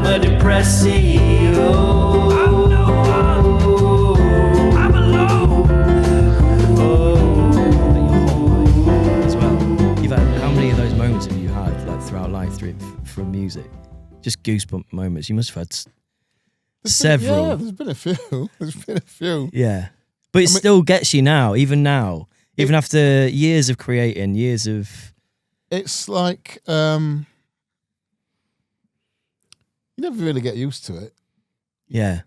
I'm a depressed CEO. I'm no one. I'm alone. As well, you've had, how many of those moments have you had like throughout life from music? Just goosebump moments. You must have had several. Yeah, there's been a few. Yeah, but it still gets you now, even after years of creating, years of. It's like you never really get used to it. Yeah.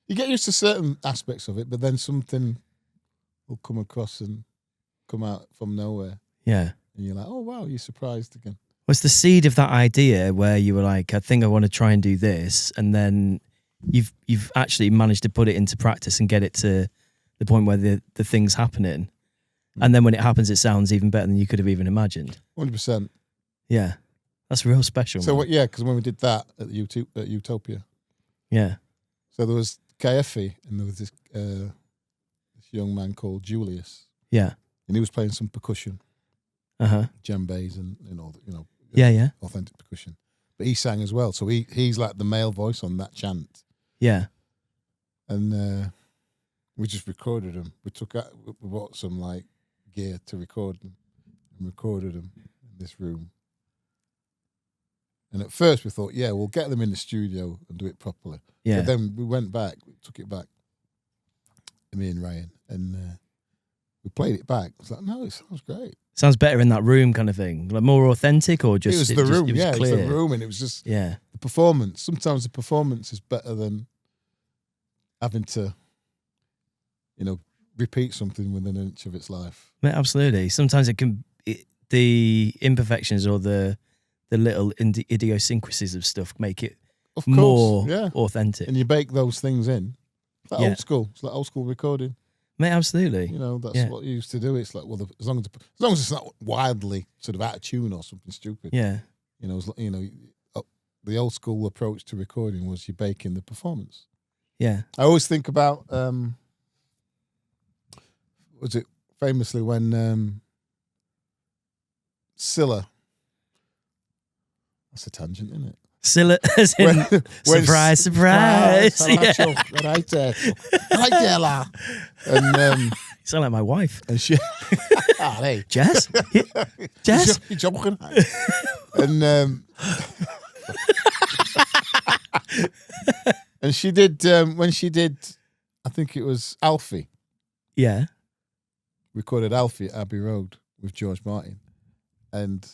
You get used to certain aspects of it, but then something will come across and come out from nowhere. Yeah. And you're like, oh wow, you're surprised again. What's the seed of that idea where you were like, I think I want to try and do this, and then you've actually managed to put it into practice and get it to the point where the thing's happening, and then when it happens, it sounds even better than you could have even imagined. 100%. Yeah, that's real special. So man. because when we did that at Utopia, Yeah. so there was KFE and there was this young man called Julius, Yeah. and he was playing some percussion, djembes and Yeah. authentic percussion. But he sang as well, so he's like the male voice on that chant. Yeah. And we just recorded him. We bought some like gear to record them, and recorded them in this room. And at first we thought, yeah, we'll get them in the studio and do it properly. Yeah. But then we went back, took it back, me and Ryan, and we played it back. It's like, no, it sounds great. Sounds better in that room, kind of thing. Like more authentic, or just it was the room, it was clear. It was the room, and it was just the performance. Sometimes the performance is better than having to, repeat something within an inch of its life. Yeah, absolutely. Sometimes the imperfections or the little idiosyncrasies of stuff make it more authentic. And you bake those things in. It's like old school. It's like old school recording. Mate, absolutely. That's what you used to do. It's like, well, as long as it's not wildly sort of out of tune or something stupid. Yeah. The old school approach to recording was you bake in the performance. Yeah. I always think about, was it famously when Scylla, that's a tangent, isn't it? Scylla, as in, surprise. Right there. And you sound like my wife. And she, hey, Jess? Jess? You're joking. And and she did when she did, I think it was Alfie. Yeah. Recorded Alfie at Abbey Road with George Martin, and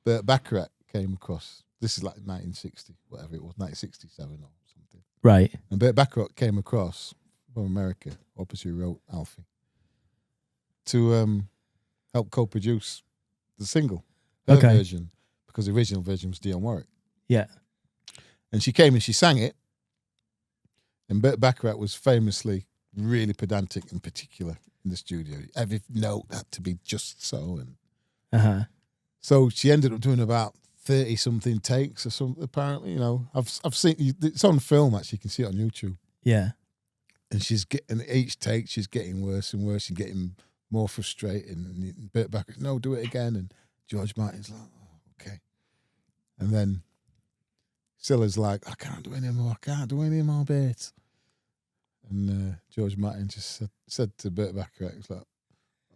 Burt Bacharach came across. This is like 1960, whatever it was, 1967 or something. Right. And Burt Bacharach came across from America, obviously wrote Alfie, to help co-produce the single, her version, because the original version was Dionne Warwick. Yeah. And she came and she sang it, and Burt Bacharach was famously really pedantic and particular in the studio. Every note had to be just so. And so she ended up doing about 30-something takes or something, apparently. I've seen, it's on film, actually. You can see it on YouTube. Yeah. And she's getting, each take, she's getting worse and worse and getting more frustrating. And Burt Bacharach, no, do it again. And George Martin's like, oh, okay. And then Scylla's like, I can't do any more bits. And George Martin just said to Burt Bacharach, he's like,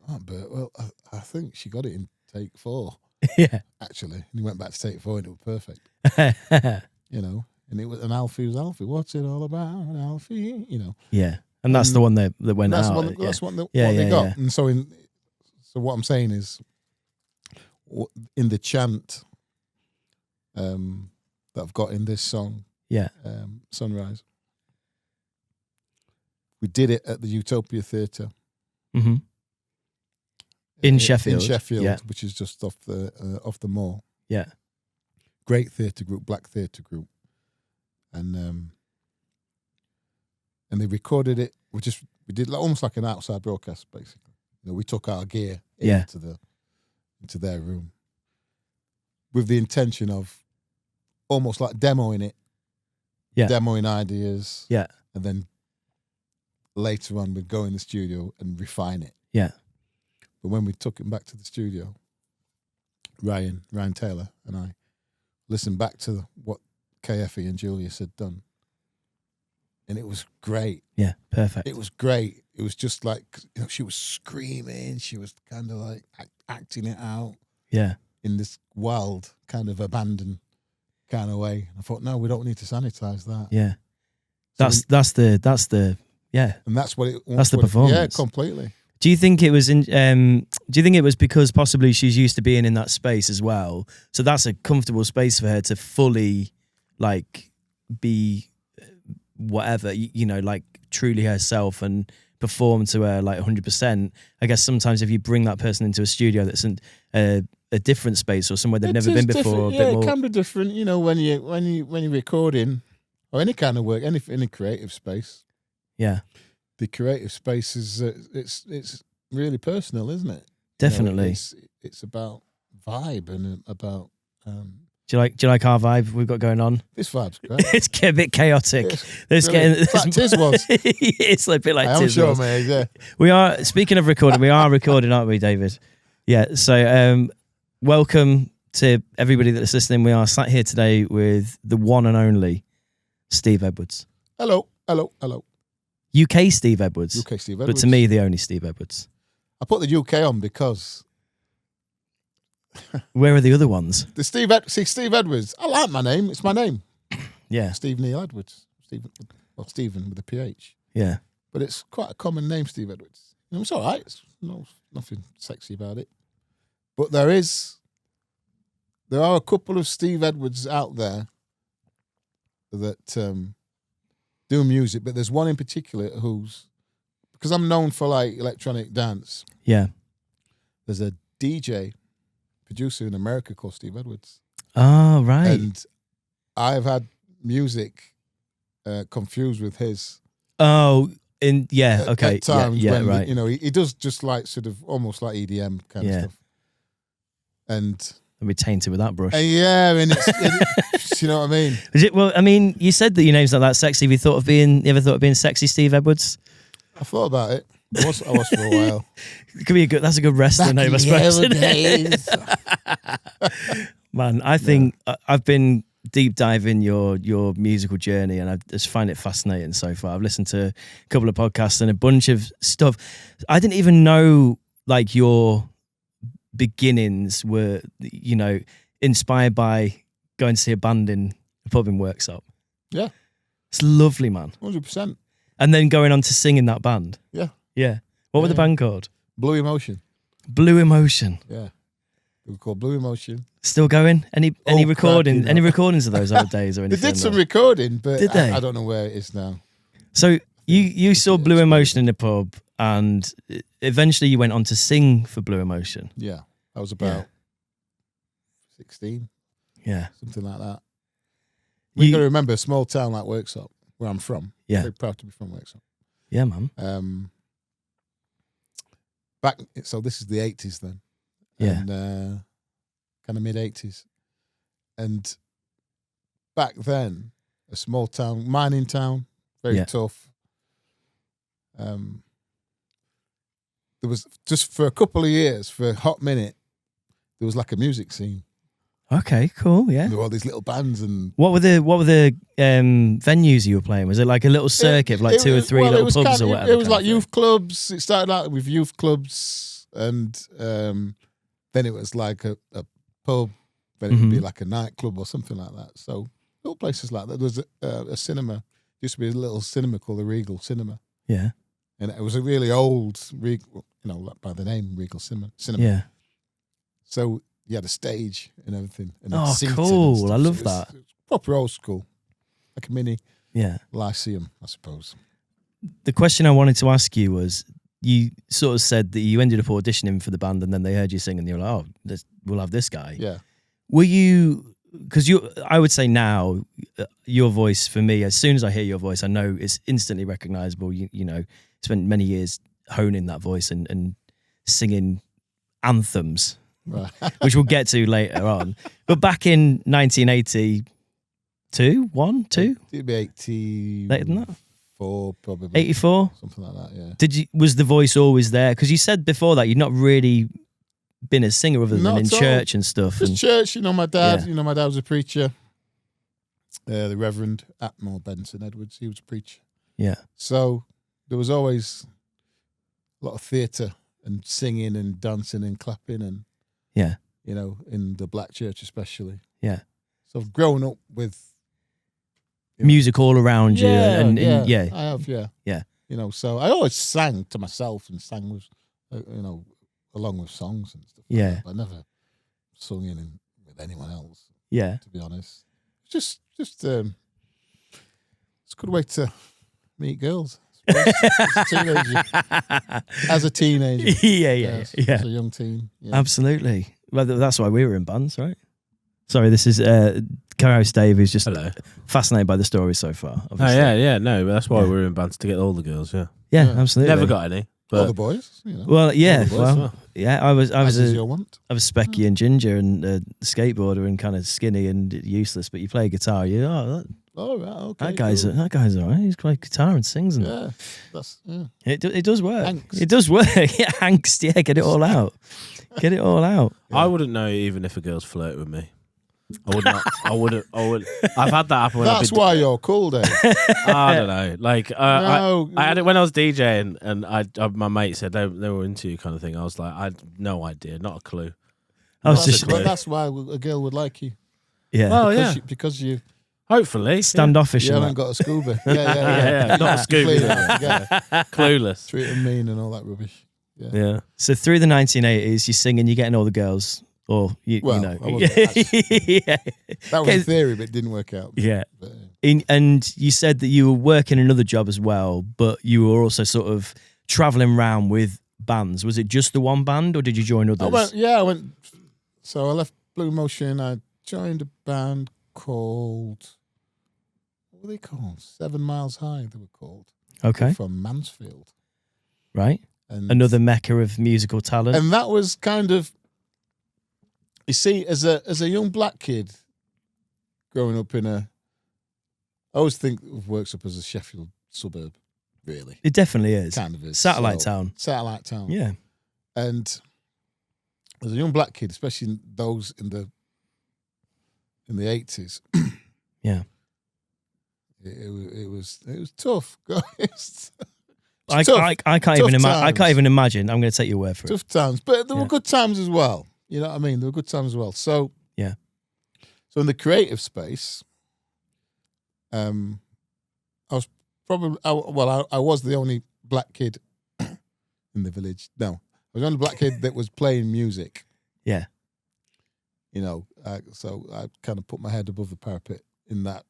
oh, Burt, well, I think she got it in take 4. Yeah. Actually. And he went back to take 4 and it was perfect. And it was an Alfie was Alfie. What's it all about, Alfie? Yeah. And that's the one that went out. That's what they got. Yeah. And so what I'm saying is, in the chant that I've got in this song, Sunrise, we did it at the Utopia Theatre. Mm-hmm. In Sheffield. In Sheffield, which is just off the mall. Yeah. Great theatre group, black theatre group. And they recorded it. We did almost like an outside broadcast, basically. We took our gear into their room with the intention of almost like demoing it, demoing ideas, and then later on we'd go in the studio and refine it. Yeah. But when we took it back to the studio, Ryan Taylor and I listened back to what KFE and Julius had done. And it was great. Yeah, perfect. It was great. It was just like, she was screaming. She was kind of like acting it out. Yeah. In this wild kind of abandoned kind of way. I thought, no, we don't need to sanitize that. Yeah. So That's the yeah. and that's what it. That's the Yeah, performance. completely. Do you think it was do you think it was because possibly she's used to being in that space as well? So that's a comfortable space for her to fully like be whatever, like truly herself and perform to her like 100%. I guess sometimes if you bring that person into a studio that's a different space or somewhere they've never been before, Yeah, it can be different. When you're recording or any kind of work, any creative space. Yeah, the creative space is it's really personal, isn't it? Definitely. It's about vibe and about. Do you like our vibe we've got going on? This vibe's great. It's a bit chaotic. It's like Tiz was. It's a bit like I'm Tiz sure, was. mate. Yeah. We are, speaking of recording, we are recording, aren't we, David? Yeah. So welcome to everybody that's listening. We are sat here today with the one and only Steve Edwards. Hello. UK Steve Edwards. UK Steve But Edwards. to me, the only Steve Edwards. I put the UK on because Where are the other ones? Steve Edwards. I like my name. It's my name. Yeah. Steve Neil Edwards. Stephen with a PH. Yeah. But it's quite a common name, Steve Edwards. It's all right. It's nothing sexy about it. But there are a couple of Steve Edwards out there that do music, but there's one in particular because I'm known for like electronic dance. Yeah. There's a DJ producer in America called Steve Edwards. Oh, right. And I've had music confused with his. Oh, okay. At times yeah, when right. he does just like sort of almost like EDM kind of stuff. And I'll be tainted with that brush. yeah, and it's you know what I mean? Is it, well, I mean, you said that your name's not that sexy. Have you ever thought of being sexy, Steve Edwards? I thought about it. I was for a while. It could be that's a good wrestler name, I suppose. Man, I think I've been deep diving your musical journey, and I just find it fascinating so far. I've listened to a couple of podcasts and a bunch of stuff. I didn't even know like your beginnings were, inspired by going to see a band in a pub in Worksop. Yeah, it's lovely, man. 100%. And then going on to sing in that band. Yeah. Yeah. What were the band called? Blue Emotion. Blue Emotion. Yeah. They were called Blue Emotion. Still going? Any recording? cracking. Any recordings of those old days or They anything? did some recording, but Did they? I don't know where it is now. So you saw Blue Emotion in the pub, and eventually you went on to sing for Blue Emotion. Yeah. I was about 16, Yeah. something like that. We've got to remember a small town like Worksop, where I'm from. Yeah. Very proud to be from Worksop. Yeah, man. So this is the 80s then. Yeah. And kind of mid-80s. And back then, a small town, mining town, very tough. There was, just for a couple of years, for a hot minute, there was like a music scene. Okay, cool. Yeah. There were all these little bands and... What were the venues you were playing? Was it like a little circuit, like two or three little pubs or whatever? It was like youth clubs. It started out with youth clubs, and then it was like a pub. Then it would be like a nightclub or something like that. So little places like that. There was a cinema. There used to be a little cinema called the Regal Cinema. Yeah. And it was a really old, like by the name Regal Cinema. Yeah. So you had a stage and everything. And Oh, cool. I love that. It was proper old school. Like a mini Lyceum, I suppose. The question I wanted to ask you was, you sort of said that you ended up auditioning for the band and then they heard you sing and they were like, oh, we'll have this guy. Yeah. Were you, because I would say now, your voice for me, as soon as I hear your voice, I know it's instantly recognizable. You spent many years honing that voice and singing anthems. Right. Which we'll get to later on. But back in 1982, 2? It'd be 80. Later than that? 4, probably. 84? Something like that, yeah. Was the voice always there? Because you said before that you'd not really been a singer other than Not in at all. church and stuff. Just church, my dad, Yeah. my dad was a preacher. the Reverend Atmore Benson Edwards. He was a preacher. Yeah. So there was always a lot of theatre and singing and dancing and clapping and, Yeah. you know, in the black church especially. Yeah. So I've grown up with you know, Music all around you. And yeah. I have, yeah. Yeah. You know, so I always sang to myself and sang with, you know, along with songs and stuff. Like Yeah. that. But I never sung in with anyone else, Yeah. to be honest. Just it's a good way to meet girls. As a teenager. Yeah. As a young teen. Yeah. Absolutely. Well, that's why we were in bands, right? Sorry, this is co-host Dave, who's just Hello. fascinated by the story so far. Oh Obviously. yeah. No, but that's why Yeah. we were in bands to get all the girls. Yeah. Yeah, Yeah. absolutely. Never got any. All But the boys, you know. Well, yeah, All the boys, well, well. yeah. I was As is a your want. I was specky and ginger and a skateboarder and kind of skinny and useless. But you play guitar, Oh, right, okay. that guy's cool. all right. He's playing guitar and sings, and Yeah, that's it does work. Angst. It does work. Yeah, angst. Yeah, get it all out. Get it all out. I wouldn't know even if a girl's flirt with me. I would not. I wouldn't. I've had that happen. When That's why you're cool, Dave. I don't know. Like No. I had it when I was DJing, and my mate said they were into you, kind of thing. I was like, I had no idea, not a clue. I was That's- just but that's why a girl would like you. yeah, Well, Because yeah. because you Hopefully, standoffish. you and haven't that. got a scuba. yeah, not a scuba. Completely, Yeah. yeah. Clueless. Treat them mean and all that rubbish. Yeah. So through the 1980s, you're singing, you're getting all the girls, or you Well, know, I wasn't actually. yeah, That was in theory, but it didn't work out. yeah. But, And you said that you were working another job as well, but you were also sort of traveling around with bands. Was it just the one band, or did you join others? I went. So I left Blue Motion. I joined a band called. What were they called? 7 Miles High. They were called. Okay, From Mansfield. right. And Another mecca of musical talent. And that was kind of. You see, as a young black kid, growing up in I always think of Worksop as a Sheffield suburb. Really, It definitely is. kind of is Satellite So, town. Satellite town. Yeah. And as a young black kid, especially in those in the 80s, Yeah. it was tough, guys. I Tough. can't Tough even imagine. I can't times. even imagine. I'm going to take your word for it. Tough times, but there were Yeah. good times as well. You know what I mean? There were good times as well. So Yeah. So in the creative space, I was probably I was the only black kid in the village. No, I was the only black kid that was playing music. Yeah. You know, so I kind of put my head above the parapet in that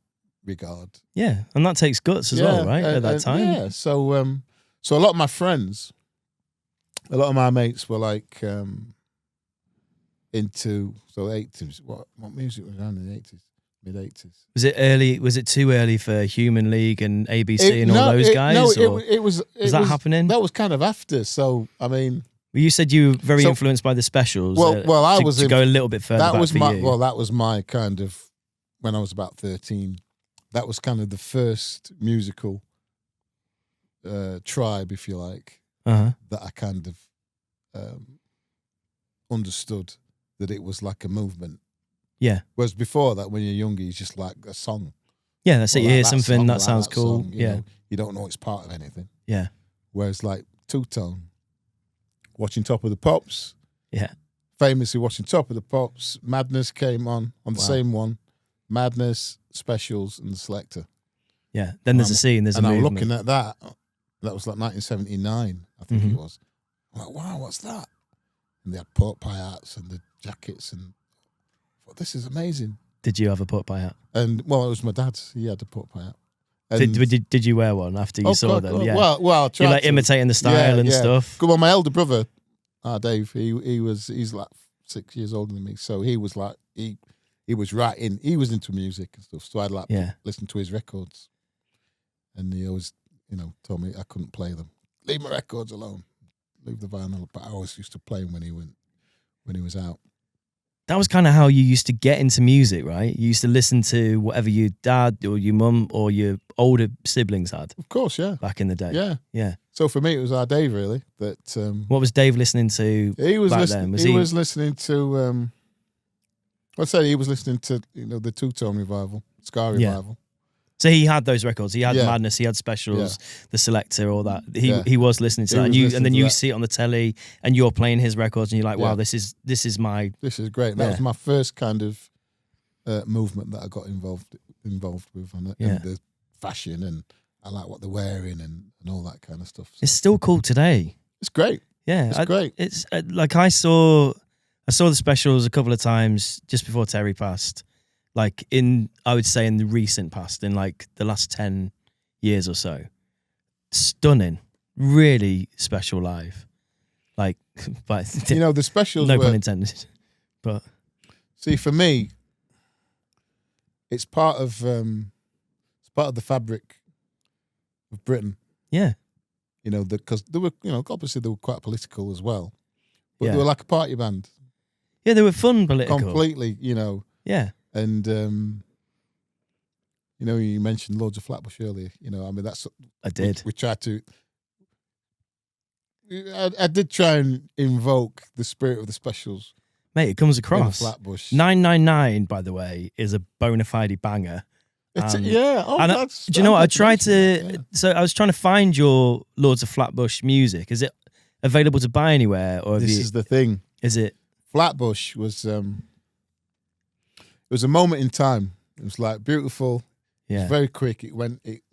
regard. Yeah. And that takes guts as well, right? At that time. Yeah. So so a lot of my friends, a lot of my mates were like into 80s. What music was around in the 80s, mid 80s? Was it early? Was it too early for Human League and ABC and all those guys? No, or it was. was that happening? That was kind of after. So I mean, Well, you said you were very So- influenced by the Specials. Well, I to, was to in- go a little bit further. that back was for my you. that was my kind of when I was about 13. That was kind of the first musical tribe, if you like, Uh-huh. that I kind of understood that it was like a movement. Yeah. Whereas before that, when you're younger, it's just like a song. Yeah, that's it. Or You like hear that something song, that like sounds that cool. song, Yeah. know, you don't know it's part of anything. Yeah. Whereas like two-tone, watching Top of the Pops, Yeah. famously watching Top of the Pops, Madness came on the Wow. same one, Madness, Specials, and the Selector. Yeah. Then there's a scene, there's a And I'm movement. looking at that. That was like 1979, I think Mhm. it was. I'm like, wow, what's that? And they had pork pie hats and the jackets, and I thought, this is amazing. Did you have a pot pie hat? And well, it was my dad's. He had a pork pie hat. And, Did you wear one after you Oh, saw God, them? God. Yeah. Well, I you tried like to. imitating the style and stuff. Well, my elder brother, Dave, he's like 6 years older than me, so he was like he was right in. He was into music and stuff, so I'd like Yeah. listen to his records, and he always, told me I couldn't play them. Leave my records alone. Leave the vinyl. But I always used to play them when he was out. That was kind of how you used to get into music, right? You used to listen to whatever your dad or your mum or your older siblings had Of course, yeah, back in the day. yeah. Yeah. So for me, it was our Dave really. That What was Dave listening to? he was back listening. then? He was listening to. I'd say he was listening to the Two Tone Revival. Scar Yeah. Revival. So he had those records. He had Yeah. Madness. He had Specials, The Selector, all that. Yeah. He was listening to He that, was and listening then to you that. see it on the telly, and you're playing his records, and you're like, wow, Yeah. this is my This is great. That Yeah. was my first kind of movement that I got involved with, and Yeah. the fashion, and I like what they're wearing and all that kind of stuff. So It's still cool today. it's great. Yeah, It's great. It's like I saw the Specials a couple of times just before Terry passed. Like I would say in the recent past, in like the last 10 years or so. Stunning, really special live. Like, but The Specials no were, pun intended. But see, for me, it's part of the fabric of Britain. yeah, Because they were, obviously they were quite political as well, but Yeah. they were like a party band, yeah, they were fun political. completely, Yeah, and you mentioned Lords of Flatbush earlier. That's I did. We tried to. I did try and invoke the spirit of the Specials Mate, it comes in across. Flatbush. 999, by the way, is a bona fide banger. It's, And- yeah. Oh, and that's, Do you know what? I tried to. Yeah. So I was trying to find your Lords of Flatbush music. Is it available to buy anywhere, or have This you, is the thing. is it? Flatbush was. It was a moment in time. It was like beautiful. It Yeah, was very quick. It went. It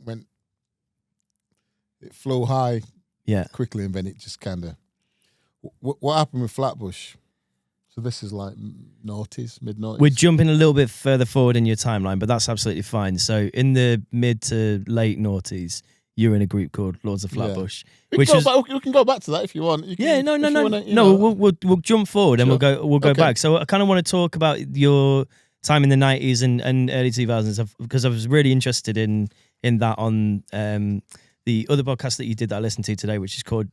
flew high yeah, quickly, and then it just kind of. What happened with Flatbush? So this is like noughties, mid-noughties. We're jumping a little bit further forward in your timeline, but that's absolutely fine. So in the mid to late noughties, you were in a group called Lords of Flatbush, we can go back to that if you want. You can, Yeah, no. if you wanna, No, we'll jump forward and Sure. we'll go Okay. back. So I kind of want to talk about your time in the 90s and early 2000s because I was really interested in that on the other podcast that you did that I listened to today, which is called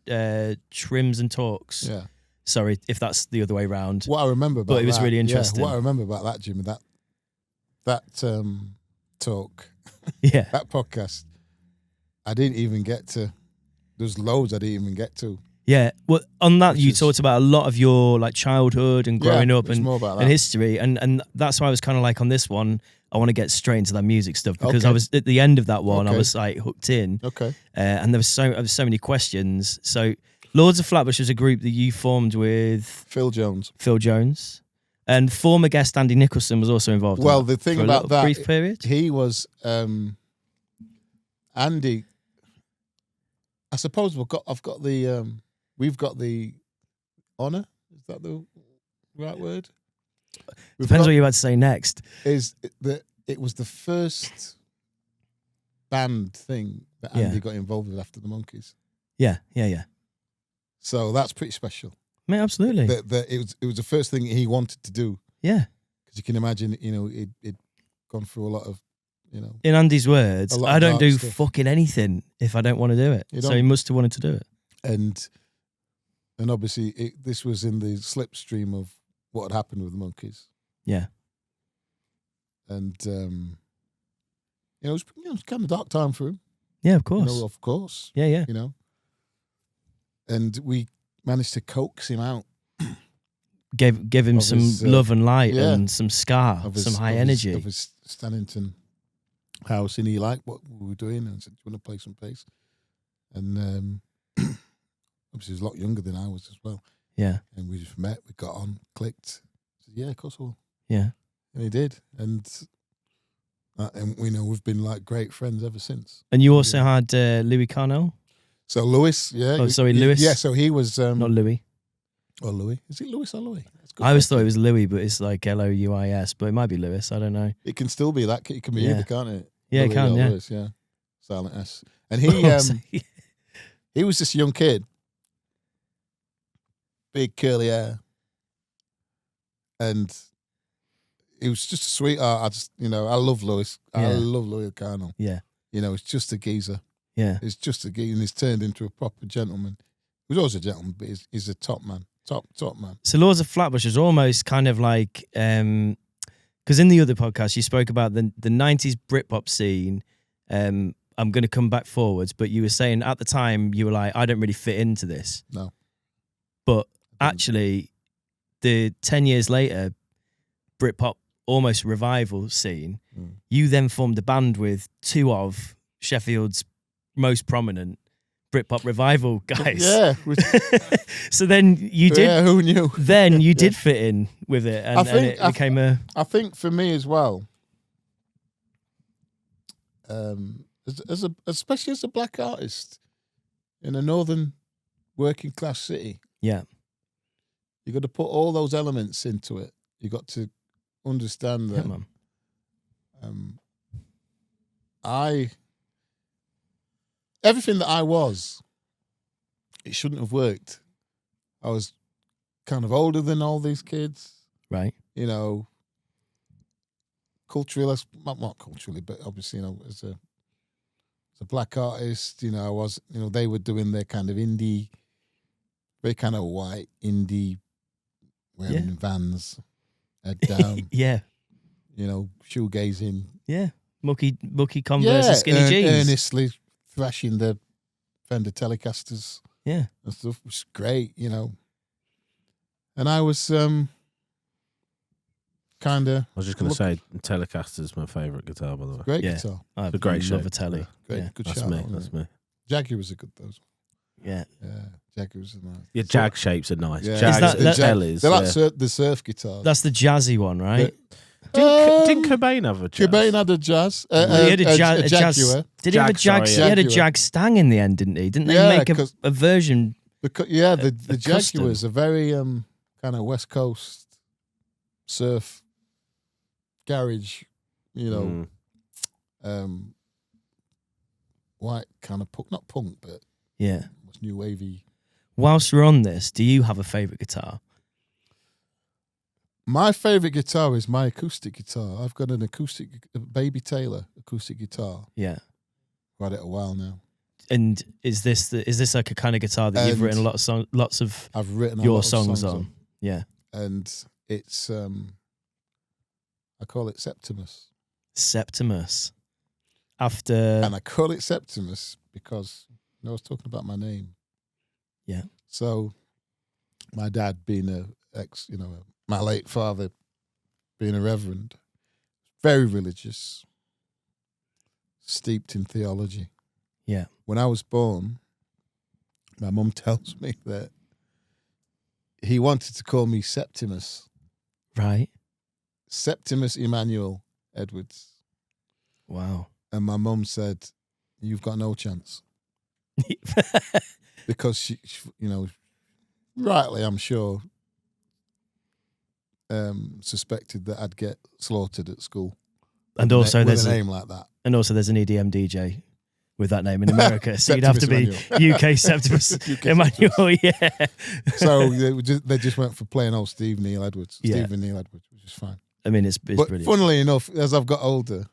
Trims and Talks. Yeah. Sorry if that's the other way around. What I remember about But it was that- really yeah, interesting. what I remember about that, Jimmy, that talk, Yeah. that podcast, I didn't even get to. There's loads I didn't even get to. Yeah. Well, on that, Which you is- talked about a lot of your like childhood and growing Yeah, up it's and more about that. and history, and that's why I was kind of like on this one. I want to get straight into that music stuff because Okay. I was at the end of that one. I Okay. was like hooked in, Okay. and there was so many questions. So, Lords of Flatbush was a group that you formed with Phil Jones. Phil Jones, and former guest Andy Nicholson was also involved. in Well, that the thing for a about little that, brief period. he was Andy. I suppose we've got the honour. Is that the right word? We've Depends got- what you're about to say next. is that it was the first band thing that Yeah. Andy got involved with after the Monkees. Yeah. So that's pretty special. Mate, absolutely. That it was the first thing he wanted to do, Yeah. because you can imagine, he'd gone through a lot of, In Andy's words, A lot I of don't dark do stuff. fucking anything if I don't want to do it. You So don't. he must have wanted to do it. and obviously this was in the slipstream of what had happened with the Monkees, Yeah. and it was kind of dark time for him, Yeah, of course. of course, Yeah. and we managed to coax him out Give him Of some his, love and light yeah. and some scar, of his, some high of his- energy. of his Stannington house, and he liked what we were doing and said, "Do you want to play some bass?" And obviously he was a lot younger than I was as well, Yeah. and we just met, we got on, clicked. I said, "Yeah, of course I will." Yeah. And he did, and we've been like great friends ever since. And you also had Louis Carnell, So Lewis, yeah. Oh, sorry, Lewis. Yeah, so he was not Louis. or Louis. Is it Lewis or Louis? That's a good I always question. thought it was Louis, but it's like Louis, but it might be Lewis. I don't know. It can still be that. It can be Yeah. either, can't it? Yeah, it Louis can, or yeah. Lewis, yeah. Silent S. And he he was this young kid, big curly hair, and he was just a sweetheart. I just, I love Lewis. I Yeah. love Louis Carnell. Yeah. It's just a geezer. Yeah. It's just a geezer, and he's turned into a proper gentleman. He was always a gentleman, but he's a top man. Top man. So Lords of Flatbush is almost kind of like because in the other podcast you spoke about the 90s Britpop scene. I'm going to come back forwards, but you were saying at the time you were like, I don't really fit into this. No. But actually, the 10 years later, Britpop almost revival scene. Mm. You then formed a band with two of Sheffield's most prominent Britpop revival guys. Yeah. So then you did. Yeah, who knew? Then you did fit in with it, and it became a. I think for me as well, especially as a black artist in a northern working class city, Yeah. you got to put all those elements into it. You got to understand Yeah, that man. Everything that I was, it shouldn't have worked. I was kind of older than all these kids, Right. you know, culturally, not culturally, but obviously, you know, as a black artist, you know, I was, you know, they were doing their kind of indie, very kind of white indie, wearing Vans, head down, Yeah. you know, shoegazing. Yeah. Mucky Converse and skinny jeans. Earnestly thrashing the Fender Telecasters Yeah. and stuff, which is great, you know. And I was kind of I was just going to say, Telecaster's my favourite guitar, by the way. great Yeah. guitar. I a great love shape. a telly. Great, Yeah. good That's shout. me. Wasn't That's it? me. Jaguars are good, those. Yeah. Yeah, Jaguars are nice. Yeah, Jag shapes are nice. Yeah. Jags Is that- and Tellys. They're like yeah. the surf guitars. That's the jazzy one, right? Didn't Cobain have a jazz? Cobain had a jazz. He had a Jaguar. jazz. Did he have a Jag, jag? sorry, He had a Jaguar. jag stang in the end, didn't he? Didn't they Yeah, make 'cause- a version? The a custom. Jaguars are very kind of West Coast surf garage, you know, white kind of not punk, but Yeah. what's new wavy. Whilst we're on this, do you have a favourite guitar? My favourite guitar is my acoustic guitar. I've got an acoustic Baby Taylor acoustic guitar. Yeah. I've had it a while now. And is this like a kind of guitar that you've And written a lot of lots of I've written a your lot of songs on? Yeah. and it's I call it Septimus. Septimus. After And I call it Septimus because I was talking about my name. Yeah. So my dad being my late father being a reverend, very religious, steeped in theology. Yeah. When I was born, my mum tells me that he wanted to call me Septimus. Right. Septimus Emmanuel Edwards. Wow. And my mum said, "You've got no chance." Because she, you know, rightly, I'm sure, suspected that I'd get slaughtered at school. And also with there's a name like that. and also there's an EDM DJ with that name in America, so you'd have to be UK Septimus UK Emmanuel. Yeah. So they just went for plain old Stephen Neil Edwards, which is fine. I mean, it's But brilliant. funnily enough, as I've got older,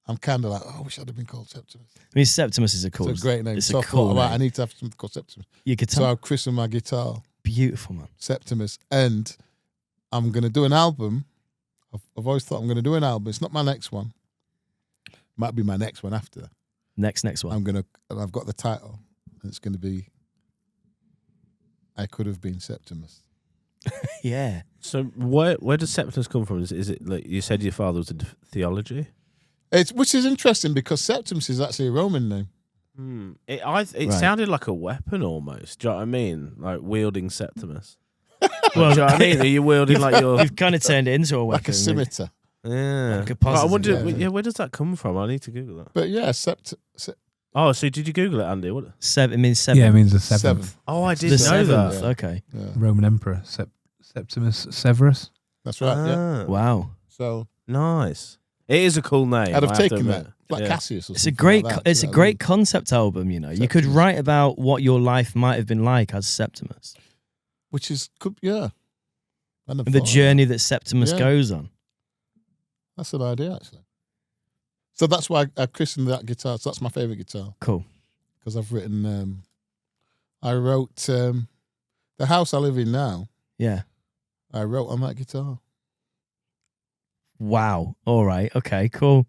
I'm kind of like, I wish I'd have been called Septimus. I mean, Septimus is a cool. It's a great name. It's So a I thought, cool right, I name. need to have something called Septimus. Your So guitar, I've christened my guitar beautiful, man. Septimus, and I'm going to do an album. I've always thought I'm going to do an album. It's not my next one. Might be my next one after. Next one. And I've got the title, and it's going to be I Could Have Been Septimus. Yeah. So where does Septimus come from? Is it like you said your father was into theology? Which is interesting because Septimus is actually a Roman name. It Right. sounded like a weapon almost. Do you know what I mean? Like wielding Septimus. Well, Do you know what I mean? Are you wielding like your You've kind of turned it into a weapon. Like a scimitar. yeah? Like a But I positive wonder, weapon. where does that come from? I need to Google that. But yeah, Oh, so did you Google it, Andy? What? It means seven. Yeah, it means the seventh. seventh. Oh, I The didn't know seventh. that. Okay. Yeah. Roman emperor, Septimus Severus. That's right, yeah. Ah, Wow. So nice. It is a cool name. I'd I have to taken admit. that. Like Yeah. Cassius or It's a something great. like that, It's a you know what I great mean? concept album. You know, you could Septimus. write about what your life might have been like as Septimus, Which is, yeah. I never and the thought of journey that Septimus Yeah. goes on. that. That's an idea, actually. So that's why I christened that guitar. So that's my favourite guitar. Cool. Because I've written, I wrote, the house I live in now, Yeah. I wrote on that guitar. Wow. All right. Okay. Cool.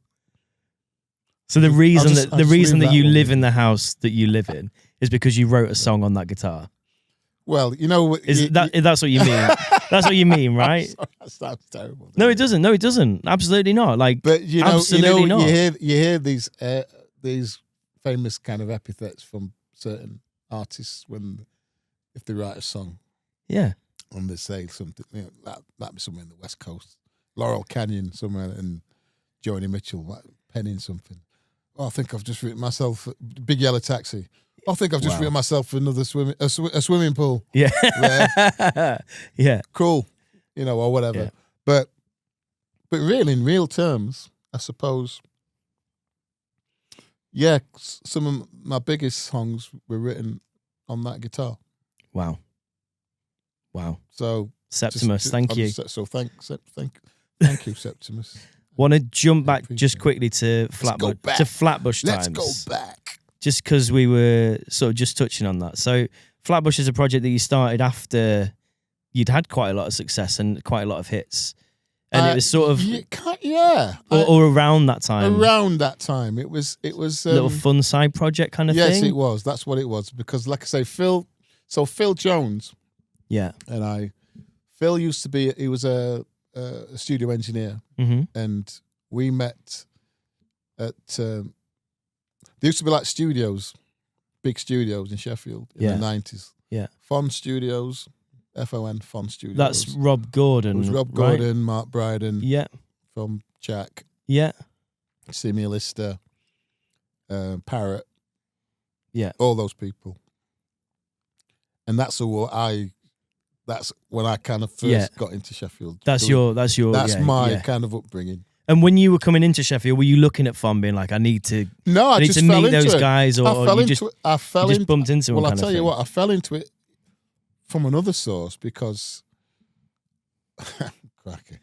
So the reason just- that I'll just you leave that one live with in the house that you live in is because you wrote a song on that guitar. Well, you know, That's what you mean? That's what you mean, right? Sorry, that sounds terrible. No, it doesn't. No, it doesn't. Absolutely not. Like, But absolutely not. you hear these famous kind of epithets from certain artists if they write a song Yeah. and they say something, that'd be somewhere in the West Coast, Laurel Canyon somewhere, and Joni Mitchell penning something. Oh, I think I've just written myself Big Yellow Taxi. I think I've just written myself another a swimming pool. Yeah. Yeah. Yeah. Cool, or whatever. Yeah. But really, in real terms, I suppose, yeah, some of my biggest songs were written on that guitar. Wow. So Septimus, thank you. So thank you, Septimus. Want to jump back appreciate just it. quickly to go back. Flatbush Let's times. go back. Just because we were sort of just touching on that. So Flatbush is a project that you started after you'd had quite a lot of success and quite a lot of hits. And it was sort of or around that time. Around that time, it was little fun side project kind of yes, thing. it was. That's what it was. Because, like I say, Phil Jones, Yeah. and Phil used to be. He was a studio engineer, and we met at. There used to be like studios, big studios in Sheffield in the 90s. Yeah. Fon Studios, FON Fon Studios. That's Rob Gordon. It was Rob right? Gordon, Mark Bryden Yeah. from Jack, Yeah. Simi Lister, Parrot. Yeah. All those people. And that's when I kind of first got into Sheffield. That's my kind of upbringing. And when you were coming into Sheffield, were you looking at Fon being like, I need to just meet fell into those it. guys, or you just bumped into them? Well, I'll tell you what, I fell into it from another source because cracky.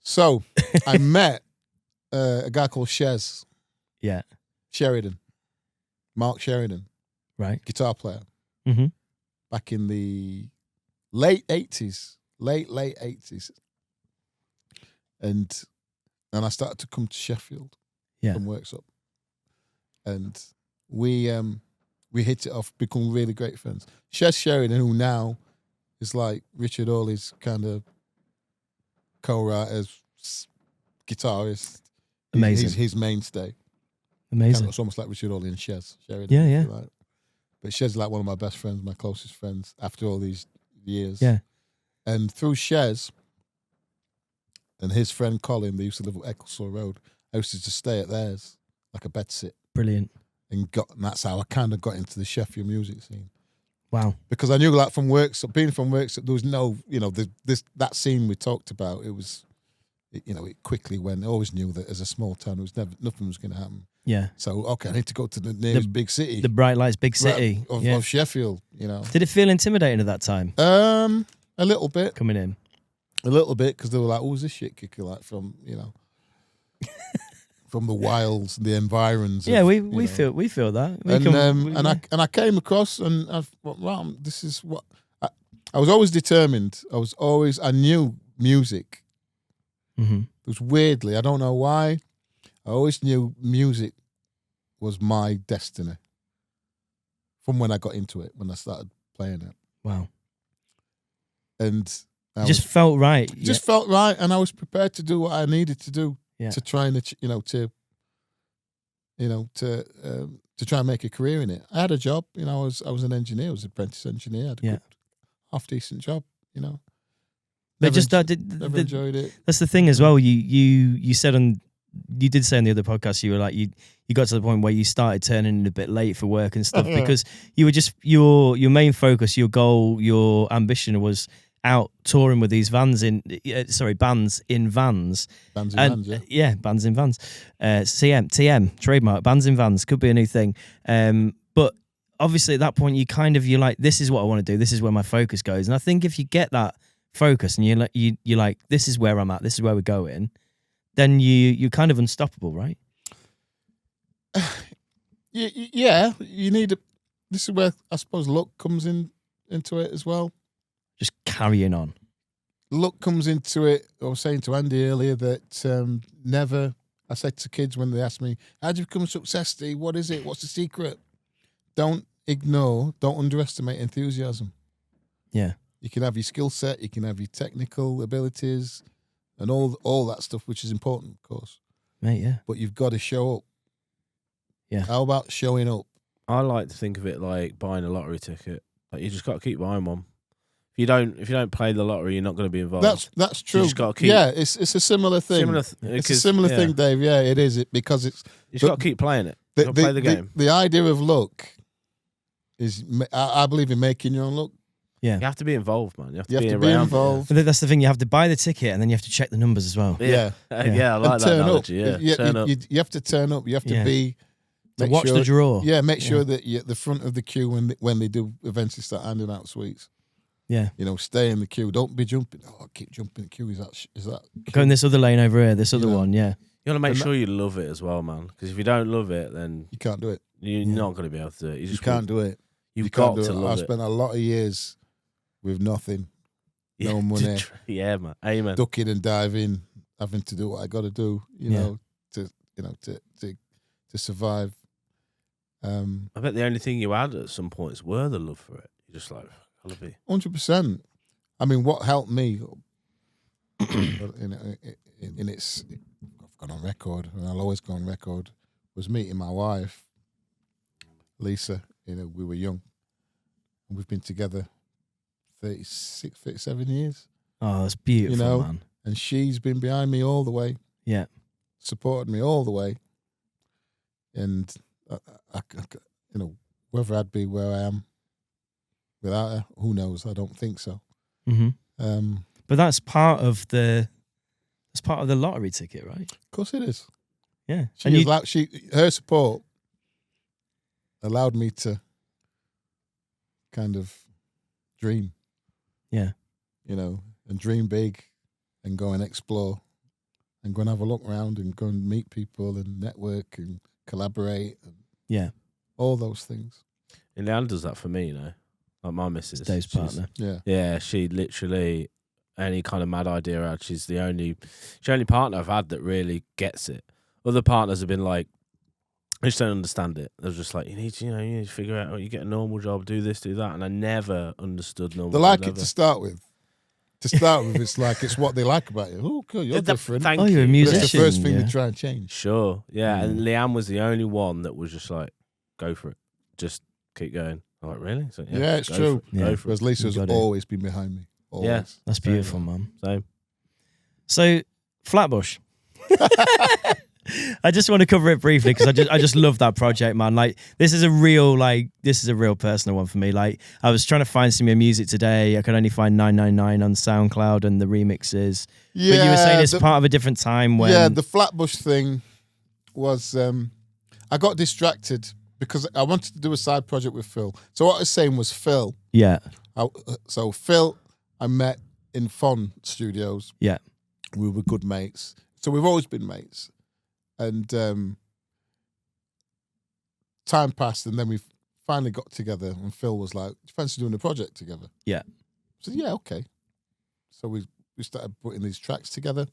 So I met a guy called Shez. Yeah. Mark Sheridan, right, guitar player, back in the late 80s, and I started to come to Sheffield from Worksop, and we hit it off, become really great friends. Shez Sheridan, who now is like Richard Hawley's kind of co-writer, guitarist. Amazing. He's his mainstay. Amazing. It's almost like Richard Hawley and Shez Sheridan. Yeah. But Shez is like one of my best friends, my closest friends after all these years. Yeah. And through Shez and his friend Colin, they used to live at Ecclesall Road. I used to just stay at theirs, like a bedsit. Brilliant. And that's how I kind of got into the Sheffield music scene. Wow. Because I knew, like, being from Worksop, there was no, that scene we talked about, it was, it quickly went. I always knew that as a small town, nothing was going to happen. Yeah. So, okay, I need to go to the nearest big city. The bright lights, big city. Of Sheffield, Did it feel intimidating at that time? A little bit. Coming in. A little bit, because they were like, who's this shit kicker, like, from, from the wilds, the environs. Yeah, we feel that. I came across, and I thought, wow, this is what I was always determined. I knew music. Mm-hmm. It was weirdly, I don't know why, I always knew music was my destiny. From when I got into it, when I started playing it. Wow. And felt right. Just felt right, and I was prepared to do what I needed to do. Yeah. To try and to try and make a career in it. I had a job, I was an engineer, I was an apprentice engineer. I had a good, half decent job, Never enjoyed it. That's the thing as well. You said you did say on the other podcast, you were like you got to the point where you started turning in a bit late for work and stuff because you were just your main focus, your goal, your ambition was out touring with these bands in vans. Bands in vans, yeah, bands in vans. TM, trademark, bands in vans, could be a new thing. But obviously at that point you're like, this is what I want to do, this is where my focus goes. And I think if you get that focus and you're like, this is where I'm at, this is where we're going, then you're kind of unstoppable, right? Yeah, you need this is where I suppose luck comes into it as well. Just carrying on. Luck comes into it. I was saying to Andy earlier that I said to kids when they ask me, how do you become a success, Steve? What is it? What's the secret? Don't underestimate enthusiasm. Yeah. You can have your skill set, you can have your technical abilities, and all that stuff, which is important, of course. Mate, yeah. But you've got to show up. Yeah. How about showing up? I like to think of it like buying a lottery ticket. Like you just got to keep buying one. If you don't play the lottery, you're not going to be involved. That's true. You just gotta keep- yeah, it's a similar thing. It's a similar thing, Dave. Yeah, it is. Because it's You just got to keep playing it. You got to play the game. The idea of luck is, I believe in making your own luck. Yeah. You have to be involved, man. You have to You be have to around. be involved. But that's the thing. You have to buy the ticket and then you have to check the numbers as well. Yeah. Yeah, I like And that turn analogy. up. Yeah, turn up. You have to turn up. You have to Yeah. be. To make watch sure- the draw. Yeah, make sure that you're at the front of the queue when they do eventually start handing out sweets. Yeah. You know, stay in the queue. Don't be jumping. Oh, keep jumping the queue. Is that? Go in this other lane over here, this other You know. one, yeah. You got to make And sure you love it as well, man. Because if you don't love it, then You can't do it. you're Yeah. not going to be able to do it. You just can't do it. You've You got can't do to it. love I've it. spent a lot of years with nothing, no money, Yeah, man. Amen. ducking and diving, having to do what I got to do. Yeah. To survive. I bet the only thing you had at some points were the love for it. You're just like, I love it. 100%. I mean, what helped me in its, I've gone on record, and I'll always go on record, was meeting my wife, Lisa. You know, we were young, and we've been together 36, 37 years, Oh, that's beautiful, You know, man. and she's been behind me all the way, Yeah. supported me all the way, and I you know, whether I'd be where I am without her, who knows? I don't think so. Hmm. Of But that's part of the lottery ticket, right? course it is. Yeah. And you, Her support allowed me to kind of dream, yeah. you know, and dream big and go and explore and go and have a look around and go and meet people and network and collaborate and Yeah. all those things. And Leanne does that for me, you know. Like my missus. It's Dave's she's- partner. Yeah. Yeah, she literally, any kind of mad idea out, she's the only partner I've had that really gets it. Other partners have been like, I just don't understand it. They're just like, you need to figure out, you get a normal job, do this, do that. And I never understood normal They like jobs it to ever. start with. To start with, it's like it's what they like about you. Oh, cool, you're Yeah, different. thank Oh, you're a you. That's musician. the first thing yeah. they try and change. Sure. Yeah. Mm. And Leanne was the only one that was just like, go for it. Just keep going. I'm like, really? So, Yeah, it's go true. for it, Yeah. Go for it. Whereas Lisa's You got it. always been behind me. Always. Yeah. That's Same. beautiful, man. Same. So, Flatbush. I just want to cover it briefly because I just love that project, man. Like this is a real personal one for me. Like I was trying to find some of your music today. I could only find 999 on SoundCloud and the remixes. Yeah, But you were saying it's part of a different time when Yeah, the Flatbush thing was I got distracted because I wanted to do a side project with Phil. So what I was saying was Phil. yeah, So Phil, I met in Fon Studios. yeah, We were good mates. So we've always been mates. And time passed, and then we finally got together. And Phil was like, "Do you fancy doing a project together?" Yeah. I said, "Yeah, okay." So we started putting these tracks together.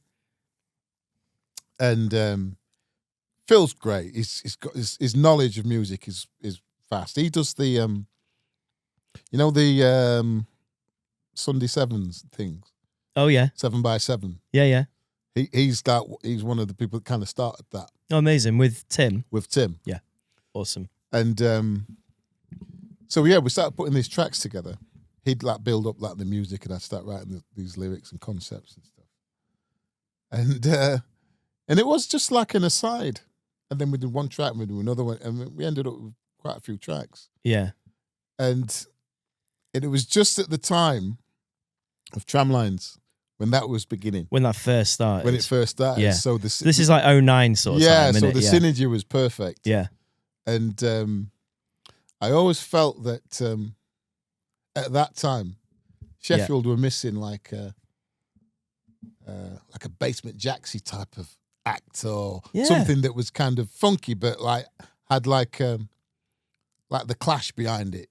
And Phil's great. He's got his knowledge of music is vast. He does the Sunday Sevens things, oh yeah, 7x7. yeah. He's one of the people that kind of started that Oh, amazing with Tim. with Tim. Awesome. And so yeah, we started putting these tracks together. He'd like build up like the music, and I'd start writing these lyrics and concepts and stuff. And it was just like an aside. And then we did one track, and we did another one, and we ended up with quite a few tracks. Yeah, And it was just at the time of Tramlines when that was beginning, when that first started. when it first started. Yeah. So this is like 09 sort of yeah, time, so innit? the Yeah. synergy was perfect. Yeah, And I always felt that at that time, Sheffield were missing like a Basement Jaxie type of act or Yeah. something that was kind of funky, but like had like the Clash behind it.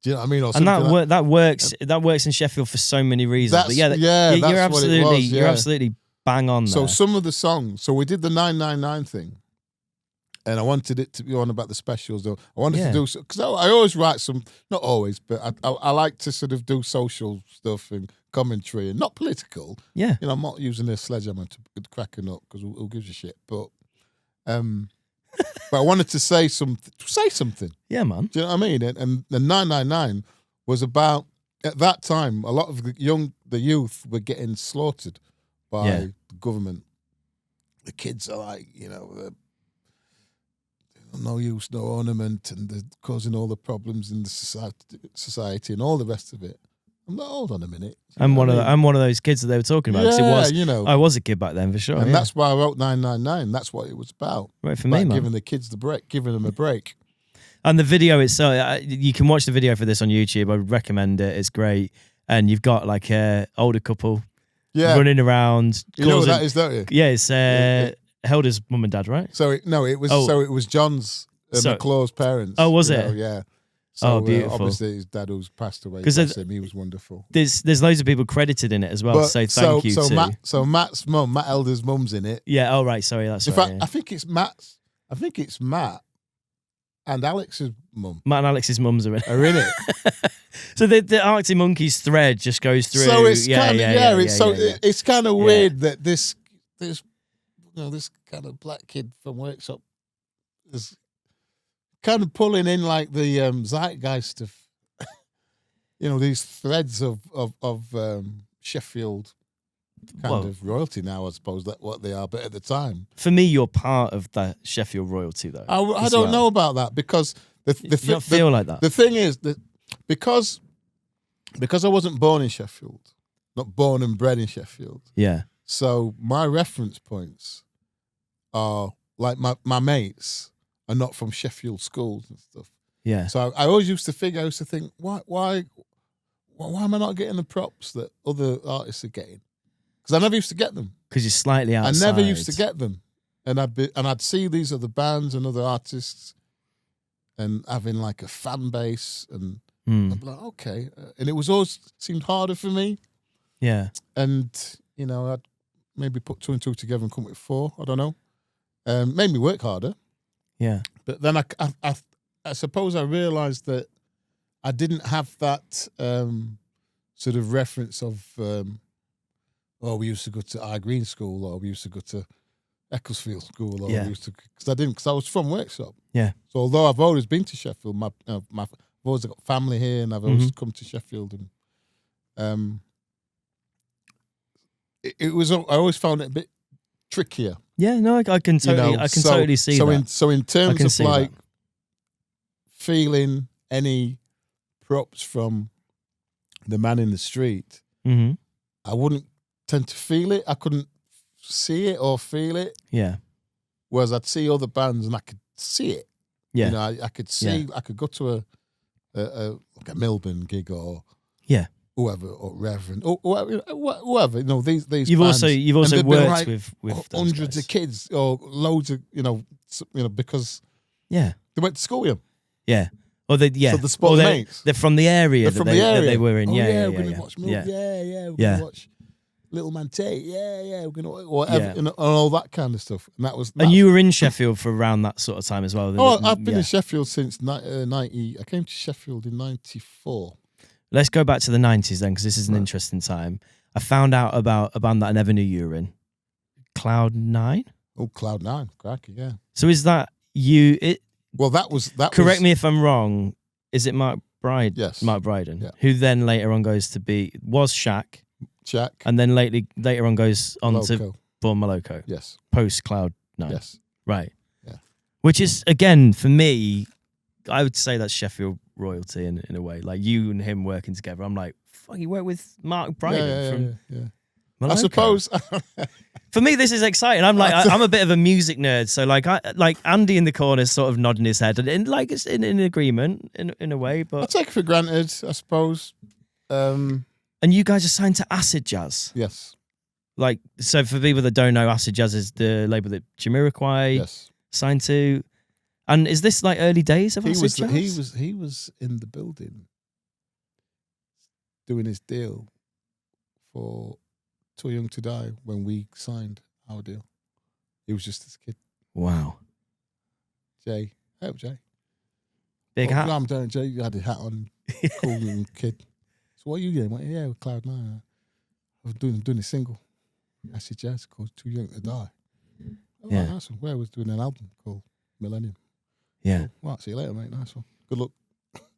Do you know what I mean? Or and something that works in Sheffield for so many reasons. That's, But yeah, yeah, you're that's what it absolutely was, you're yeah. absolutely bang on So there. some of the songs, so we did the 999 thing, And I wanted it to be on about the specials, though. I wanted Yeah. to do because I always write some, not always, but I like to sort of do social stuff and commentary and not political. Yeah. You know, I'm not using a sledgehammer to crack a nut because who gives a shit. But I wanted to say something. Yeah, man. Do you know what I mean? And the 999 was about, at that time, a lot of the youth were getting slaughtered by the government. The kids are like, you know, no use, no ornament, and they're causing all the problems in the society and all the rest of it. I'm like, hold on a minute. I'm one of those kids that they were talking about. 'Cause Yeah, it was, you know. I was a kid back then for sure. And yeah. that's why I wrote 999. That's what it was about. Right for me, About man. giving the kids the break, giving them a break. And the video itself, you can watch the video for this on YouTube. I would recommend it. It's great. And you've got like a older couple running around. You know what that is, don't you? Yeah, it's Helder's mum and dad, right? It was John's McClaw's parents. Oh, was you it? know, yeah. So, beautiful. Obviously, his dad who's passed away. 'Cause Bless him, he was wonderful. There's loads of people credited in it as well to say thank you to. Matt's mum, Matt Elder's mum's in it. Yeah. Oh, right. Sorry, that's In right. fact, I think it's Matt and Alex's mum Matt and Alex's mums are in. are in it. So the Arctic Monkeys thread just goes through. So it's it's kind of weird that this kind of black kid from Workshop is kind of pulling in like the zeitgeist of these threads of Sheffield kind of royalty now, I suppose that what they are, but at the time, For me, you're part of the Sheffield royalty, though. I don't know about that because You don't feel like that. The thing is that because I wasn't born in Sheffield, not born and bred in Sheffield, Yeah. so my reference points are like my mates are not from Sheffield schools and stuff. Yeah. So I always used to think, why am I not getting the props that other artists are getting? Because I never used to get them. Because you're slightly outside. I never used to get them, and I'd see these other bands and other artists, and having like a fan base, and I'd be like, okay, and it was always seemed harder for me, Yeah. and I'd maybe put 2 and 2 together and come up with 4. I don't know, made me work harder. Yeah. But then I suppose I realised that I didn't have that sort of reference of, we used to go to I Green School, or we used to go to Ecclesfield School, or we used to, because I was from Workshop. Yeah. So although I've always been to Sheffield, I've always got family here, and I've always come to Sheffield, and I always found it a bit trickier. Yeah. No, I can totally see that. So in terms of see like that. feeling any props from the man in the street, Mm-hmm. I wouldn't tend to feel it. I couldn't see it or feel it. Yeah. Whereas I'd see other bands and I could see it. Yeah. I could see. I could go to a Melbourne gig or whoever, or Reverend, or whoever. These You've bands, also and they've been worked like with those hundreds guys. of kids or loads of because Yeah. they went to school with them. Yeah. Or they So the sport mates. they're from the area They're that from the area. they were in. Oh, Yeah. we're gonna watch yeah. we're Yeah. gonna watch Little Man Tate. We're gonna whatever and all that kind of stuff. And that was. And you were in Sheffield for around that sort of time as well. I've been in Sheffield since 90. I came to Sheffield in 94. Let's go back to the 90s then, because this is an interesting time. I found out about a band that I never knew you were in. Cloud 9? Oh, Cloud 9, cracky, yeah. So is that you? Well, that was. Correct me if I'm wrong. Is it Mark Bryden? Yes. Mark Bryden, Yeah. who then later on goes to was Shaq, Jack. and then later on goes on to Loco. Born Maloko, Yes. post Cloud 9. Yes. Right. Yeah. Which is, again, for me, I would say that's Sheffield royalty in a way. Like you and him working together. I'm like, fuck, you work with Mark Bryden from Yeah. Maloko. I suppose. For me, this is exciting. I'm like, I'm a bit of a music nerd, so like Andy in the corner, sort of nodding his head, and like it's in agreement in a way. I But take it for granted, I suppose. and you guys are signed to Acid Jazz. Yes. Like, so for people that don't know, Acid Jazz is the label that Jamiroquai Yes. signed to. And is this like early days of Acid Jazz? He was in the building doing his deal for Too Young to Die when we signed our deal. He was just this kid. Wow. Jay. Hey, Jay. Big hat. I'm doing Jay. You had a hat on. Cool little kid. So what are you doing? What, yeah, with Cloud9. I was doing a single. Acid Jazz called Too Young to Die. Oh, Yeah. nice one. Where I was doing an album called Millennium. Yeah. Well, see you later, mate. Nice one. Good luck.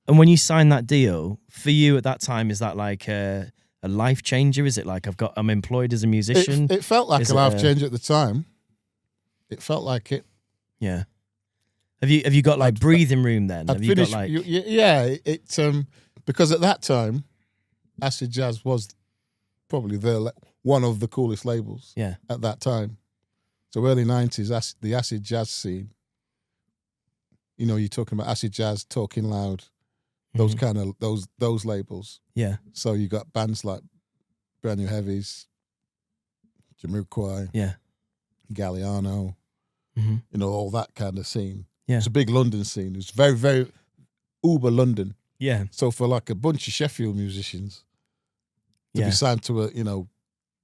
And when you signed that deal, for you at that time, is that like a life changer? Is it like I'm employed as a musician? It felt like Is a it life change at the time. It felt like it. Yeah. Have you got like breathing room then? I'd Have you finished, got like it because at that time, Acid Jazz was probably one of the coolest labels. Yeah. At that time, so early '90s, the acid jazz scene. You know, you're talking about Acid Jazz, Talking Loud, those kind of those labels. Yeah. So you got bands like Brand New Heavies, Jamiroquai, Yeah. Galliano, Mm-hmm. you know, all that kind of scene. Yeah. It's a big London scene. It's very, very uber London. Yeah. So for like a bunch of Sheffield musicians to Yeah. be signed to a, you know,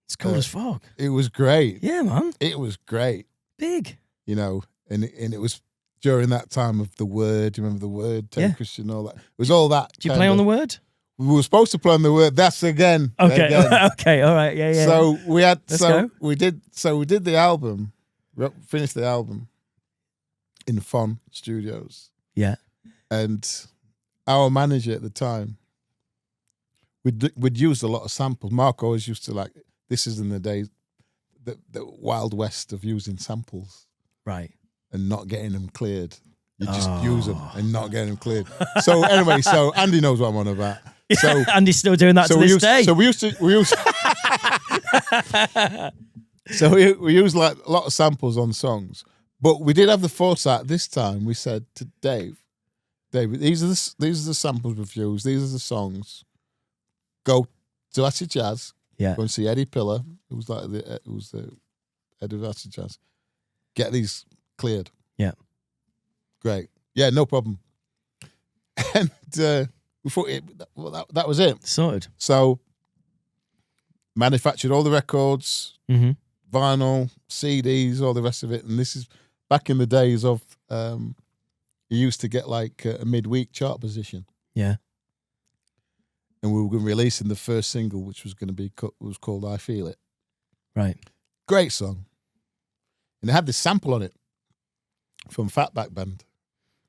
It's cool as fuck. it was great. Yeah, man. It was great, Big. you know, and it was during that time of The Word. Do you remember The Word? Terry Yeah. Christian, all that. It was all that. Do you play on the word? We were supposed to play on The Word. That's again. Okay. again. Okay. All right. Yeah. Yeah. So we had. Let's so go. we did. So we did the album. Finished the album in Fon Studios, yeah. and our manager at the time, we'd used a lot of samples. Mark always used to like. This is in the days, the wild west of using samples Right. and not getting them cleared. You just use them and not getting them cleared. So anyway, so Andy knows what I'm on about. So Andy's still doing that to this day. So we used. So we used like a lot of samples on songs, but we did have the foresight this time. We said to Dave, these are the samples we've used. These are the songs. Go to Acid Jazz. Yeah. Go and see Eddie Pillar, who was like the head of Acid Jazz. Get these cleared. Yeah. Great. Yeah, no problem. And before that was it. Sorted. So manufactured all the records, Mm-hmm. vinyl, CDs, all the rest of it. And this is back in the days of you used to get like a midweek chart position. Yeah. And we were releasing the first single, which was going to be was called "I Feel It." Right. Great song, and it had this sample on it from Fatback Band,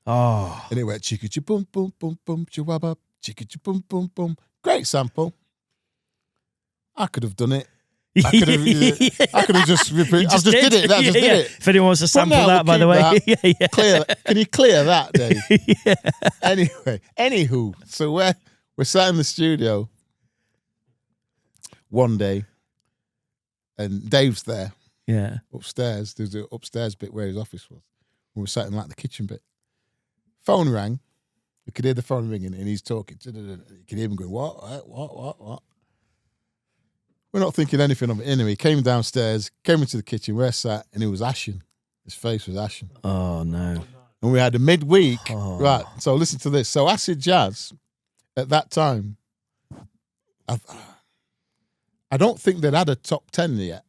Oh. and it went chicka chi boom boom boom boom chiwaba chicka chi boom boom boom. Great sample. I could have done it. I could have just repeated. I just did it. I just did it. If anyone wants to sample now that, by the we'll way. keep Yeah, yeah. Clear. Can you clear that, Dave? Yeah. Anyway, anywho, so we're sat in the studio one day, and Dave's there Yeah. upstairs. There's an upstairs bit where his office was. We were sat in like the kitchen bit. Phone rang. You could hear the phone ringing, and he's talking. You could hear him going, what? We're not thinking anything of it. Anyway, he came downstairs, came into the kitchen, we're sat, and he was ashen. His face was ashen. Oh, no. And we had a midweek. Oh. Right, so listen to this. So Acid Jazz, at that time, I don't think they'd had a top 10 yet.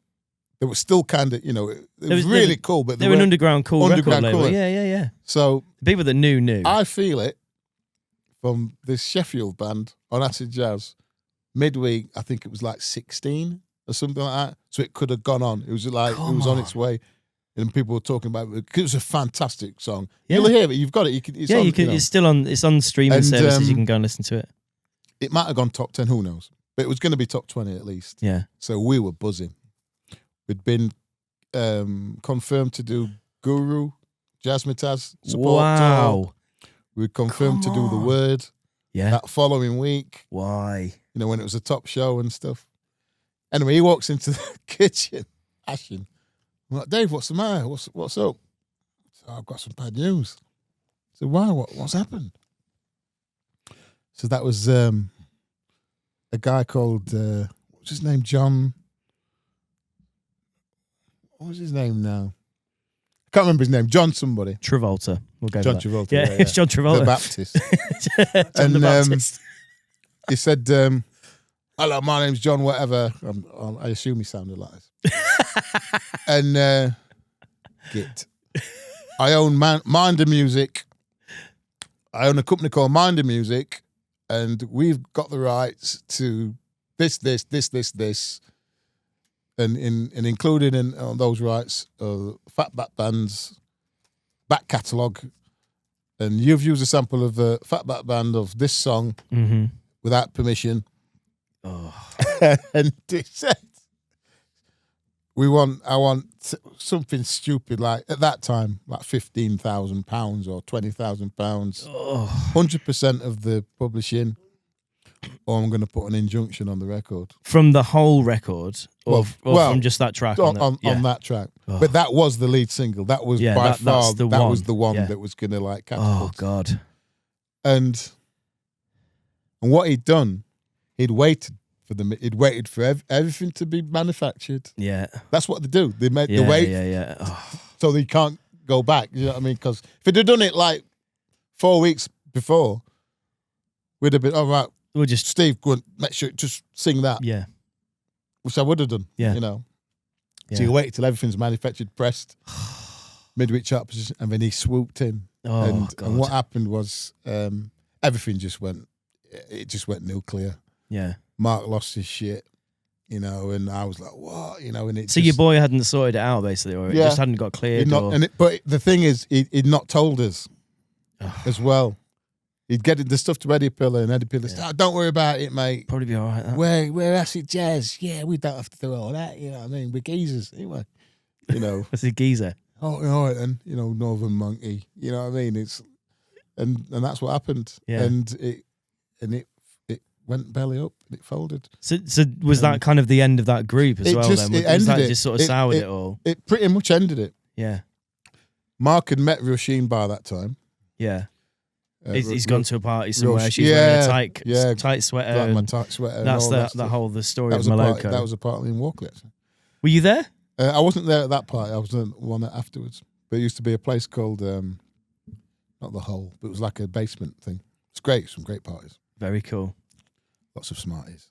They were still kind of, you know, it was really cool. But They were an underground cool underground record label. cool. Yeah, yeah, yeah. So The people that knew. I Feel It from this Sheffield band on Acid Jazz. Midweek, I think it was like 16 or something like that. So it could have gone on. It was like, Come it was on on. its way. And people were talking about it. It was a fantastic song. Yeah. You'll hear it. You've got it. It's Yeah, on, you can. know. It's still on. It's on streaming And, services. You can go and listen to it. It might have gone top 10, who knows? But it was going to be top 20 at least. Yeah. So we were buzzing. We'd been confirmed to do Guru, Jazzmatazz support Wow. tour. We were confirmed to Come do The on. Word Yeah. that following week, Why? you know, when it was a top show and stuff. Anyway, he walks into the kitchen, ashen. I'm like, Dave, what's the matter? What's up? So I've got some bad news. So why? What's happened? So that was a guy called what's his name? John. What was his name now? I can't remember his name. John somebody. Travolta. We'll go. John with that. Travolta. Yeah, it's John Travolta. The Baptist. John the And, Baptist. He said, hello, my name's John, whatever. I assume he sounded like this. And Git. I own Minder Music. I own a company called Minder Music, and we've got the rights to this, and included in on those rights, Fatback Band's back catalogue. And you've used a sample of the Fatback Band of this song without permission. Oh. And it said, I want something stupid like, at that time, like £15,000 or £20,000, 100% of the publishing, or I'm going to put an injunction on the record. From the whole record, or from just that track? On that track. Oh. But that was the lead single. That was by far, that's the that one. was the one Yeah. that was going to like catapult. Oh, God. And what he'd done, he'd waited for everything to be manufactured. Yeah. That's what they do. They Yeah, wait, yeah. Oh. so they can't go back. You know what I mean? Because if they'd have done it like 4 weeks before, we'd have been, all right, We'll just, Steve, go and make sure, just sing that, yeah. which I would have done. Yeah. You know. Yeah. So you wait till everything's manufactured, pressed, midweek chart position, and then he swooped in. Oh, God. And what happened was everything just went nuclear. Yeah. Mark lost his shit, you know, and I was like, what? You know, and it So your boy hadn't sorted it out, basically, or it Yeah. just hadn't got cleared? but the thing is, he'd not told us as well. He'd get the stuff to Eddie Pillar, and Eddie Pillar said, don't worry about it, mate. Probably be all right. That. We're acid jazz. Yeah, we don't have to do all that. You know what I mean? We're geezers. Anyway, you know. What's a geezer? Oh, all right, then. You know, Northern Monkey. You know what I mean? It's and that's what happened. Yeah. And it went belly up and it folded. So was that kind of the end of that group as It well? just- Then it was that ended it. just sort of soured it all? It pretty much ended it. Yeah. Mark had met Roisin by that time. Yeah. He's Ru- gone to a party somewhere. Rush- She's wearing a tight sweater. like my and tight sweater. and that's all the that stuff. the story That of was a party. Moloko. That was a party in Walkley. Actually. Were you there? I wasn't there at that party. I was the one afterwards. But it used to be a place called not the Hole, but it was like a basement thing. It's great. Some great parties. Very cool. Lots of smarties.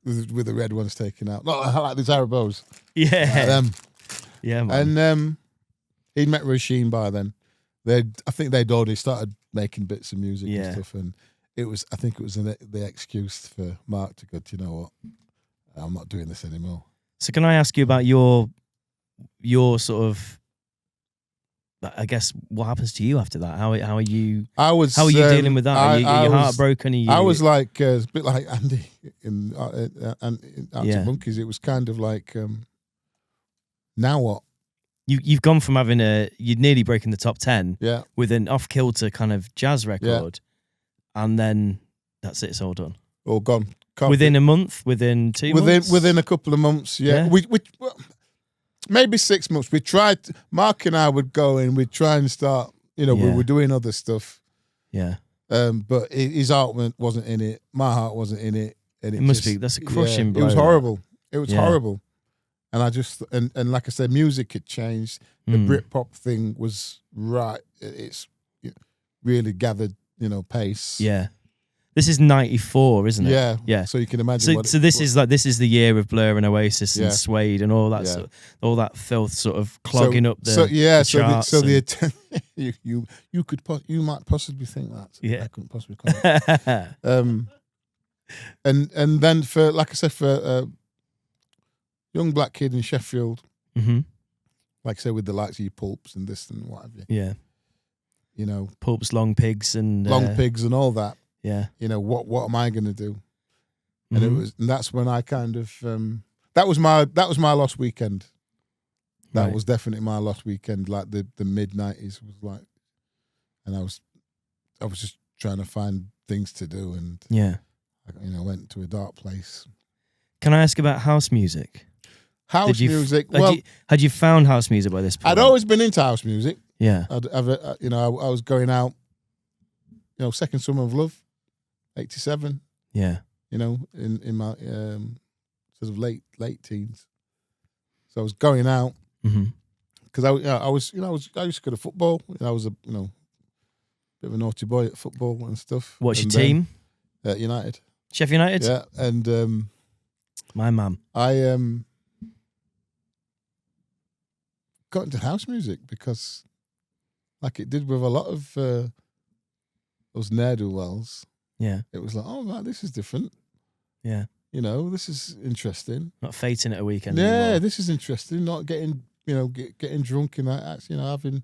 with the red ones taken out. Not like these Arabos. Yeah. Yeah, man. And he'd met Roisin by then. I think they'd already started making bits of music Yeah. and stuff, and I think it was the excuse for Mark to go, do you know what? I'm not doing this anymore. So can I ask you about your sort of, I guess, what happens to you after that? How are you? How are you dealing with that? Are you heartbroken? Are you? I was like a bit like Andy in Arctic Yeah. Monkeys. It was kind of like, now what? You've gone from having you'd nearly breaking the top 10 Yeah, with an off kilter kind of jazz record, and then that's it. It's all done all gone. Can't within be- a month, within 2 months, within a couple of months. Yeah, Yeah. we well, maybe 6 months. We tried. Mark and I would go in. We'd try and start. You know, we Yeah. were doing other stuff. Yeah, But his heart wasn't in it. My heart wasn't in it. And it must be. That's a crushing blow. It was horrible. It was Yeah. horrible. And I just and like I said, music had changed. The Britpop thing was right. It's really gathered, pace. Yeah, this is 94, isn't it? Yeah. Yeah. So you can imagine. So this is the year of Blur and Oasis and Yeah. Suede and all that Yeah. all that filth sort of clogging up the the charts you might possibly think that. Yeah. I couldn't possibly comment. And then for, like I said, for a young black kid in Sheffield, hmm like I said, with the likes of your Pulps and this and what have you, Yeah, Pulps, Long Pigs, and Long Pigs and all that. Yeah, What am I going to do? And Mhm. that's when I kind of that was my lost weekend. That Right. was definitely my lost weekend. Like the mid-90s was like, and I was just trying to find things to do, and yeah. I went to a dark place. Can I ask about house music? House music. Well, Had you found house music by this point? I'd always been into house music. Yeah. I was going out. Second Summer of Love, 87. Yeah. In my sort of late teens. So I was going out hmm because I used to go to football. I was a bit of a naughty boy at football and stuff. What's your And team? United. Sheffield United? Yeah, and My mum. I got into house music because, like it did with a lot of those ne'er-do-wells, Yeah. it was like, oh, right, this is different. Yeah. You know, this is interesting. Not fating at a weekend Yeah, anymore. this is interesting. Not getting, getting drunk and that. Having,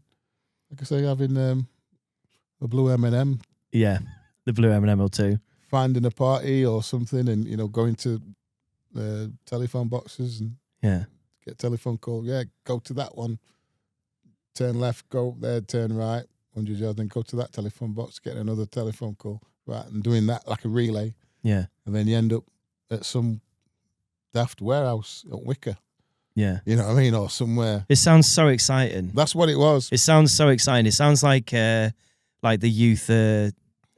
like I say, having a blue M&M, Yeah. The blue M&M or two. finding a party or something, and going to telephone boxes and Yeah. get a telephone call. Yeah, go to that one. Turn left, go there, turn right, 100 yards, then go to that telephone box, get another telephone call, right, and doing that like a relay. Yeah. And then you end up at some daft warehouse at Wicker. Yeah. You know what I mean? Or somewhere. It sounds so exciting. That's what it was. It sounds so exciting. It sounds like the youth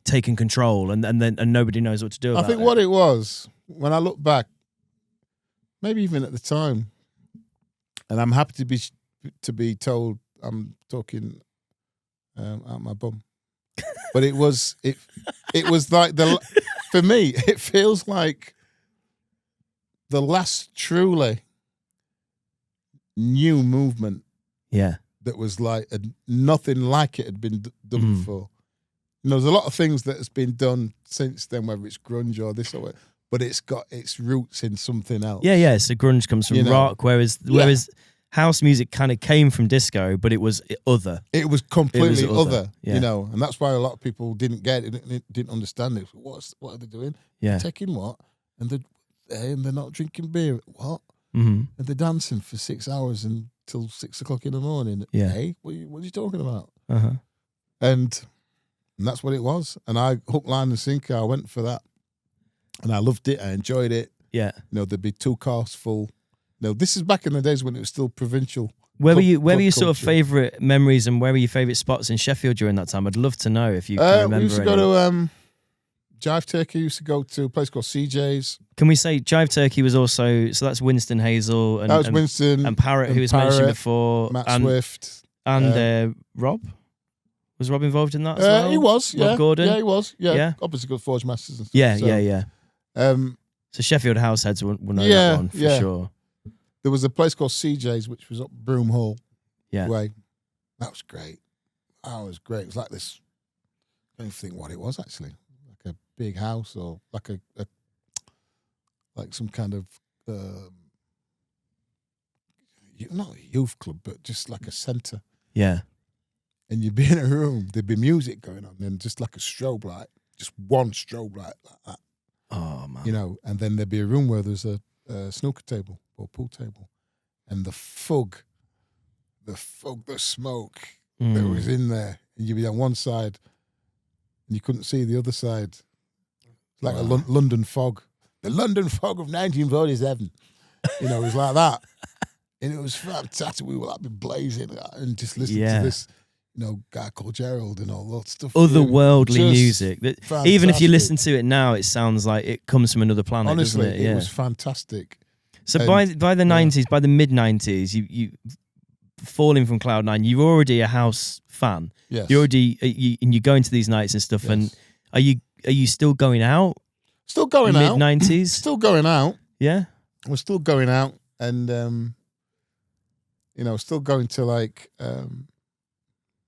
taking control and nobody knows what to do I about think it. what it was, when I look back, maybe even at the time, and I'm happy to be told I'm talking out my bum, but it was like for me, it feels like the last truly new movement Yeah. that was like nothing like it had been done Mm. before. There's a lot of things that has been done since then, whether it's grunge or this or that, but it's got its roots in something else. Yeah. So grunge comes from rock, whereas house music kind of came from disco, but it was other. It was completely It was other, yeah. and that's why a lot of people didn't get it, didn't understand it. What are they doing? Yeah. Taking what? And they're not drinking beer. What? Mm-hmm. And they're dancing for 6 hours until 6 o'clock in the morning. Yeah. Hey, what are you talking about? Uh-huh. And that's what it was. And I, hook, line and sinker, I went for that. And I loved it. I enjoyed it. Yeah. There'd be 2 cars full. This is back in the days when it was still provincial. Where were club your sort of culture. favourite memories and where were your favourite spots in Sheffield during that time? I'd love to know if you can remember We used to any. go to Jive Turkey. Used to go to a place called CJ's. Can we say Jive Turkey was also, so that's Winston Hazel and, That was Winston and Parrot, who was Parrot, mentioned before, Matt and Swift. Rob? Was Rob involved in that as well? He was, yeah. Rob Gordon? Yeah, he was. Yeah. Yeah. Obviously good Forge Masters and stuff. Yeah, so, yeah. So Sheffield Househeads will know that one for sure. There was a place called CJ's, which was up Broom Hall Yeah. way. That was great. That was great. It was like this, I don't even think what it was actually. Like a big house or like a like some kind of, not a youth club, but just like a centre. Yeah. And you'd be in a room, there'd be music going on, and just like a strobe light, just one strobe light like that. Oh, man. And then there'd be a room where there's a snooker table or pool table, and the smoke that was in there, and you'd be on one side, and you couldn't see the other side. It's like a London fog, the London fog of 1947. It was like that, and it was fantastic. We were like blazing and just listening to this. Guy called Gerald and all that stuff. Otherworldly Just music. Even if you listen to it now, it sounds like it comes from another planet. Honestly, doesn't it? Yeah. it was fantastic. So by the 90s, by the mid 90s, you falling from Cloud 9, you're already a house fan. Yes. You're already and you go into these nights and stuff. Yes. And are you still going out? Still going out. Mid 90s. Still going out. Yeah. We're still going out, and still going to like.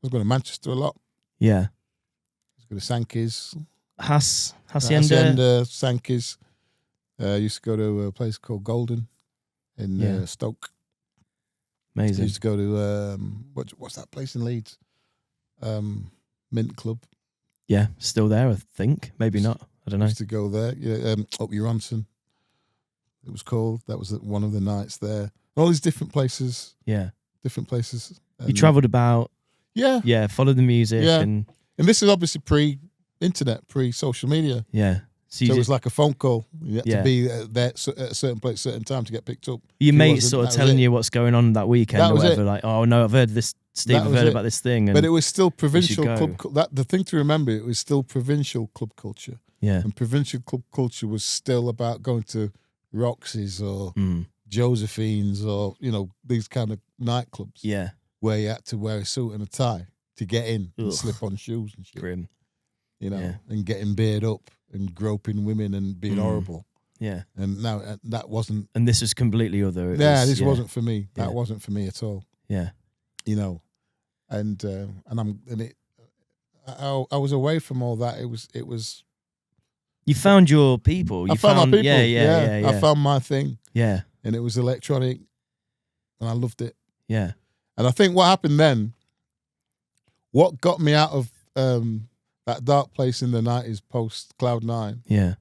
I was going to Manchester a lot. Yeah. I was going to Sankey's. Hacienda. Sankey's. Used to go to a place called Golden in Stoke. Amazing. Used to go to what's that place in Leeds? Mint Club. Yeah, still there, I think. Maybe not. I don't know. Used to go there. Yeah, up Uronson. It was called. That was one of the nights there. All these different places. Yeah. Different places. You travelled about. Yeah. Yeah, followed the music. Yeah. And this is obviously pre-internet, pre-social media. yeah. So it was like a phone call. You had Yeah. to be there at a certain place, certain time to get picked up. your If you mates wasn't, sort of that was telling it. you what's going on that weekend That or was whatever. it. Like, oh no, I've heard this. Steve, That I've was heard it. about this thing. And But it was still provincial go. club. The thing to remember, it was still provincial club culture. yeah. And provincial club culture was still about going to Roxy's or Mm. Josephine's or, these kind of nightclubs Yeah. where you had to wear a suit and a tie to get in and Ugh. slip on shoes and shit, Grim. and getting beard up and groping women and being horrible. Yeah. And now that wasn't, And this was completely other. It yeah, was, this wasn't for me. That Yeah. wasn't for me at all. Yeah. you know, and I was away from all that. It was. You found your people. You I found my people. Yeah. I found my thing. Yeah. And it was electronic, and I loved it. Yeah. And I think what happened then, what got me out of that dark place in the 90s post Cloud9, Yeah.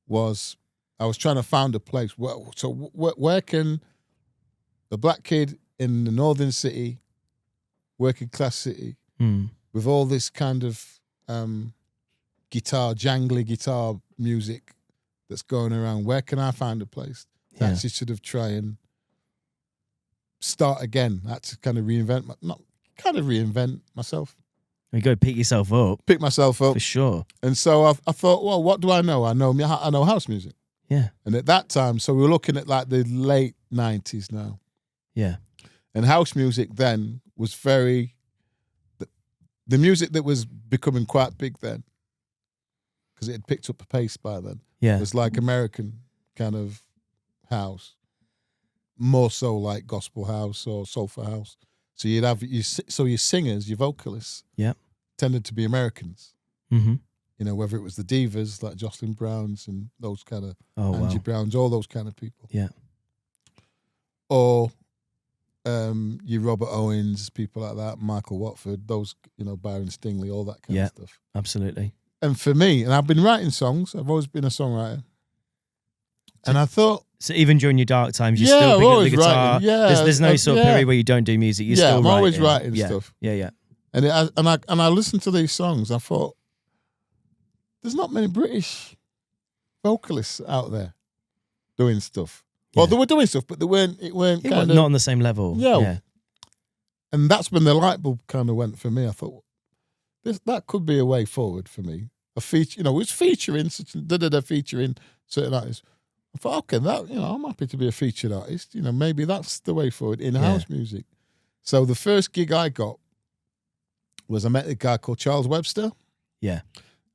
was I was trying to find a place. Where can the black kid in the northern city, working class city, with all this kind of jangly guitar music that's going around, where can I find a place to actually sort of try and start again? I had to kind of reinvent myself. You got to pick yourself up. Pick myself up. For sure. And so I thought, well, what do I know? I know house music. Yeah. And at that time, so we were looking at like the late 90s now. Yeah. And house music then was the music that was becoming quite big then, because it had picked up a pace by then. Yeah. It was like American kind of house, more so like gospel house or soulful house. So you'd have your singers, your vocalists, tended to be Americans. Mm-hmm. You know, whether it was the divas like Jocelyn Browns and those kind of Angie wow. Browns, all those kind of people. Yeah. Or your Robert Owens, people like that, Michael Watford, those, you know, Byron Stingley, all that kind of stuff. Absolutely. And for me, and I've been writing songs, I've always been a songwriter. And I thought, so even during your dark times, you're still picking up the guitar. Writing. Yeah, there's no sort of period where you don't do music. You're still I'm writing. always writing stuff. Yeah. And I listened to these songs. I thought, there's not many British vocalists out there doing stuff. Well, they were doing stuff, but it weren't kind of not on the same level. Yeah. And that's when the light bulb kind of went for me. I thought, that could be a way forward for me. A feature, you know, it's featuring featuring certain artists. I thought, okay, I'm happy to be a featured artist. You know, maybe that's the way forward in house music. So the first gig I got was I met a guy called Charles Webster. Yeah.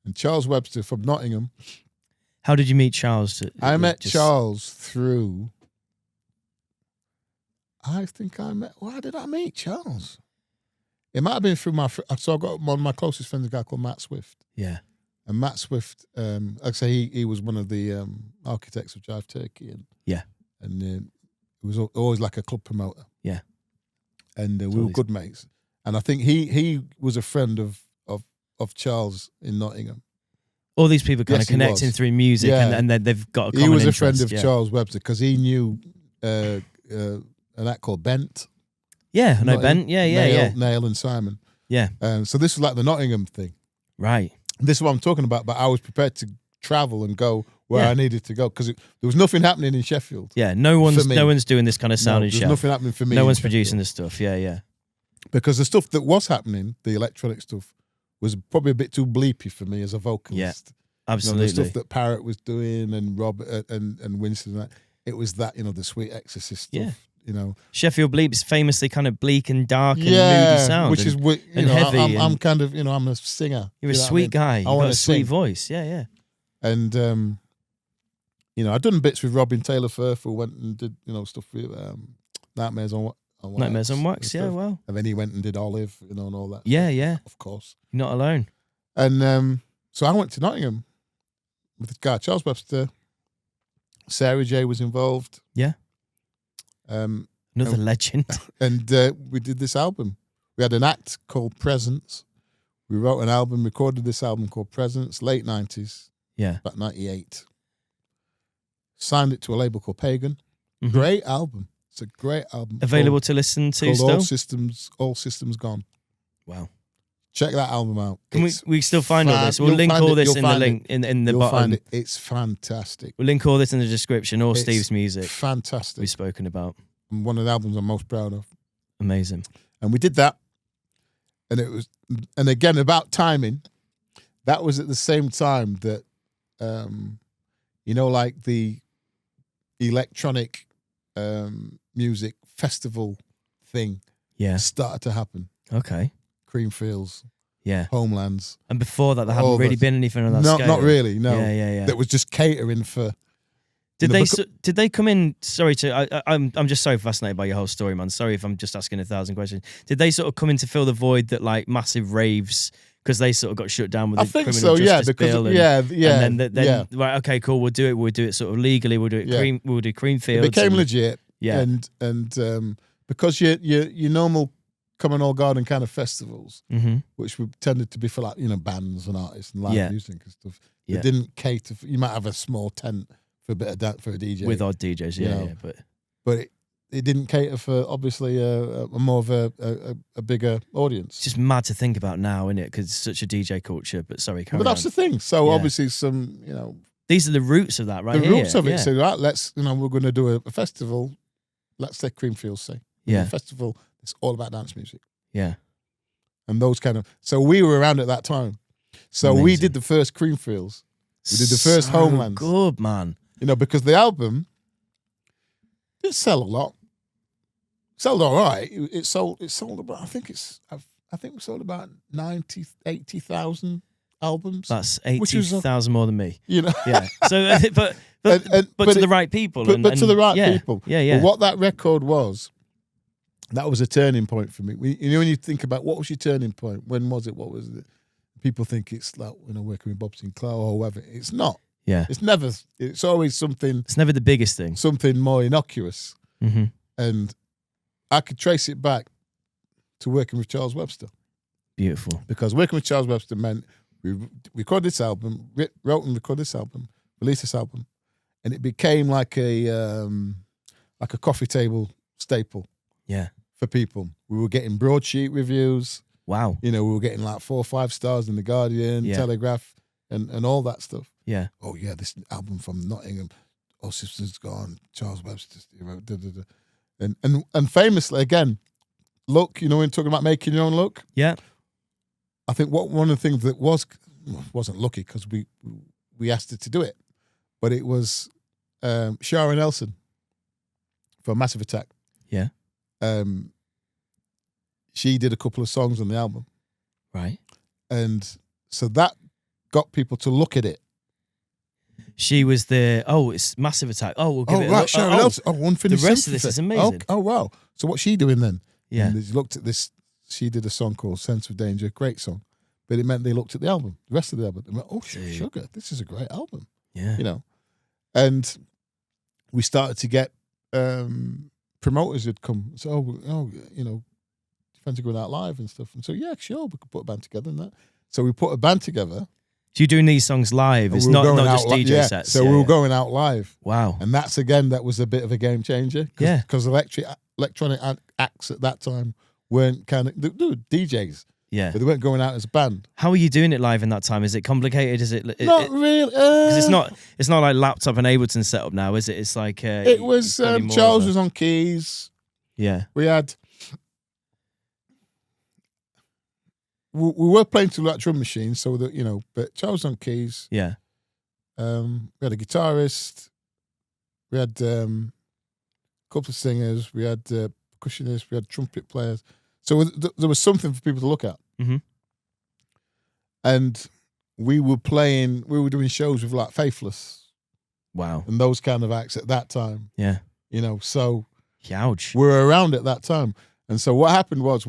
And Charles Webster from Nottingham. How did you meet Charles? I met Charles through. Why did I meet Charles? It might have been through so I got one of my closest friends, a guy called Matt Swift. Yeah. And Matt Swift, like I say, he was one of the architects of Jive Turkey. And he was always like a club promoter. Yeah. And we were good mates. And I think he was a friend of Charles in Nottingham. All these people kind of connecting through music, and then they've got a common interest. He was a friend of Charles Webster because he knew an act called Bent. Yeah, I know Bent. Yeah. Nail and Simon. Yeah. So this was like the Nottingham thing. Right. This is what I'm talking about, but I was prepared to travel and go where I needed to go because there was nothing happening in Sheffield. Yeah, no one's doing this kind of sound in Sheffield. There's nothing happening for me. No one's producing this stuff. Yeah. Because the stuff that was happening, the electronic stuff, was probably a bit too bleepy for me as a vocalist. Yeah, absolutely. You know, the stuff that Parrott was doing and Robert and Winston, and that, it was that, you know, the Sweet Exorcist stuff. Yeah. You know, Sheffield Bleep's famously kind of bleak and dark and moody sound, which is heavy. I'm kind of, you know, I'm a singer. You're a sweet guy. You've got a sweet voice. Yeah. And you know, I'd done bits with Robin Taylor Firth, who went and did, you know, stuff with Nightmares on Wax. Nightmares on Wax. Yeah, well. And then he went and did Olive, you know, and all that. Yeah. Of course. You're not alone. And so I went to Nottingham with the guy Charles Webster. Sarah J was involved. Yeah. Another legend. And we did this album. We had an act called Presence. We wrote an album, recorded this album called Presence, late 90s. Yeah. About 98. Signed it to a label called Pagan. Mm-hmm. Great album. It's a great album. Available to listen to still? All Systems Gone. Wow. Check that album out. Can we still find all this? We'll link all this in the link in the you'll bottom. Find it. It's fantastic. We'll link all this in the description, all It's Steve's music fantastic. we've spoken about. And one of the albums I'm most proud of. Amazing. And we did that. And again, about timing, that was at the same time that, you know, like the electronic music festival thing started to happen. Okay. Creamfields, Homelands. And before that, there hadn't really been anything on that scale. Not really, no. Yeah. That was just catering for Did You know, did they come in? Sorry I'm just so fascinated by your whole story, man. Sorry if I'm just asking 1,000 questions. Did they sort of come in to fill the void that like massive raves, because they sort of got shut down with I the think criminal so, yeah, justice because bill, and, and then right, okay, cool, we'll do it sort of legally. We'll do it Yeah. we'll do it Creamfields. became legit. Yeah. And because your normal common old garden kind of festivals, Mm-hmm. which were tended to be for like bands and artists and live Yeah. music and stuff, Yeah. they didn't cater. You might have a small tent for a bit of dance for a DJ With odd DJs, You yeah, know. yeah, but it didn't cater for obviously a more of a bigger audience. it's just mad to think about now, isn't it? Because it's such a DJ culture. But sorry, carry But that's on. the thing. So Yeah. obviously These are the roots of that, right? the here. roots of it. Yeah. So right, let's we're going to do a festival. Let's take Creamfields, say. Yeah. A festival. It's all about dance music Yeah. and those kind of. So we were around at that time. So we Amazing. did the first Creamfields. We did the first So Homelands. Good, man. Because the album didn't sell a lot. Sold all right. It sold about. I think we sold about 80,000 albums. That's Which was a- 80,000 more than me. You know. Yeah. So, but But to the right people. But to the right yeah, people. Yeah, yeah. But what that record was, that was a turning point for me. When you think about what was your turning point, when was it? What was it? People think it's like working with Bob Sinclair or whatever. It's not. Yeah. It's never. It's always something It's never the biggest thing. more innocuous. Mm-hmm. And I could trace it back to working with Charles Webster, Beautiful. because working with Charles Webster meant we recorded this album, wrote and recorded this album, released this album, and it became like a coffee table staple Yeah. for people. We were getting broadsheet reviews. Wow. We were getting like 4 or 5 stars in the Guardian, Yeah. Telegraph, and all that stuff. Yeah. Oh yeah, this album from Nottingham. Oh, Sister's Gone. Charles Webster. And famously again, look. When talking about making your own look. Yeah. I think one of the things that wasn't lucky, because we asked her to do it, but it was Shara Nelson for Massive Attack. Yeah. She did a couple of songs on the album, Right. and so that got people to look at it. She was it's Massive Attack. Oh, we'll give it a Right, look. Shara Nelson. Unfinished the rest of this Sympathy. is amazing. Oh, wow. So what's she doing then? Yeah. And they looked at this. She did a song called Sense of Danger, great song. But it meant they looked at the album, the rest of the album. They went, oh, Dude. sugar, this is a great album. Yeah. And we started to get promoters who'd come. So, fancy going out live and stuff. And so, yeah, sure, we could put a band together and that. So we put a band together. So you're doing these songs live. and It's we were not going just out DJ sets. So Yeah, we were yeah. going out live. Wow. And that was a bit of a game changer. Yeah. Because electronic acts at that time weren't they were DJs, Yeah. but they weren't going out as a band. How are you doing it live in that time? Is it complicated? Is it? Not really. Because it's not like laptop and Ableton setup now, is it? It's like It was Charles was on keys. Yeah. We had. We were playing to that drum machine, so that but Charles was on keys. Yeah. We had a guitarist. We had a couple of singers. We had percussionists. We had trumpet players. So there was something for people to look at. Mhm. And we were doing shows with like Faithless Wow. and those kind of acts at that time. Yeah. So Huge. we were around at that time. And so what happened was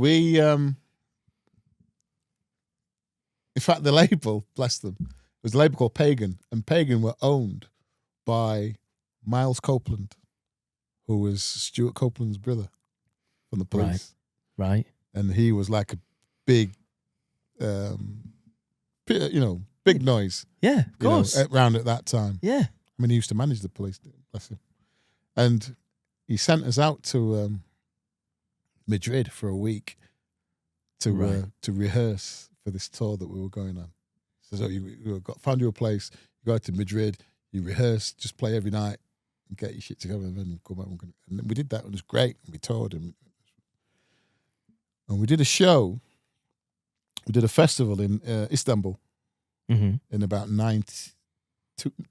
in fact, the label, bless them, was a label called Pagan, and Pagan were owned by Miles Copeland, who was Stuart Copeland's brother from the Police. Right. And he was like a big, big noise. Yeah. Of course. Around at that time. Yeah. I mean, he used to manage the Police, bless him. And he sent us out to Madrid for a week to rehearse for this tour that we were going on. So you found you a place, you go out to Madrid, you rehearse, just play every night, and get your shit together, and then go back. And we did that, and it was great. And we toured, and we did a show. We did a festival in Istanbul Mm-hmm. in about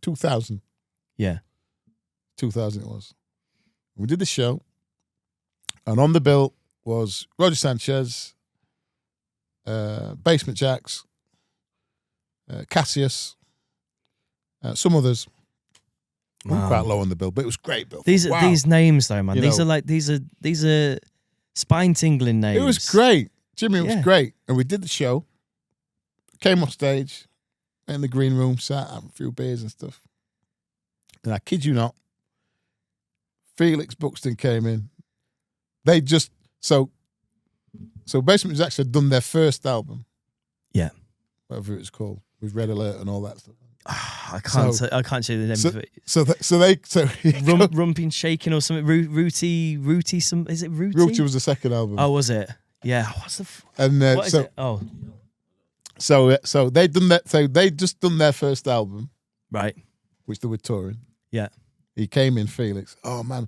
2000. Yeah. 2000 it was. We did the show, and on the bill was Roger Sanchez, Basement Jaxx, Cassius, some others, Man. quite low on the bill, but it was great bill. These Wow. these names though, man. You These know. are like these are spine tingling names. It was great. Jimmy, it was Yeah. great. And we did the show, came off stage, in the green room, sat, having a few beers and stuff. And I kid you not, Felix Buxton came in. They just, so Basement Jacks had done their first album. Yeah. Whatever it was called, with Red Alert and all that stuff. I can't say the name of it. So Rumping Shaking or something. Rooty. Some is it Rooty? Rooty was the second album. Oh, was it? Yeah. What's the? And What is it? Oh, so they done that. So they just done their first album, right. which they were touring. Yeah. He came in, Felix. Oh man,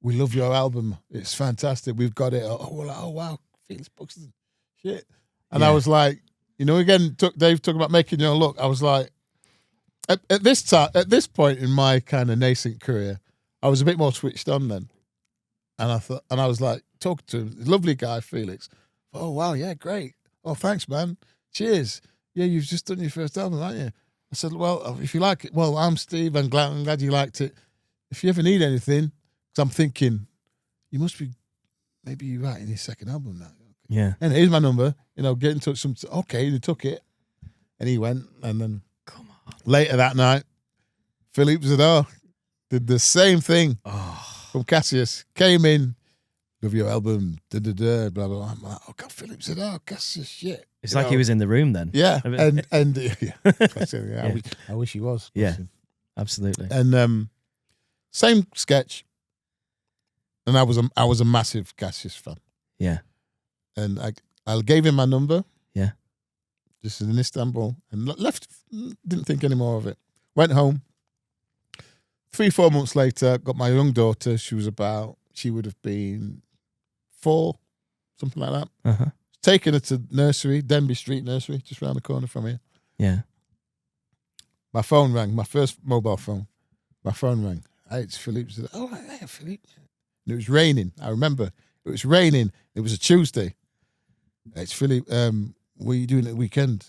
we love your album. It's fantastic. We've got it. We're like, oh wow, Felix Buxton, shit. And I Yeah. was like, again, Dave talking about making your own look. I was like, at this point in my kind of nascent career, I was a bit more switched on then, and I was like talking to him, lovely guy, Felix. Oh wow, yeah, great. Oh thanks, man. Cheers. Yeah, you've just done your first album, haven't you? I said, well, if you like it, well, I'm Steve. I'm glad you liked it. If you ever need anything, because I'm thinking, you must be, maybe you're writing your second album now. Yeah. And here's my number, get in touch. Okay, he took it. And he went, and then Come on. later that night, Philippe Zadar did the same thing Oh. from Cassius. Came in, love your album, blah, blah, blah. I'm like, oh God, Philippe Zadar, Cassius, shit. It's like he was in the room then. Yeah, A bit. and yeah. Yeah. I wish he was. Yeah. Absolutely. And same sketch, and I was a massive Cassius fan, Yeah. and I gave him my number. Yeah. Just in Istanbul, and left. Didn't think any more of it. Went home. 3-4 months later, got my young daughter. She would have been 4, something like that. Uh-huh. Taken her to nursery, Denby Street Nursery, just round the corner from here. Yeah. My phone rang, my first mobile phone. My phone rang. Hey, it's Philippe. Oh, hey, Philippe. And it was raining. I remember. It was raining. It was a Tuesday. Hey, it's Philippe. What are you doing at the weekend?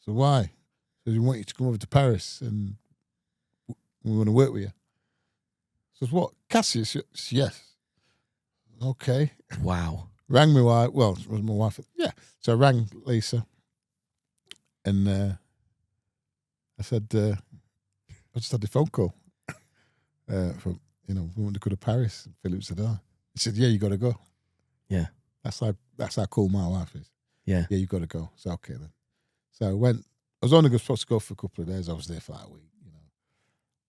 So why? So we want you to come over to Paris and we want to work with you. So what? Cassius? Yes. Okay. Wow. Rang my wife. Well, it was my wife. Yeah. So I rang Lisa, and I said, I just had a phone call from we want to go to Paris. Philip said, "Oh," he said, "Yeah, you got to go." Yeah. That's how cool my wife is. Yeah. Yeah, you got to go. So okay then. So I went. I was only supposed to go for a couple of days. I was there for like a week.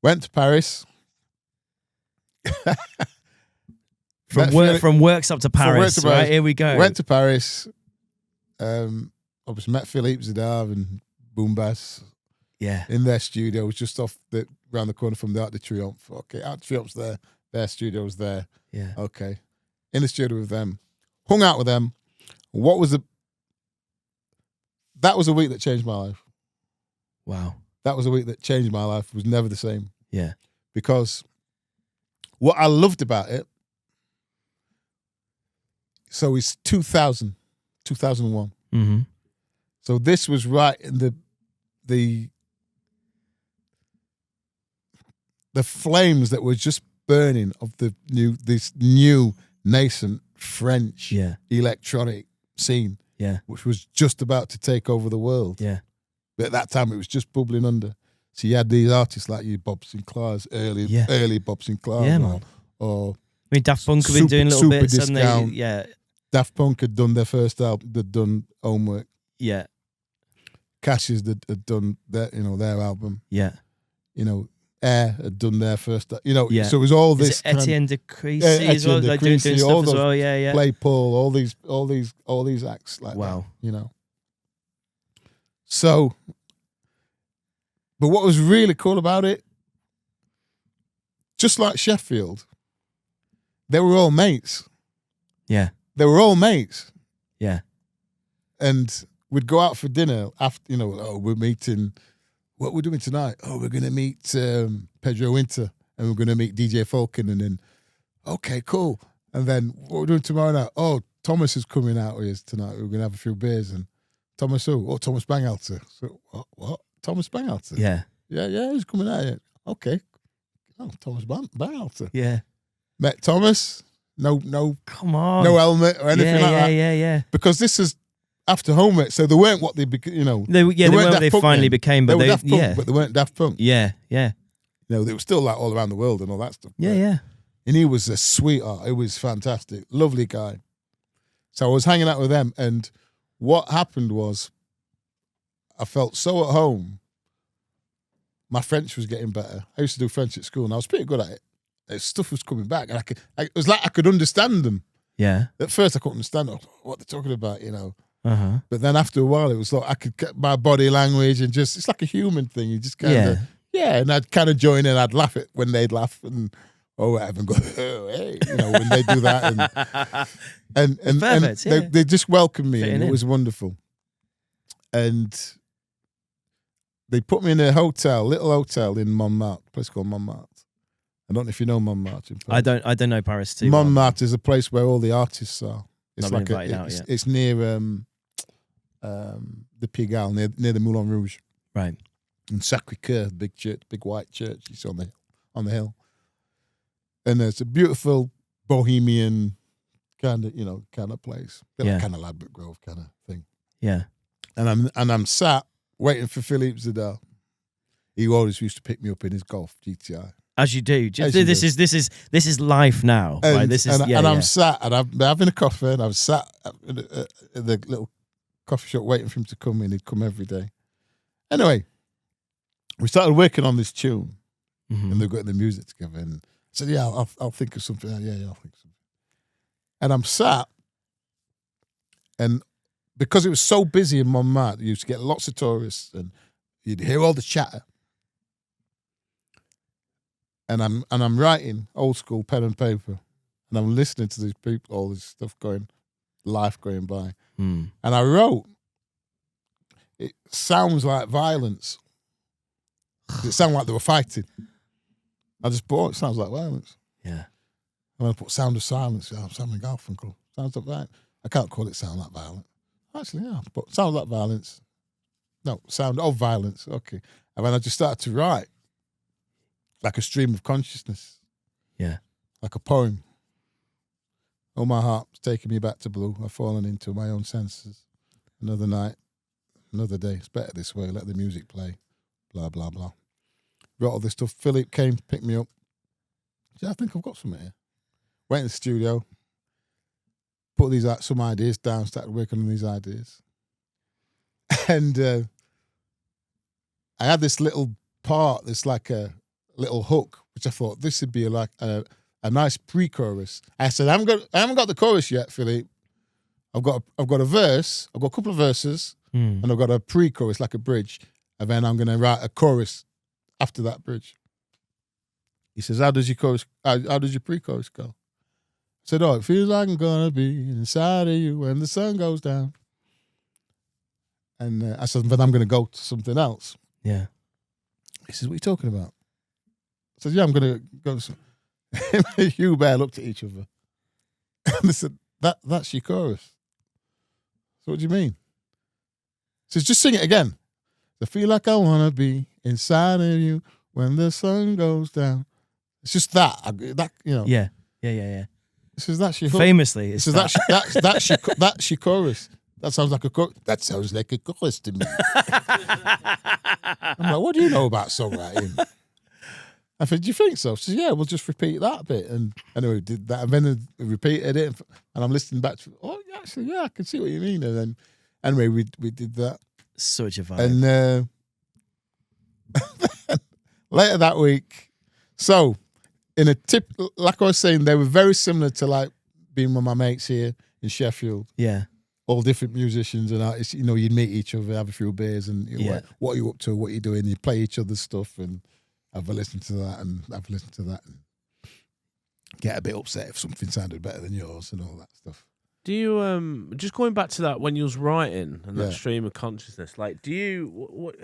Went to Paris. From works up to Paris, right? Here we go. Went to Paris. Obviously met Philippe Zadar and Boombass Yeah. in their studio. It was just around the corner from the Arc de Triomphe. Okay, Arc de Triomph's there. Their studio's there. Yeah. Okay. In the studio with them. Hung out with them. That was a week that changed my life. Wow. That was a week that changed my life. It was never the same. Yeah. Because what I loved about it, so it's 2000, 2001. Mm-hmm. So this was right in the flames that were just burning of this new nascent French Yeah. electronic scene, Yeah. which was just about to take over the world. Yeah. But at that time, it was just bubbling under. So you had these artists like you, Bob Sinclair's early Bob Sinclair. Yeah, man. Or I mean, Daft Punk have been doing little Super bits, haven't they? Discount. Yeah. Daft Punk had done their first album. They'd done Homework. Yeah. Cassius had done their album. Yeah. Air had done their first. Yeah. So it was all Is this. it Etienne de Crecy as well? Etienne de Like doing Crecy, stuff all as those well. Yeah. Yeah. Play Paul, all these acts like Wow. that. So, but what was really cool about it, just like Sheffield, they were all mates. Yeah. They were all mates. Yeah. And we'd go out for dinner after, we're meeting, what we're doing tonight? Oh, we're going to meet Pedro Winter and we're going to meet DJ Falcon. And then, okay, cool. And then what we're doing tomorrow night? Oh, Thomas is coming out with us tonight. We're going to have a few beers. And Thomas who? Oh, Thomas Bangalter. So, what? Thomas Bangalter? Yeah. Yeah, he's coming out here. Okay. Oh, Thomas Banalter. Yeah. Met Thomas. No Come on. helmet or anything like that. Yeah. Because this is after Homeway, so they weren't what they They weren't what Daft they Punk finally then. became, but were they Daft Punk, yeah. but they weren't Daft Punk. Yeah. They were still like all around the world and all that stuff. Yeah, But- yeah. And he was a sweetheart. He was fantastic. Lovely guy. So I was hanging out with them, and what happened was I felt so at home. My French was getting better. I used to do French at school, and I was pretty good at it. Stuff was coming back, and it was like I could understand them. Yeah. At first, I couldn't understand what they're talking about, Uh-huh. But then after a while, it was like I could get my body language and just, it's like a human thing. You just kind of, and I'd kind of join in. I'd laugh it when they'd laugh and, whatever, and go, oh, hey, when they do that. And Perfect, yeah. they just welcomed me, Fitting and it in. was wonderful. And they put me in a little hotel in Montmartre, a place called Montmartre. I don't know if you know Montmartre. In I Paris. don't know Paris too well. Montmartre is a place where all the artists are. It's Not been like invited out yet. it's near the Pigalle, near the Moulin Rouge. Right. And Sacré-Cœur, big church, big white church. It's on the hill, and it's a beautiful bohemian kind of place, Yeah. kind of Ladbroke Grove kind of thing. Yeah. And I'm sat waiting for Philippe Zadar. He always used to pick me up in his Golf GTI. As you do. As you This is life now. And, right? This is and I'm sat and I'm having a coffee, and I'm sat in the little coffee shop waiting for him to come in. He'd come every day. Anyway, we started working on this tune, Mhm. and they're getting the music together. And I said, "Yeah, I'll think of something." Yeah, I'll think of something. And I'm sat, and because it was so busy in Montmartre, you used to get lots of tourists, and you'd hear all the chatter. And I'm writing old school pen and paper, and I'm listening to these people, all this stuff life going by. Mm. And I wrote, it sounds like violence. It sounded like they were fighting. I just put, it sounds like violence. Yeah. And I put sound of silence. Sam and Garfunkel. Sounds like violence. I can't call it sound like violence. Actually, yeah, but sounds like violence. No, sound of violence. Okay. And then I just started to write like a stream of consciousness. Yeah. Like a poem. Oh, my heart's taking me back to blue. I've fallen into my own senses. Another night, another day. It's better this way. Let the music play. Blah, blah, blah. Wrote all this stuff. Philip came, picked me up. Yeah, I think I've got something here. Went in the studio. Put some ideas down. Started working on these ideas. And I had this little part. It's like a little hook, which I thought this would be like a nice pre-chorus. I said, I haven't got the chorus yet, Philippe. I've got a verse. I've got a couple of verses, Mm. and I've got a pre-chorus, like a bridge, and then I'm going to write a chorus after that bridge. He says, how does your pre-chorus go? I said, it feels like I'm gonna be inside of you when the sun goes down. And I said, but I'm going to go to something else. Yeah. He says, what are you talking about? I said, yeah, I'm going to go to some. Hugh Bear looked at each other. And they said, that's your chorus. So what do you mean? He says, just sing it again. I feel like I want to be inside of you when the sun goes down. It's just that. Yeah. He says, that's your hook. Famously, He it's says, that. that's your chorus. That sounds like a chorus. That sounds like a chorus to me. I'm like, what do you know about songwriting? I said, do you think so? She said, yeah, we'll just repeat that bit. And anyway, we did that. And then we repeated it. And I'm listening back to, actually, yeah, I can see what you mean. And then, anyway, we did that. Such a vibe. And later that week, so in a tip, like I was saying, they were very similar to like being with my mates here in Sheffield. yeah. All different musicians and artists, you'd meet each other, have a few beers, and what are you up to, what are you doing? You play each other's stuff and have a listen to that and have a listen to that and get a bit upset if something sounded better than yours and all that stuff. Do you just going back to that when you was writing and that Yeah. stream of consciousness? Like, do you what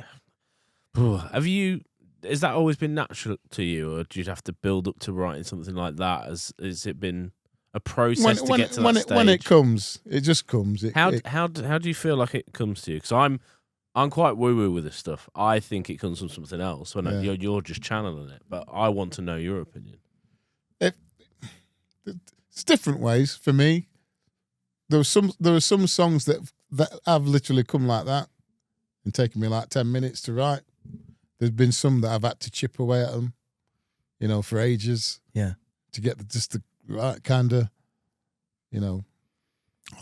have you? Has that always been natural to you, or do you have to build up to writing something like that? Has it been a process to get to that stage? When it comes, it just comes. How do you feel like it comes to you? Because I'm quite woo-woo with this stuff. I think it comes from something else when Yeah. you're just channeling it. But I want to know your opinion. It's different ways for me. There were some songs that have literally come like that and taken me like 10 minutes to write. There's been some that I've had to chip away at them, for ages. Yeah. To get just the right kind of, I'll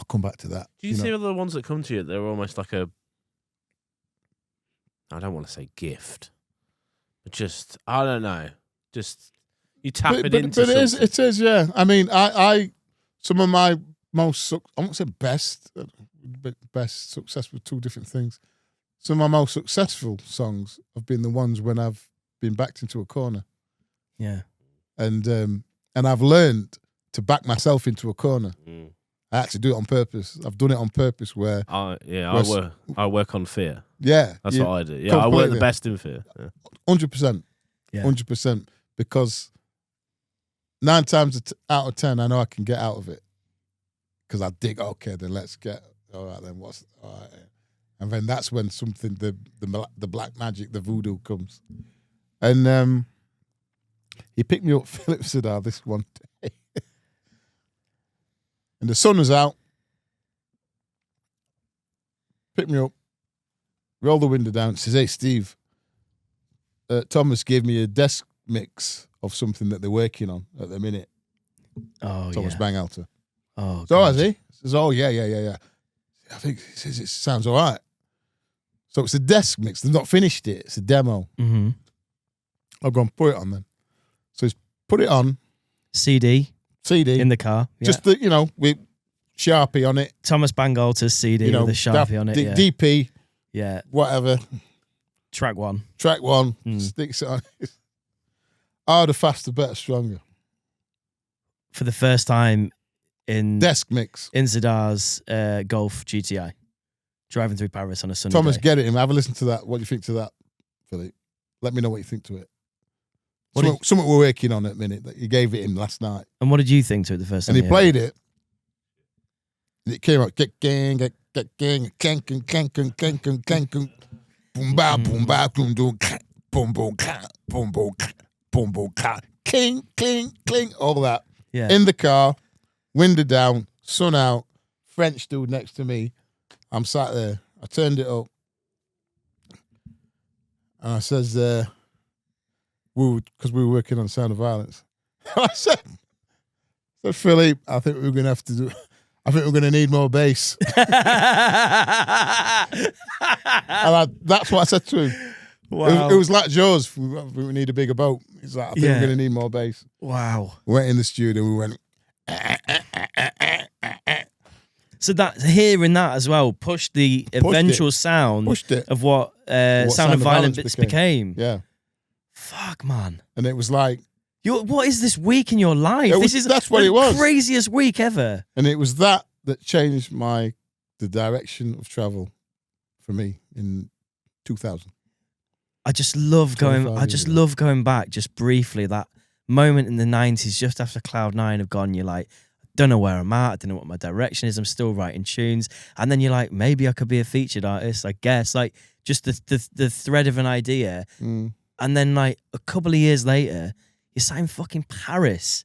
come back to that. Do you see other ones that come to you? They're almost like I don't want to say gift, but just, I don't know. Just, you tap it into but something. it is, yeah. I mean, I some of my most, I won't say best, but best successful, two different things. Some of my most successful songs have been the ones when I've been backed into a corner. Yeah. And I've learned to back myself into a corner. Mm. I actually do it on purpose. I've done it on purpose where... I work on fear. Yeah. That's what I do. Yeah, I work the best in fear. Yeah. 100%. Yeah. 100%. Because 9 times out of 10, I know I can get out of it. Because I dig, okay, then let's get... All right, then what's... All right. And then that's when something, the black magic, the voodoo comes. And he picked me up, Philip Sedar, this one day. And the sun was out. Picked me up, rolled the window down, says, "Hey, Steve, Thomas gave me a desk mix of something that they're working on at the minute." Oh, Thomas yeah. Bangalter. Oh, So God. has he? Says, "Oh, yeah. I think he says it sounds all right." So it's a desk mix. They've not finished it. It's a demo. Mm-hmm. I'll go and put it on then. So he's put it on, CD CD. in the car. Yeah. Just the, with Sharpie on it. Thomas Bangalter's CD with a Sharpie on it. Yeah. DP, Yeah. whatever. Track 1. Track 1, Mm. sticks it on. Harder, faster, better, stronger. For the first time in Desk mix. Zidar's Golf GTI. Driving through Paris on a sunny Thomas, day. get it in. Have a listen to that. What do you think to that, Philip? Let me know what you think to it. Something we're working on at the minute that you gave it him last night. And what did you think to it the first time? And he you heard played it. And it came out. Get gang, kankin, kankin, kankin, kankin. Boom, ba, boom, ba, boom, boom, boom, boom, boom, boom, boom, boom, cling, cling, cling, all that. Yeah. In the car, window down, sun out, French dude next to me. I'm sat there. I turned it up. And I says, because we were working on Sound of Violence. I said, Philip, I think we're going to need more bass. And that's what I said to him. Wow. It was like Joe's. We need a bigger boat. He's like, I think we're going to need more bass. Wow. We went in the studio. We went. So that hearing that as well pushed the eventual sound Pushed it. of what Sound of Violence became. Yeah. Fuck, man. And it was like, What is this week in your life? That's what the it was. Craziest week ever. and it was that changed the direction of travel for me in 2000. I just love going. 25 I just years ago. love going back just briefly. That moment in the 90s, just after Cloud 9 have gone, you're like, I don't know where I'm at. I don't know what my direction is. I'm still writing tunes, and then you're like, maybe I could be a featured artist. I guess like just the thread of an idea, Mm. and then like a couple of years later, you're sat in fucking Paris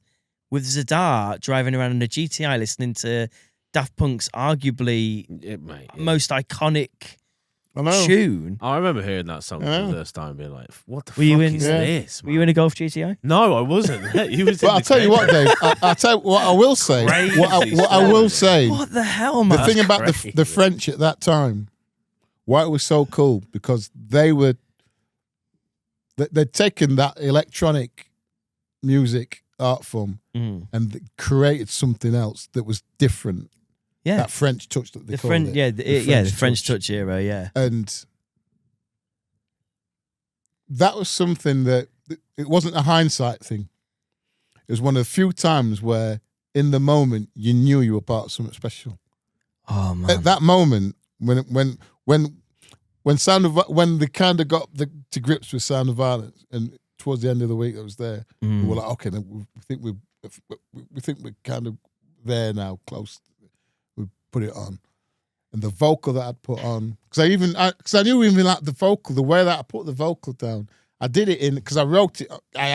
with Zadar driving around in a GTI, listening to Daft Punk's arguably most iconic I know. tune. I remember hearing that song for Yeah. the first time, being like, "What the Were you fuck in- is Yeah. this?" Were you in a Golf GTI? No, I wasn't. You was. But I'll tell you what, Dave. I'll tell you what I will say. Crazy What I will say. What the hell, The man? thing about crazy. the French at that time, why it was so cool, because they'd taken that electronic music art form Mm. and created something else that was different. Yeah, That French touch that they the called French, it. yeah, the French touch. touch era, yeah. And that was something that it wasn't a hindsight thing. It was one of the few times where, in the moment, you knew you were part of something special. Oh man, At that moment, when they kind of got to grips with Sound of Violence, and towards the end of the week, I was there. Mm. We were like, okay, then we think we're kind of there now, close. We put it on, and the vocal that I'd put on. Because I knew even like the vocal, the way that I put the vocal down. I did it because I wrote it. They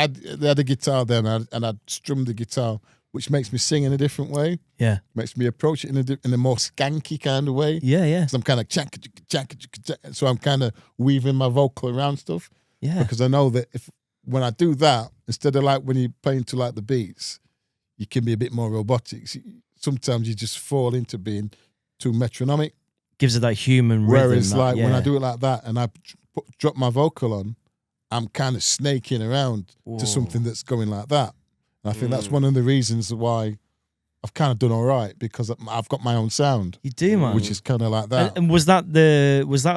had a guitar there, and I'd strummed the guitar, which makes me sing in a different way. Yeah. Makes me approach it in a more skanky kind of way. Yeah, yeah. So I'm kind of so I'm kind of weaving my vocal around stuff. Yeah. Because I know that when I do that, instead of like when you're playing to like the beats, you can be a bit more robotic. Sometimes you just fall into being too metronomic. Gives it that human rhythm. Whereas when I do it like that and I drop my vocal on, I'm kind of snaking around to something that's going like that. And I think that's one of the reasons why I've kind of done all right, because I've got my own sound. You do, man. Which is kind of like that. And was that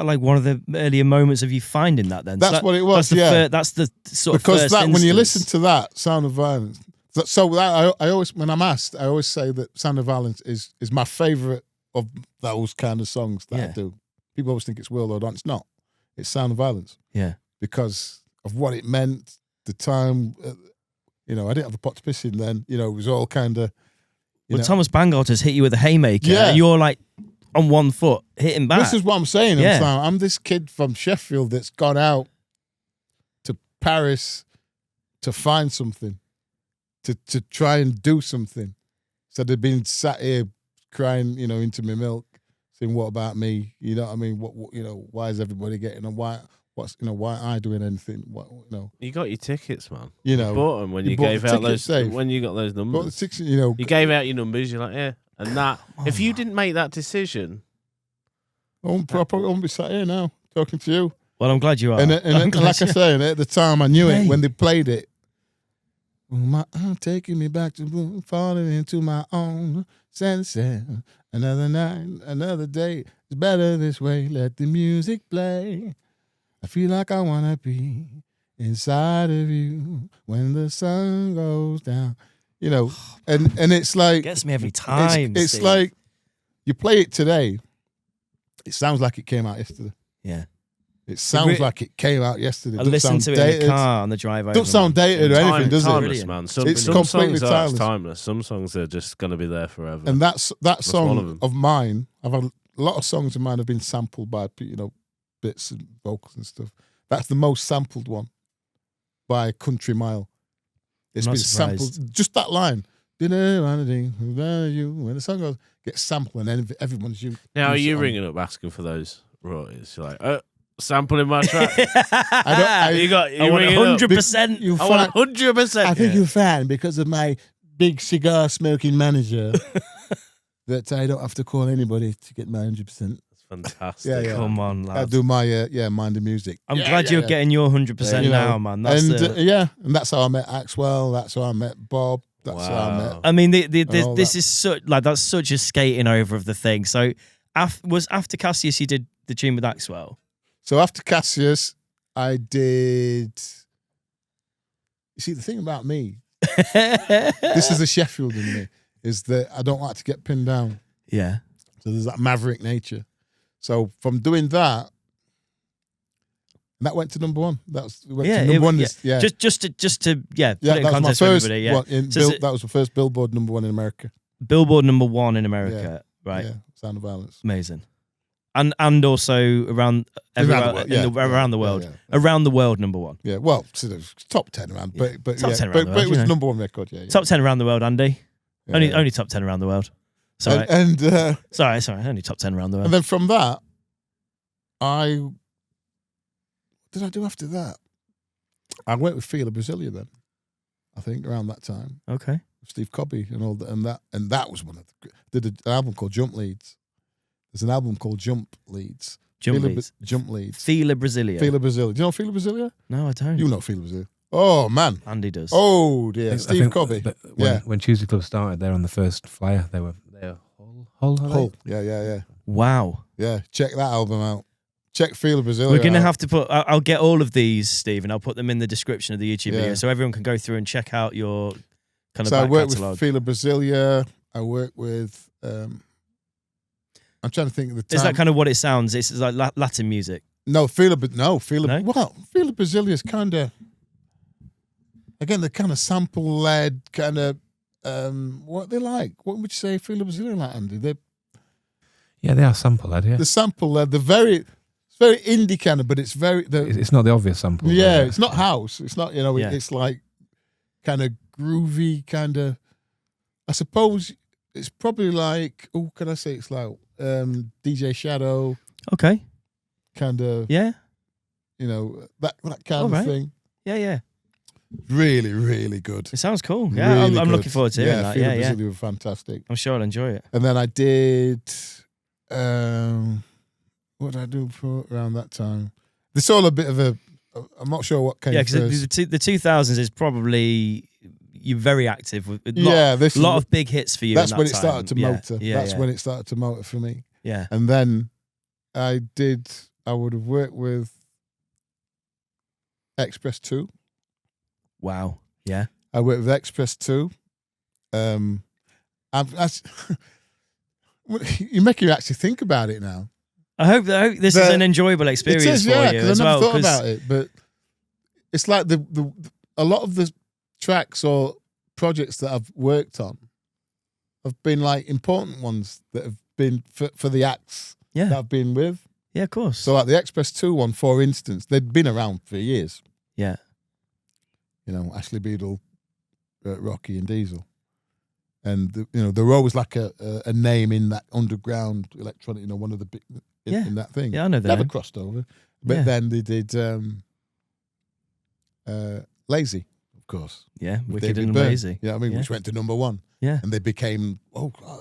like one of the earlier moments of you finding that then? That's what it was, that's the sort of because first that when you instance. listen to that Sound of Violence, I always, when I'm asked, I always say that Sound of Violence is my favourite of those kind of songs that I do. People always think it's World or Dawn. It's not. It's Sound of Violence. Yeah. Because of what it meant, the time. I didn't have the pot to piss in then. It was all kind of. Thomas Bangalter's hit you with a haymaker. Yeah. And you're like on one foot hitting back. This is what I'm saying. Yeah. I'm this kid from Sheffield that's gone out to Paris to find something, to try and do something. So they've been sat here crying, into my milk, saying, "What about me?" You know what I mean? What why is everybody getting on? Why aren't I doing anything? You got your tickets, man. You bought them when you bought gave the out tickets, those. Dave. When you got those But the numbers, tickets, you gave out your numbers. You're like, yeah, and that. If you didn't make that decision, I probably won't be sat here now talking to you. Well, I'm glad you are. And I'm glad like I you are. say, at the time I knew Hey. it when they played it. I'm taking me back to falling into my own senses. Another night, another day. It's better this way. Let the music play. I feel like I wanna be inside of you when the sun goes down. And it's like Gets me every time. It's Steve. like you play it today. It sounds like it came out yesterday. Yeah. It sounds like it came out yesterday. I It doesn't listened to sound it in dated. the car on the drive over. Don't sound dated or anything, does it? timeless, man. Some It's some completely songs timeless. are timeless. Some songs are just gonna be there forever. And that one song of them. of mine, I've had a lot of songs of mine have been sampled by bits and vocals and stuff. That's the most sampled one by a country mile. It's I'm been not surprised. sampled. Just that line. When the song goes, gets sampled, and then everyone's you. Now, are use it you on- ringing up asking for those royalties? You're like, sampling my track. I you got. I You want ringing up? 100%. You I want find, 100%. I think you're fine because of my big cigar smoking manager that I don't have to call anybody to get my 100%. That's fantastic. Yeah, yeah. Come on, I lads. do my mind the music. I'm glad you're getting your 100% You know, now, man. That's and the, and that's how I met Axwell. That's how I met Bob. That's how I met. Wow. I mean, and all this that. is such that's such a skating over of the thing. So, was after Cassius, you did the tune with Axwell. So after Cassius, I did. You see, the thing about me, this is a Sheffield in me, is that I don't like to get pinned down. Yeah. So there's that maverick nature. So from doing that, that went to number one. That went to number one. Yeah. Just to put it in that was my context for first. everybody. Yeah. One So that was the first Billboard number one in America. Billboard #1 in America. Right. Yeah, Sound of Violence. Amazing. And also around Around the world, around the world. yeah. Around the world #1. Yeah, well, sort of top 10 around, but Top yeah, 10 around but, the but world, it was you know. number one record. Yeah, yeah. Top 10 around the world, Andy. Yeah, Only yeah. only top 10 around the world. Sorry. And sorry. Only top 10 around the world. and then from that, what did I do after that? I went with Fila Brasilia then. I think around that time, Okay. Steve Cobby and all that, and that was one of the. Did an album called Jump Leads. There's an album called Jump Leads. Jump Fila Leads. Jump Leads. Fila Brasilia. Fila Brasilia. Do you know Fila Brasilia? No, I don't. You know Fila Brasilia. Oh man. Andy does. Oh dear. I Steve think Cobby. Yeah. When Tuesday Club started, they're on the first flyer. They were Hull. Hull. Yeah. Wow. Yeah. Check that album out. Check Fila Brasilia. We're going to out. have to put, I'll get all of these, Steve, and I'll put them in the description of the YouTube Yeah. video so everyone can go through and check out your kind of So I back work catalogue. with Fila Brasilia. I work with. I'm trying to think of the time. Is that kind of what it sounds? It's like Latin music. Fila. No? Well, Fila Brasilia is kind of. Again, the kind of sample led kind of. What they like? What would you say Fila Brasilia like, Andy? Yeah, they are sample led. Yeah, The sample, they're very, it's very indie kind of, but it's very. it's not the obvious sample. Yeah, it's not house. It's not, Yeah. it's like kind of groovy, kind of. I suppose it's probably like, oh, can I say it's like DJ Shadow, Okay. kind of, Yeah. that kind All of right. thing. Yeah. Really, really good. It sounds cool. Yeah, Really I'm good. looking forward to hearing that. Field Yeah, of yeah. Basili were fantastic. I'm sure I'll enjoy it. And then I did, what did I do for around that time? It's all a bit of a, I'm not sure what came Yeah, first. because the 2000s is probably you're very active with a lot, Yeah, this is lot of big hits for you. that's in that when it time. started to Yeah, motor. Yeah, That's yeah. when it started to motor for me. Yeah. And then I would have worked with Express 2. Wow. Yeah. I worked with Express 2. You're making me actually think about it now. I hope this is an enjoyable experience It is, for yeah, you because as I never well. thought about it. But it's like a lot of the tracks or projects that I've worked on have been like important ones that have been for the acts that Yeah. I've been with. Yeah, of course. So like the Express 2 one, for instance, they'd been around for years. yeah. Ashley Beadle, Rocky and Diesel. And, there were always like a name in that underground electronic, one of the big, in that thing. Yeah, I know that. Never crossed over. But Yeah. then they did Lazy, of course. Yeah, with Wicked David and Byrne. Lazy. Yeah, I mean, Yeah. which went to number 1. Yeah. And they became,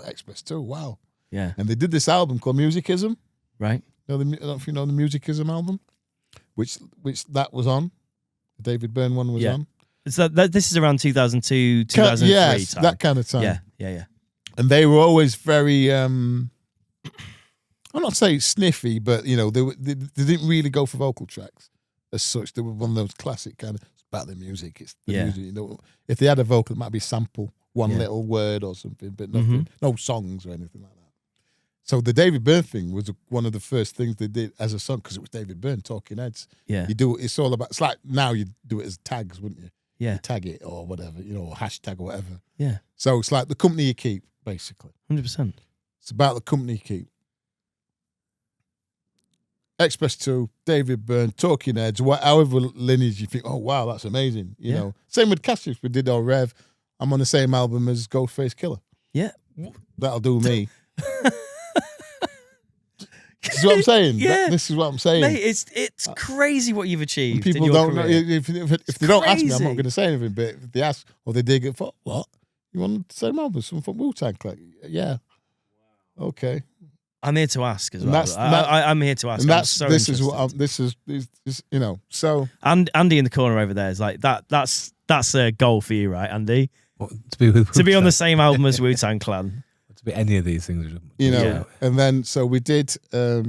Express 2, wow. Yeah. And they did this album called Musicism. Right. I don't know if you know the Musicism album, which that was on. The David Byrne one was Yeah. on. So this is around 2002, 2003 Yes, time. that kind of time. Yeah. And they were always very, I'm not saying sniffy, but, they didn't really go for vocal tracks as such. They were one of those classic kind of, it's about the music. It's the Yeah. music. If they had a vocal, it might be sample, one Yeah. little word or something, but nothing, no songs or anything like that. So the David Byrne thing was one of the first things they did as a song, because it was David Byrne, Talking Heads. Yeah. You do it, it's all about, it's like now you do it as tags, wouldn't you? Yeah. You tag it or whatever, or hashtag or whatever. Yeah. So it's like the company you keep, basically. 100%. It's about the company you keep. Express 2, David Byrne, Talking Heads, however lineage you think, oh, wow, that's amazing. You know. Same with Cassius, we did our Rev. I'm on the same album as Ghostface Killer. Yeah. That'll do me. This is what I'm saying. Yeah. This is what I'm saying. Mate, it's crazy what you've achieved. People in your don't know. career. If they don't ask me, I'm crazy. not going to say anything. But if they ask or they dig it for, what? You want the same album? Someone from Wu-Tang Clan? Yeah. Okay. I'm here to ask as And well. that's- I'm here to ask. And I'm that's so this is what interested. this is so And Andy in the corner over there is like that's a goal for you, right, Andy? What, to be with To be on the Wu-Tang? same album as Wu-Tang Clan. To be any of these things. Yeah. and then so we did so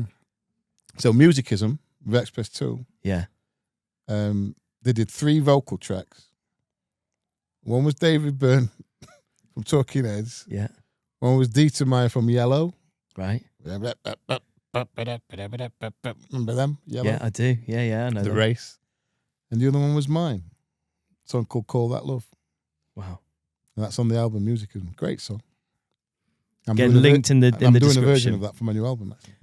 Musicism with Express 2. Yeah. They did 3 vocal tracks. One was David Byrne from Talking Heads. Yeah. One was Dieter Meyer from Yellow. Right. Remember them? Yellow. Yeah, I do. Yeah, I know The that. Race. And the other one was mine. A song called Call That Love. Wow. And that's on the album Musicism. Great song. I'm Getting doing a linked in the I'm doing description. a version of that for my new album. Actually.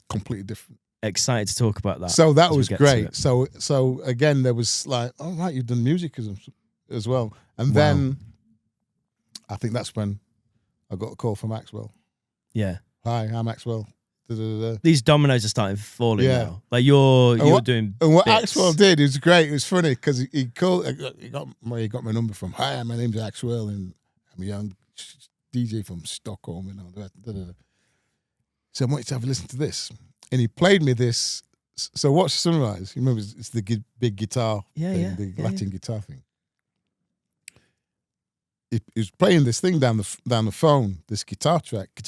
Completely different. Excited to talk about that. So that as we was get to great. it. So again, there was like, oh right, you've done Musicism as well. And Wow. then I think that's when I got a call from Axwell. Yeah. Hi, I'm Axwell. Da-da-da-da. These dominoes are starting falling Yeah. now. Like you're what- doing And what bits. Axwell did, it was great. It was funny because he called. He got my number from. Hi, my name's Axwell, and I'm a young DJ from Stockholm, and all that. Da-da-da. So I want you to have a listen to this, and he played me this. So watch Sunrise. You remember it's the big guitar thing, the Latin guitar thing. He was playing this thing down the phone, this guitar track. I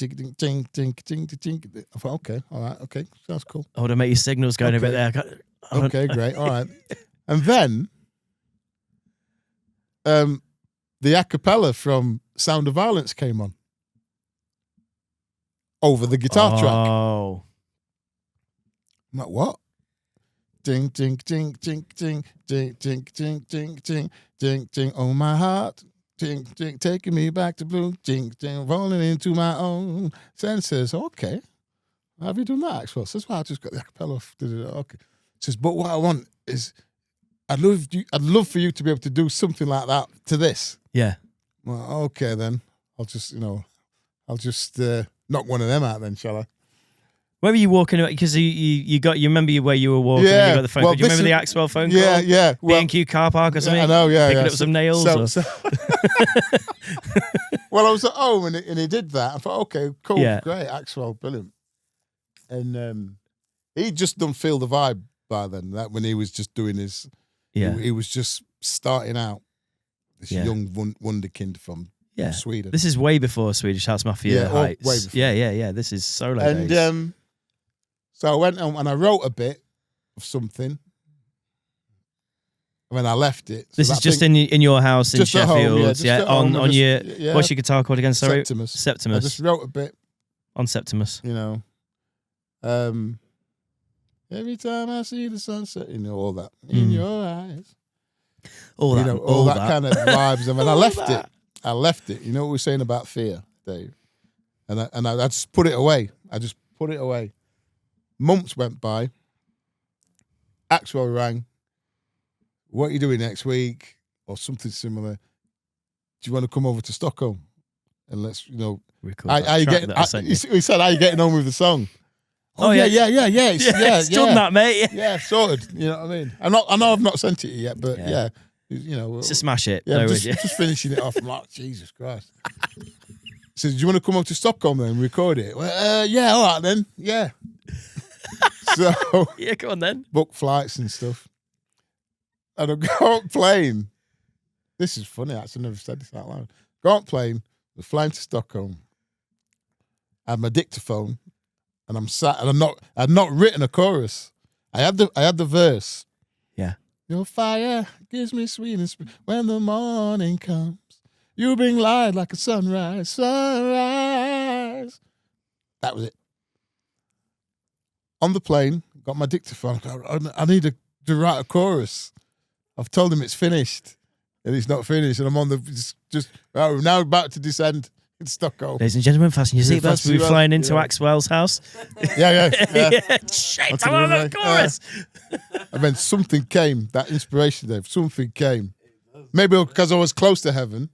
thought, okay, all right, okay, sounds cool. I want to make your signals going a bit Okay. there. I don't- Okay, great. All right. And then the a cappella from Sound of Violence came on over the guitar track. Oh. I'm like, what? Ding, ding, ding, ding, ding, ding, ding, ding, ding, ding, ding, ding, oh my heart. Ding, ding, taking me back to blue. Ding, ding, rolling into my own senses. Okay. Have you done that, Axwell? Says, well, I just got the acapella off. Okay. Says, but what I want is, I'd love for you to be able to do something like that to this. Yeah. Well, okay then. I'll just knock one of them out then, shall I? Where were you walking? Because you remember where you were walking when you got the phone call? Do you remember the Axwell phone call? Yeah. B&Q car park or something? I know, yeah. Picking up some nails? Well, I was at home and he did that. I thought, okay, cool, great, Axwell, brilliant. And he'd just done Feel the Vibe by then, that when he was just doing his, he was just starting out, this young wonderkind from Sweden. This is way before Swedish House Mafia heights. Way before. Yeah. This is solo days. And so I went on and I wrote a bit of something. When I left it. So this is just in your house in Sheffield. Home, on your what's your guitar called again? Sorry, Septimus. I just wrote a bit on Septimus. Every time I see the sunset, all that in your eyes. All that kind of vibes. And when I left it. You know what we're saying about fear, Dave? And I just put it away. Months went by. Axwell rang. What are you doing next week? Or something similar. Do you want to come over to Stockholm? And let's, record he said, how are you getting on with the song? Oh yeah. It's done that, mate. Yeah, sorted. You know what I mean? I know I've not sent it yet, but it's a smash it. Yeah, just finishing it off. I'm like, Jesus Christ. He says, do you want to come up to Stockholm then and record it? Well, yeah, all right then. Yeah. So yeah, go on then. Book flights and stuff. And I go on plane. This is funny, actually. I never said this out loud. Go on plane. We're flying to Stockholm. I had my dictaphone, and I'm sat, and I'd not written a chorus. I had the verse. Yeah. Your fire gives me sweetness when the morning comes. You bring light like a sunrise. That was it. On the plane, got my dictaphone. I need to write a chorus. I've told him it's finished, and it's not finished. And I'm on we're now about to descend in Stockholm. Ladies and gentlemen, fasten your seatbelts. We're flying into Axwell's house. Yeah. Shit, I'm on the chorus. And then something came, that inspiration, Dave. Something came. Maybe because I was close to heaven.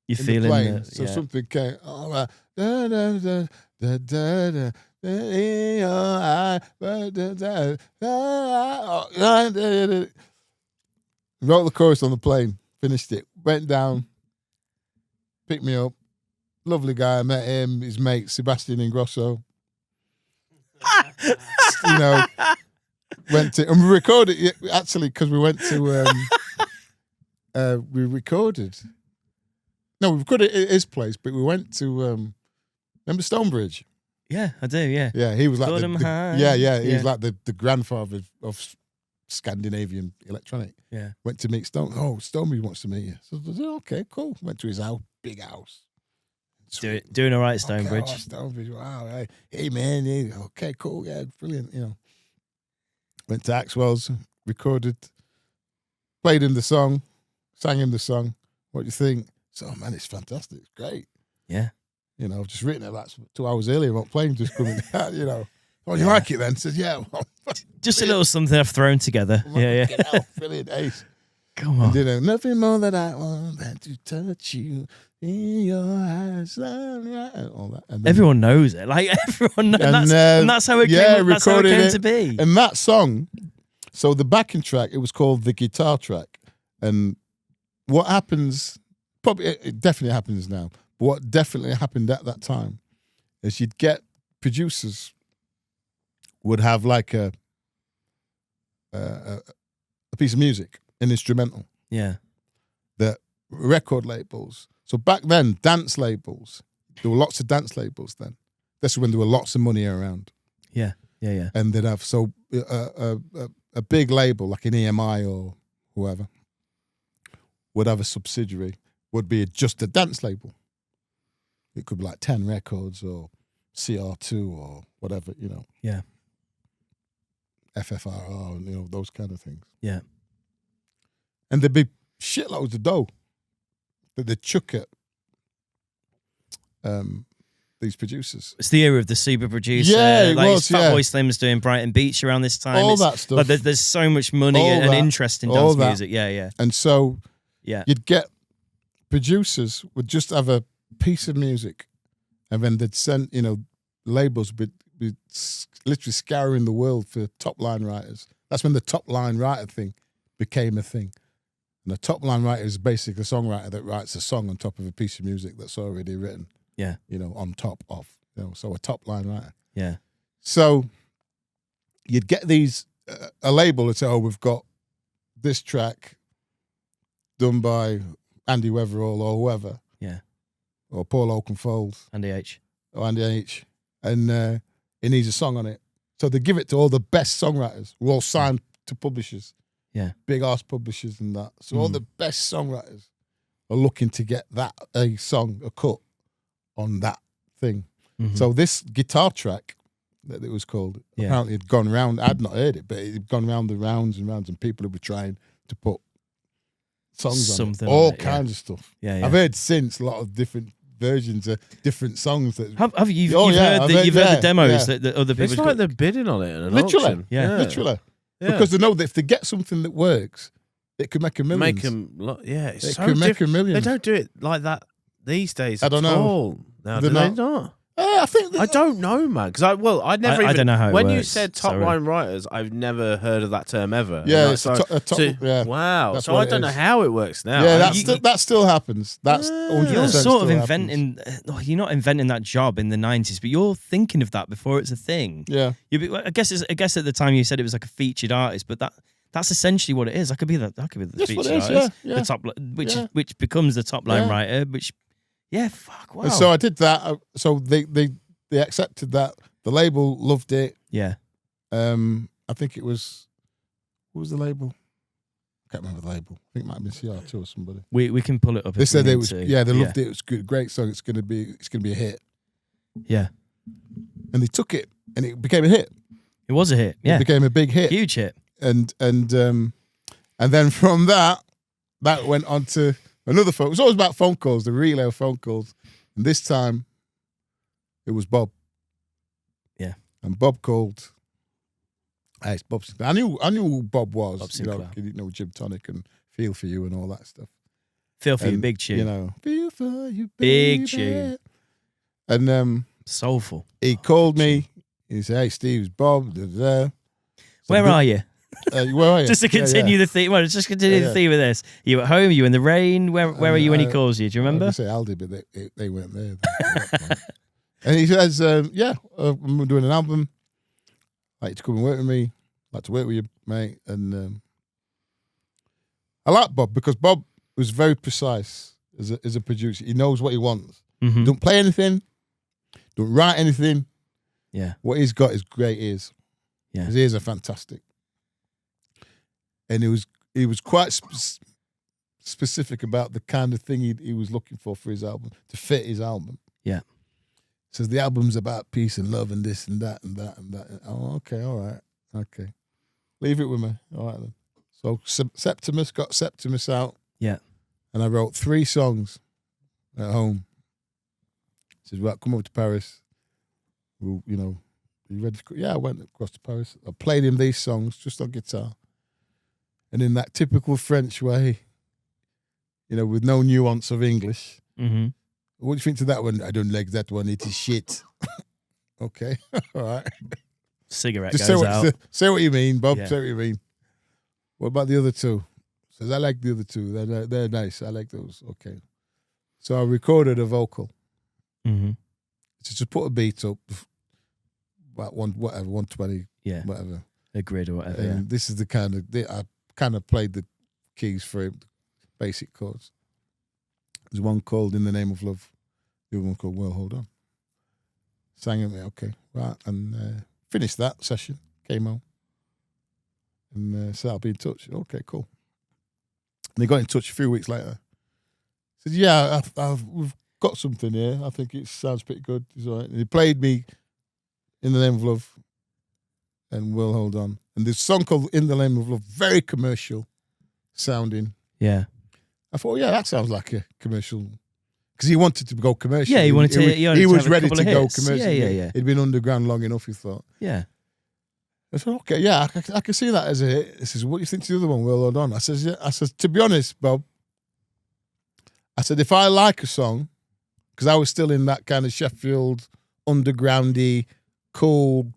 You're feeling it. So something came. Oh, da, da, da, da, da, da. Wrote the chorus on the plane, finished it, went down, picked me up. Lovely guy, I met him, his mate, Sebastian Ingrosso. Went to, and we recorded it, actually, because we went to, we recorded at his place, but we went to, remember Stonebridge? Yeah, I do, yeah. Yeah, he was like he was like the grandfather of Scandinavian electronic. Yeah. Went to meet Stone. Oh, Stonebridge wants to meet you. So I said, okay, cool. Went to his house, big house. Doing all right, Stonebridge. Okay, Stonebridge, wow. Hey man, yeah, okay, cool, yeah, brilliant, Went to Axwell's, recorded, played him the song, sang him the song. What do you think? So, man, it's fantastic. It's great. Yeah. I've just written it like 2 hours earlier about playing just coming out, Oh, you like it then? Says, yeah. Just a little something I've thrown together. Yeah. Brilliant, ace. Come on. Nothing more that I want than to touch you in your eyes. All that. And then, everyone knows it. Like, everyone knows. And that's how it came, that's how it came to be. And that song, so the backing track, it was called the guitar track. And what happens, probably, it definitely happens now, but what definitely happened at that time is you'd get producers would have like a piece of music, an instrumental. Yeah. The record labels. So back then, dance labels, there were lots of dance labels then. That's when there were lots of money around. Yeah. And they'd have, so a big label like an EMI or whoever would have a subsidiary, would be just a dance label. It could be like 10 Records or CR2 or whatever, Yeah. FFRR, those kind of things. Yeah. And there'd be shitloads of dough that they'd chuck at these producers. It's the era of the super producer. Yeah, it like was, Fatboy Slim's doing Brighton Beach around this time. All It's, that stuff. like, there's so much money All and that. interest in All dance that. music. Yeah. And so Yeah. you'd get producers would just have a piece of music, and then they'd send, labels would be literally scouring the world for top line writers. That's when the top line writer thing became a thing. And the top line writer is basically a songwriter that writes a song on top of a piece of music that's already written. Yeah. On top of, so a top line writer. Yeah. So you'd get these, a label would say, oh, we've got this track done by Andy Weatherall or whoever. Yeah. Or Paul Oakenfold. Andy H. Or Andy H. And he needs a song on it. So they give it to all the best songwriters who all signed to publishers. Yeah. Big ass publishers and that. So all the best songwriters are looking to get a song, a cut on that thing. Mm-hmm. So this guitar track that it was called, apparently had gone round. I'd not heard it, but it had gone round the rounds and rounds, and people who were trying to put songs Something on it. All on it, kinds of stuff. Yeah. I've heard since a lot of different versions of different songs that Have you? Oh, You've yeah, heard I've you've heard- heard the demos yeah. that other people. It's like they're bidding on it in an literally, auction. literally, Yeah. because they know that if they get something that works, it could make a million. Make them, it's It so could make different. a million. They don't do it like that these days. I don't at know. all. No, They're do they not. not? I think I don't know, man. Because I never. I don't know how it when you works, said top sorry. line writers, I've never heard of that term ever. Yeah, And it's that's a top. Yeah. Wow. That's So what I it don't know is. how it works now. Yeah, I- that still happens. That's 100% You're sort of still inventing. You're not inventing that job in the 90s, but you're thinking of that before it's a thing. happens. Yeah. I guess at the time you said it was like a featured artist, but that's essentially what it is. That could be the That's featured what it is, artist, yeah. the top, Yeah. which becomes the top line Yeah. writer. Which, fuck, wow. And so I did that. So they accepted that. The label loved it. yeah, I think it was, what was the label? I can't remember the label. I think it might have been CR2 or somebody. we can pull it up. They if said we it need was. to. Yeah, they loved it. It was good, great song. It's gonna be a hit. Yeah, And they took it, and it became a hit. it was a hit. Yeah, It became a big hit. huge hit. And then from that went on to another phone. It was always about phone calls, the relay of phone calls. And this time, it was Bob. Yeah. And Bob called. Hey, it's Bob Sinclair. I knew who Bob was. Bob You know, Sinclair. you didn't know Jim Tonic and Feel For You and all that stuff. Feel for you, And, big tune, You know, Feel For You, Big baby. tune. And soulful. he called me. He said, "Hey, Steve, it's Bob. Da, da, da." So Where are you? Where are you? Just to continue the theme. Well, just continue the theme of this. Are you at home? Are you in the rain? Where are you when he calls you? Do you I remember? was gonna say Aldi, but they weren't there. And he says, I'm doing an album. I'd like you to come and work with me. I'd like to work with you, mate. And I like Bob because Bob was very precise as a producer. He knows what he wants. Mhm. Don't play anything. Don't write anything. Yeah, What he's got is great ears. Yeah. His ears are fantastic. And he was quite specific about the kind of thing he was looking for his album, to fit his album. Yeah. Says the album's about peace and love and this and that and that and that. Oh, okay, all right. Okay. Leave it with me. All right then. So Septimus got Septimus out. Yeah. And I wrote 3 songs at home. He says, right, come over to Paris. Well, you know, are you ready? Yeah, I went across to Paris. I played him these songs just on guitar. And in that typical French way, you know, with no nuance of English. Mm-hmm. What do you think to that one? I don't like that one. It is shit. Okay. All right. Cigarette Just goes out. say what you mean, Bob. Yeah. Say what you mean. What about the other 2? Says, I like the other 2. They're nice. I like those. Okay. So I recorded a vocal. Mm-hmm. So just put a beat up. About 120, Yeah, whatever. a grid or whatever. And Yeah. this is the kind of, I kind of played the keys for him, basic chords. There's one called In the Name of Love. The other one called Well, Hold On. Sang at me, okay, right. And finished that session, came home. And said, I'll be in touch. Okay, cool. And they got in touch a few weeks later. Said, yeah, we've got something here. I think it sounds pretty good. He's all right. And he played me In the Name of Love and We'll Hold On. And this song called In the Name of Love, very commercial sounding. Yeah. I thought, yeah, that sounds like a commercial because he wanted to go commercial. Yeah, he wanted to. He was have a ready couple to of go hits. commercial. Yeah. He'd been underground long enough. He thought. Yeah. I said, okay, yeah, I can see that as a hit. He says, what do you think to the other one? Well, hold on. I says, yeah. I says, to be honest, Bob. I said, if I like a song, because I was still in that kind of Sheffield undergroundy, cool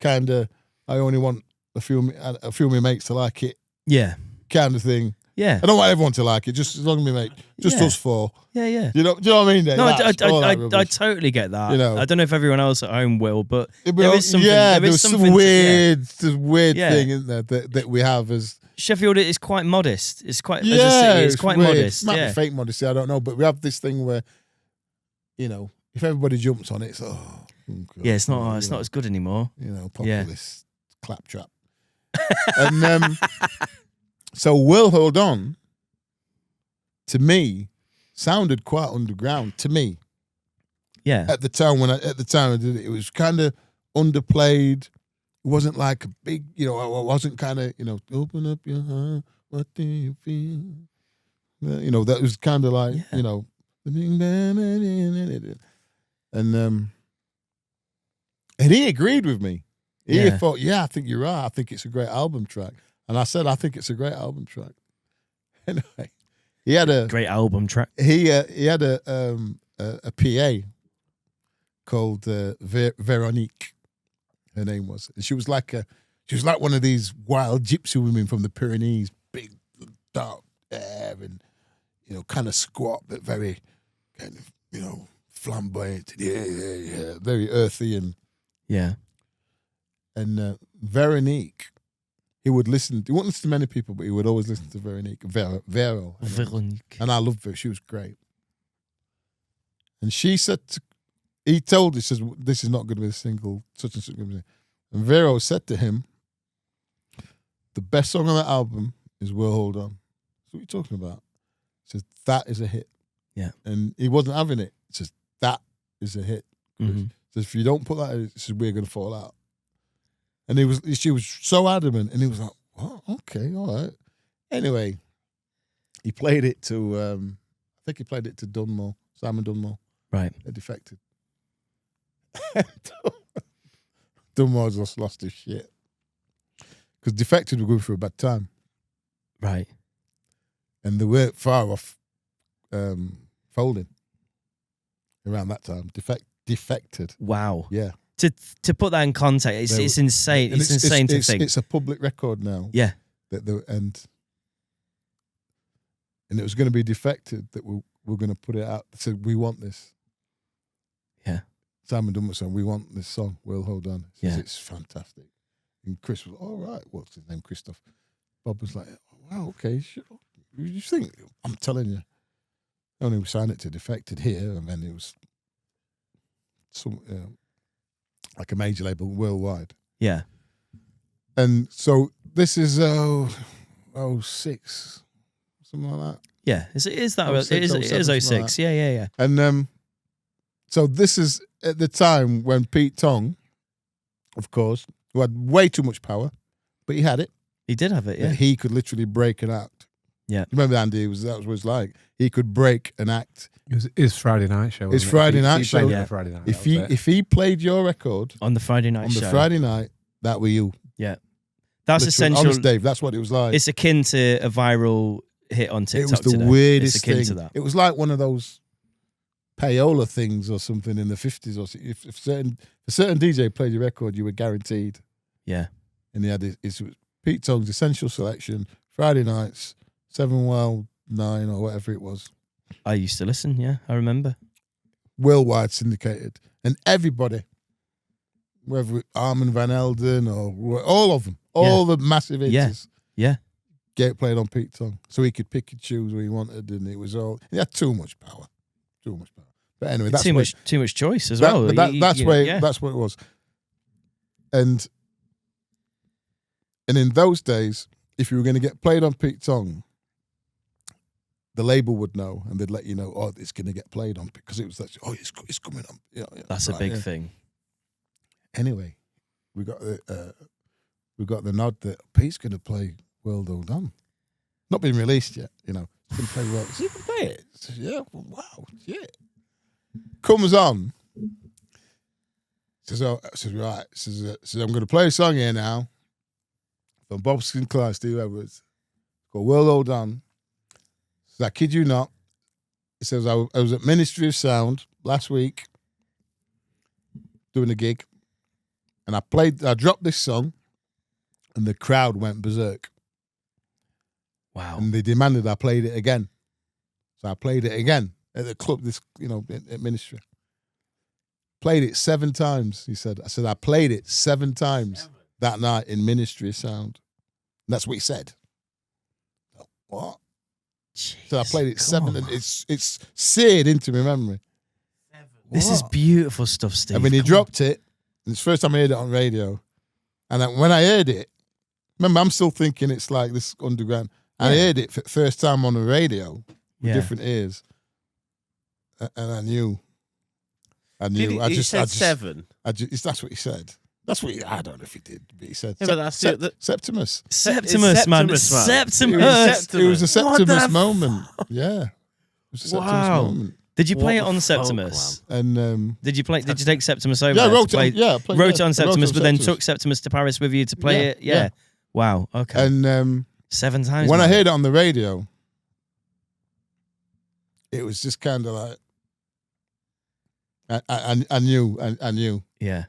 kind of. I only want a few of my mates to like it. Yeah. Kind of thing. Yeah. I don't want everyone to like it, just as long as we make just Yeah. us four. Yeah. Do you know what I mean? Dave? No, That's all that I rubbish. totally get that. You know. I don't know if everyone else at home will, but But there is something. there there is was some something weird Yeah. thing, isn't there, that we have as Sheffield is quite modest. It's quite as a yeah, city, it's quite weird. modest. Might Yeah. be fake modesty, I don't know, but we have this thing where, if everybody jumps on it, it's Yeah, it's not as good anymore. Yeah. populist claptrap. And so Will Hold On, to me, sounded quite underground to me. Yeah. At the time I did it, it was kind of underplayed. It wasn't like a big, I wasn't kind of, open up your heart, what do you feel? That was kind of like, Yeah. and he agreed with me. He Yeah. thought, I think you're right. I think it's a great album track. And I said, I think it's a great album track. Anyway, he had a Great album track. he had a PA called Veronique. Her name was, and she was like one of these wild gypsy women from the Pyrenees, big dark hair and kind of squat but very kind of flamboyant, yeah, very earthy and Yeah. Veronique. He wouldn't listen to many people, but he would always listen to Veronique. Vero. Veronique. And I loved her. She was great. And she said, he told her, he says, this is not going to be a single, such and such. And Vero said to him, the best song on that album is Will Hold On. So what are you talking about? He says, that is a hit. Yeah. And he wasn't having it. He says, that is a hit. Mhm. He says, if you don't put that in, he says, we're going to fall out. And she was so adamant, and he was like, "What? Okay, all right." Anyway, he played it to, I think he played it to Dunmore, Simon Dunmore. Right. They defected. Dunmore just lost his shit because defected were going through a bad time, Right. and they weren't far off folding around that time. Defected. Wow. Yeah. To put that in context, it's insane. And It's insane to think. It's a public record now. Yeah. And it was going to be defected that we're going to put it out. They said, we want this. Yeah. Simon Dunmore said, we want this song. We'll hold on. He says, Yeah. it's fantastic. And Chris was, all right. What's his name? Christoph. Bob was like, oh, wow, okay. Sure. You think? I'm telling you. Only we signed it to defected here, and then it was some like a major label worldwide. Yeah. And so this is 06, something like that. Yeah. It is that. 06, It is 07, something 06. like Yeah. And so this is at the time when Pete Tong, of course, who had way too much power, but he had it. He did have it. that Yeah. he could literally break an act. Yeah. Remember Andy? That was what it was like. He could break an act. It was his Friday night show. His wasn't it? Friday If he- night if he played show. it on Yeah. a Friday night. If he played your record On the Friday night on show. the Friday night, that were you. That's Literally, essential. honest, Dave, that's what it was like. It's akin to a viral hit on It TikTok was the today. weirdest It's akin thing. to that. It was like one of those payola things or something in the 50s. Or if a certain DJ played your record, you were guaranteed. Yeah. And he had his Pete Tong's Essential Selection, Friday nights, 7 Well 9 or whatever it was. I used to listen. Yeah. I remember. Worldwide syndicated. And everybody, whether Armand Van Helden or all of them, all the massive hits, Yeah. get played on Pete Tong. So he could pick and choose what he wanted, and it was all, he had too much power. Too much power. But anyway, that's too where- much choice as that- well. but that's You- where yeah. that's what it was. And in those days, if you were going to get played on Pete Tong, the label would know, and they'd let you know, oh, it's going to get played on, because it was like, oh, it's coming on. Yeah, That's a right, big yeah. thing. Anyway, we got the nod that Pete's going to play World Hold On. Not been released yet, Can play well. So you can play it. I said, yeah, well, wow, shit. Comes on. Says, right. Says, I'm going to play a song here now from Bob Sinclair, Steve Edwards. It's called World Hold On. Says, I kid you not. He says, I was at Ministry of Sound last week doing a gig, and I dropped this song, and the crowd went berserk. Wow. And they demanded I played it again. So I played it again at the club, at Ministry. Played it 7 times, he said. I said, I played it 7 times that night in Ministry of Sound. And that's what he said. What? Jeez, So I played it come 7, on. and it's seared into my memory. This is What? beautiful stuff, Steve. And when he Come dropped it, and it's the first time I heard it on radio, and when I heard it, remember, I'm still thinking it's like this underground. And I heard it for the first time on the radio with Yeah. different ears, and I knew. He said 7. That's what he said. That's what I don't know if he did, but he said. Yeah, but that's it. Septimus. Septimus, man. Septimus, man. Septimus. It was a What the Septimus moment. Yeah. It was a Septimus Wow. moment. Did you play What it on the fuck, Septimus? And Did you take Septimus over? yeah, I there wrote to play, it. Yeah, I played, wrote it yeah, on I wrote Septimus, on but then Septimus. took Septimus to Paris with you to play Yeah, it. Yeah. yeah. Wow. Okay. And 7 times. when I man. heard it on the radio, it was just kind of like I knew Yeah.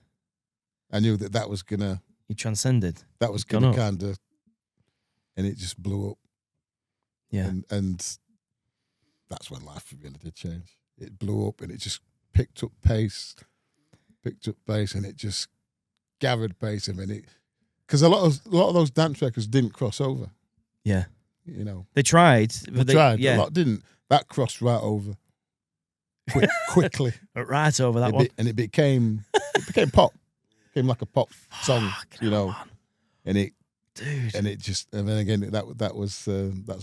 that was gonna You transcended. kind of, and it just blew up. Yeah. And that's when life really did change. It blew up and it just picked up pace, and it just gathered pace. I mean, because a lot of those dance records didn't cross over. Yeah. You know, They tried. But they tried. Yeah. A lot didn't. That crossed right over quickly. Right over that one. And it became pop. It became like a pop song, you know. And it Dude. and then again that was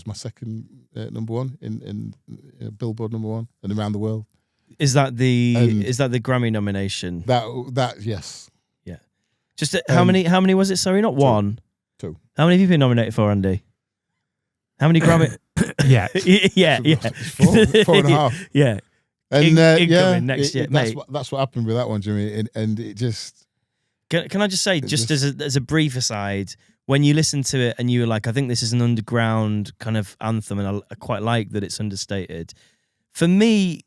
my second number one in Billboard number 1 and around the world. Is that the And- Grammy nomination? That yes. Just how many was it? Sorry, not 1. 2. How many have you been nominated for, Andy? How many Grammy? Yeah. yeah. It's 4 and a half. Yeah. And Incoming next year, mate. That's what happened with that one, Jimmy. And it just Can I just say, just as a brief aside, when you listen to it and you were like, I think this is an underground kind of anthem, and I quite like that it's understated. For me,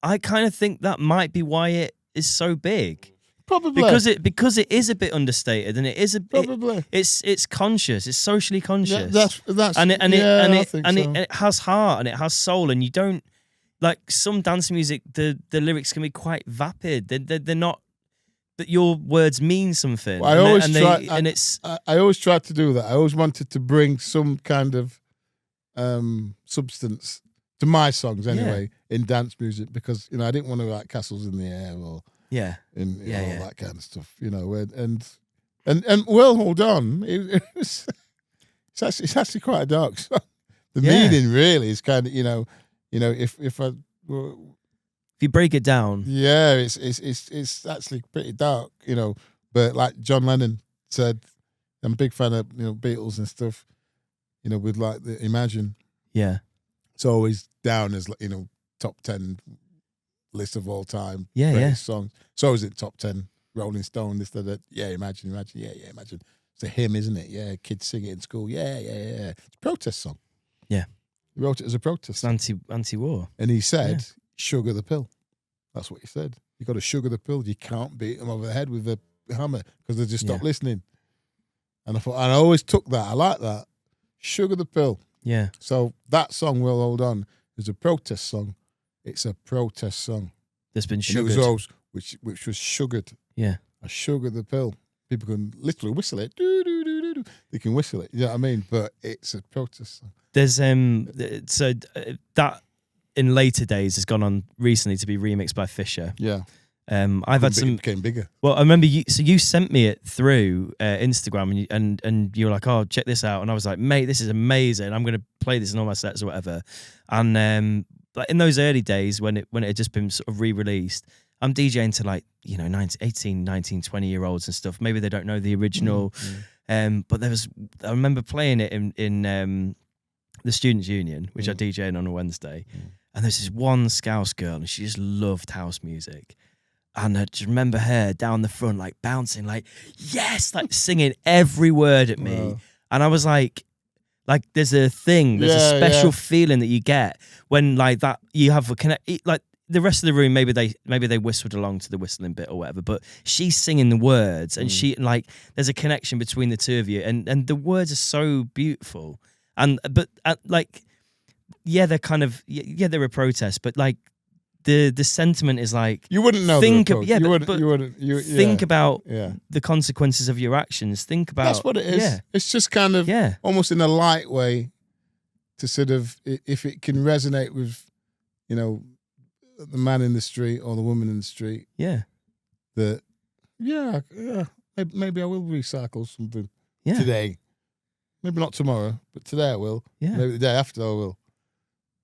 I kind of think that might be why it is so big. probably Because it is a bit understated, and it is a bit. probably It's conscious. It's socially conscious. that's and I think so. it has heart and it has soul, and you don't like some dance music. The lyrics can be quite vapid. They're not. That your words mean something. Well, I always tried to do that. I always wanted to bring some kind of substance to my songs anyway in dance music, because I didn't want to write Castles in the Air or all that kind of stuff. And Well Hold On. It's actually quite a dark song. The meaning really is kind of if you break it down, it's actually pretty dark, But like John Lennon said, I'm a big fan of Beatles and stuff. With like the Imagine, it's always down as top 10 list of all time greatest songs. So is it top 10 Rolling Stone? This that. Imagine, Imagine. It's a hymn, isn't it? Yeah, kids sing it in school. Yeah. It's a protest song. Yeah, he wrote it as a protest. It's anti-war. And he said, sugar the pill. That's what he said. You got to sugar the pill. You can't beat them over the head with a hammer because they just stop listening. And I always took that. I like that. Sugar the pill. Yeah. So that song, Will Hold On, is a protest song. It's a protest song. That's been And sugared. it was always, which was sugared. Yeah. I sugar the pill. People can literally whistle it. Do, do, do, do, do. They can whistle it. You know what I mean? But it's a protest song. There's that in later days has gone on recently to be remixed by Fisher. Yeah. I've had some. It became bigger. Well, I remember you. So you sent me it through Instagram, and you were like, "Oh, check this out," and I was like, "Mate, this is amazing. I'm going to play this in all my sets or whatever." And like in those early days when it had just been sort of re-released, I'm DJing to like 18, 19, 20-year-olds and stuff. Maybe they don't know the original. But I remember playing it in the Students' Union, which I DJ on a Wednesday, and there's this one Scouse girl, and she just loved house music. And I just remember her down the front, like bouncing, like, yes, like singing every word at me. Wow. And I was like, there's a Yeah, special yeah. feeling that you get when like that, you have a connect, like the rest of the room, maybe they whistled along to the whistling bit or whatever, but she's singing the words and she like, there's a connection between the two of you. And the words are so beautiful. But like, yeah, they're kind of, yeah, they're a protest, but like, the sentiment is like You wouldn't know. think the yeah, approach. but you wouldn't. think about Yeah. the consequences of your actions. Think about That's what it is. Yeah, It's just kind of yeah, almost in a light way to sort of, if it can resonate with, you know, the man in the street or the woman in the street, yeah, that, yeah, maybe I will recycle something yeah, today. Maybe not tomorrow, but today I will. yeah, Maybe the day after I will.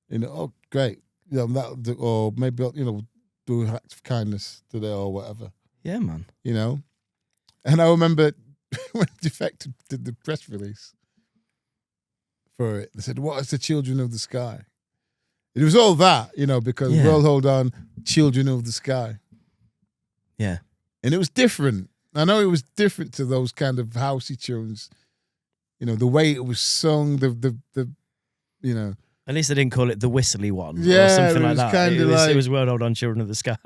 You know, oh, great. You know, or maybe, you know, do an act of kindness today or whatever, yeah, man. you know. And I remember when Defected did the press release for it, they said, what is the Children of the Sky? It was all that, you know, because Yeah. World Hold On, Children of the Sky. Yeah, And it was different. I know it was different to those kind of housey tunes. You know, the way it was sung, the you know. at least they didn't call it the whistly one, Yeah, or something it like was that. kinda It like- was World Hold On, Children of the Sky.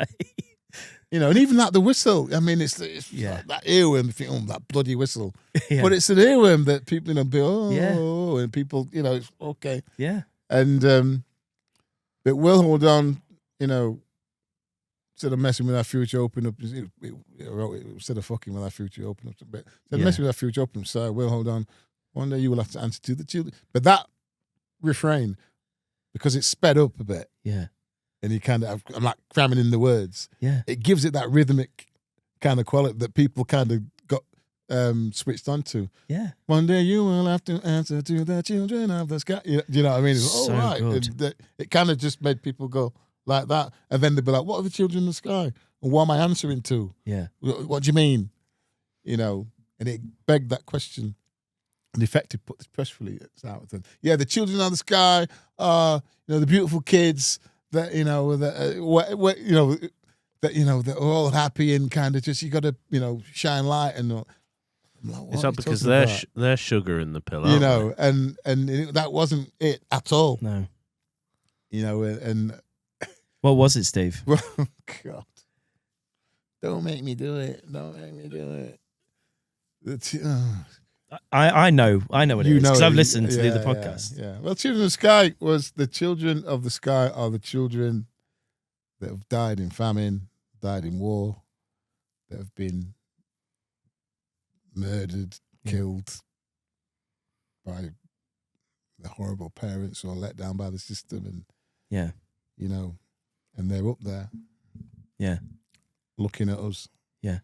You know, and even that, the whistle, I mean, it's Yeah. like that earworm, you think, oh, that bloody whistle. Yeah. But it's an earworm that people, you know, be, oh, Yeah. and people, you know, it's okay. Yeah, And, but Will Hold On, you know, instead of messing with our future, open up, instead of fucking with our future, open up a bit. Instead of Yeah. messing with our future, open up, so Will Hold On, one day you will have to answer to the children. But that refrain, because it's sped up a bit, yeah, and you kind of, I'm like cramming in the words, yeah, it gives it that rhythmic kind of quality that people kind of got switched onto. yeah, One day you will have to answer to the children of the sky. You know what I mean? It's So all right. good. It kind of just made people go like that. And then they'd be like, what are the children of the sky? And what am I answering to? yeah, What do you mean? You know, and it begged that question. And Effective put this press release out. And, yeah, the children of the sky are, you know, the beautiful kids that, you know, that, you know, that, you know, that are all happy and kind of just, you got to, you know, shine light and all. I'm like, what It's are not you because talking about? they're sugar in the pillow. You know, and that wasn't it at all. no. You know, and What was it, Steve? well, God, don't make me do it. Don't make me do it. It's, I know what it is because I've listened to the other yeah, podcast. Yeah. Well, Children of the Sky was the children of the sky are the children that have died in famine, died in war, that have been murdered, killed by the horrible parents or let down by the system, and Yeah, you know, and they're up there, yeah, looking at us, Yeah.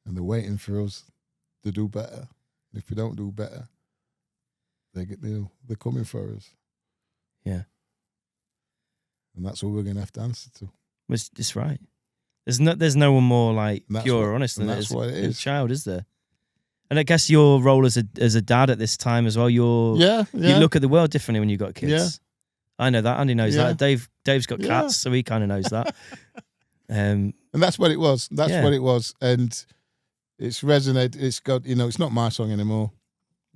and they're waiting for us to do better. And if we don't do better, they're coming for us. yeah. And that's what we're going to have to answer to. It's right. There's no one more like And that's pure what- or honest than and it that's is what it a is. child, is there? And I guess your role as a dad at this time as well. You look at the world differently when you've got kids. Yeah. I know that. Andy knows Yeah. that. Dave's got Yeah. cats, so he kind of knows that. And that's what it was. That's Yeah. what it was. And it's resonated. It's got, you know, it's not my song anymore.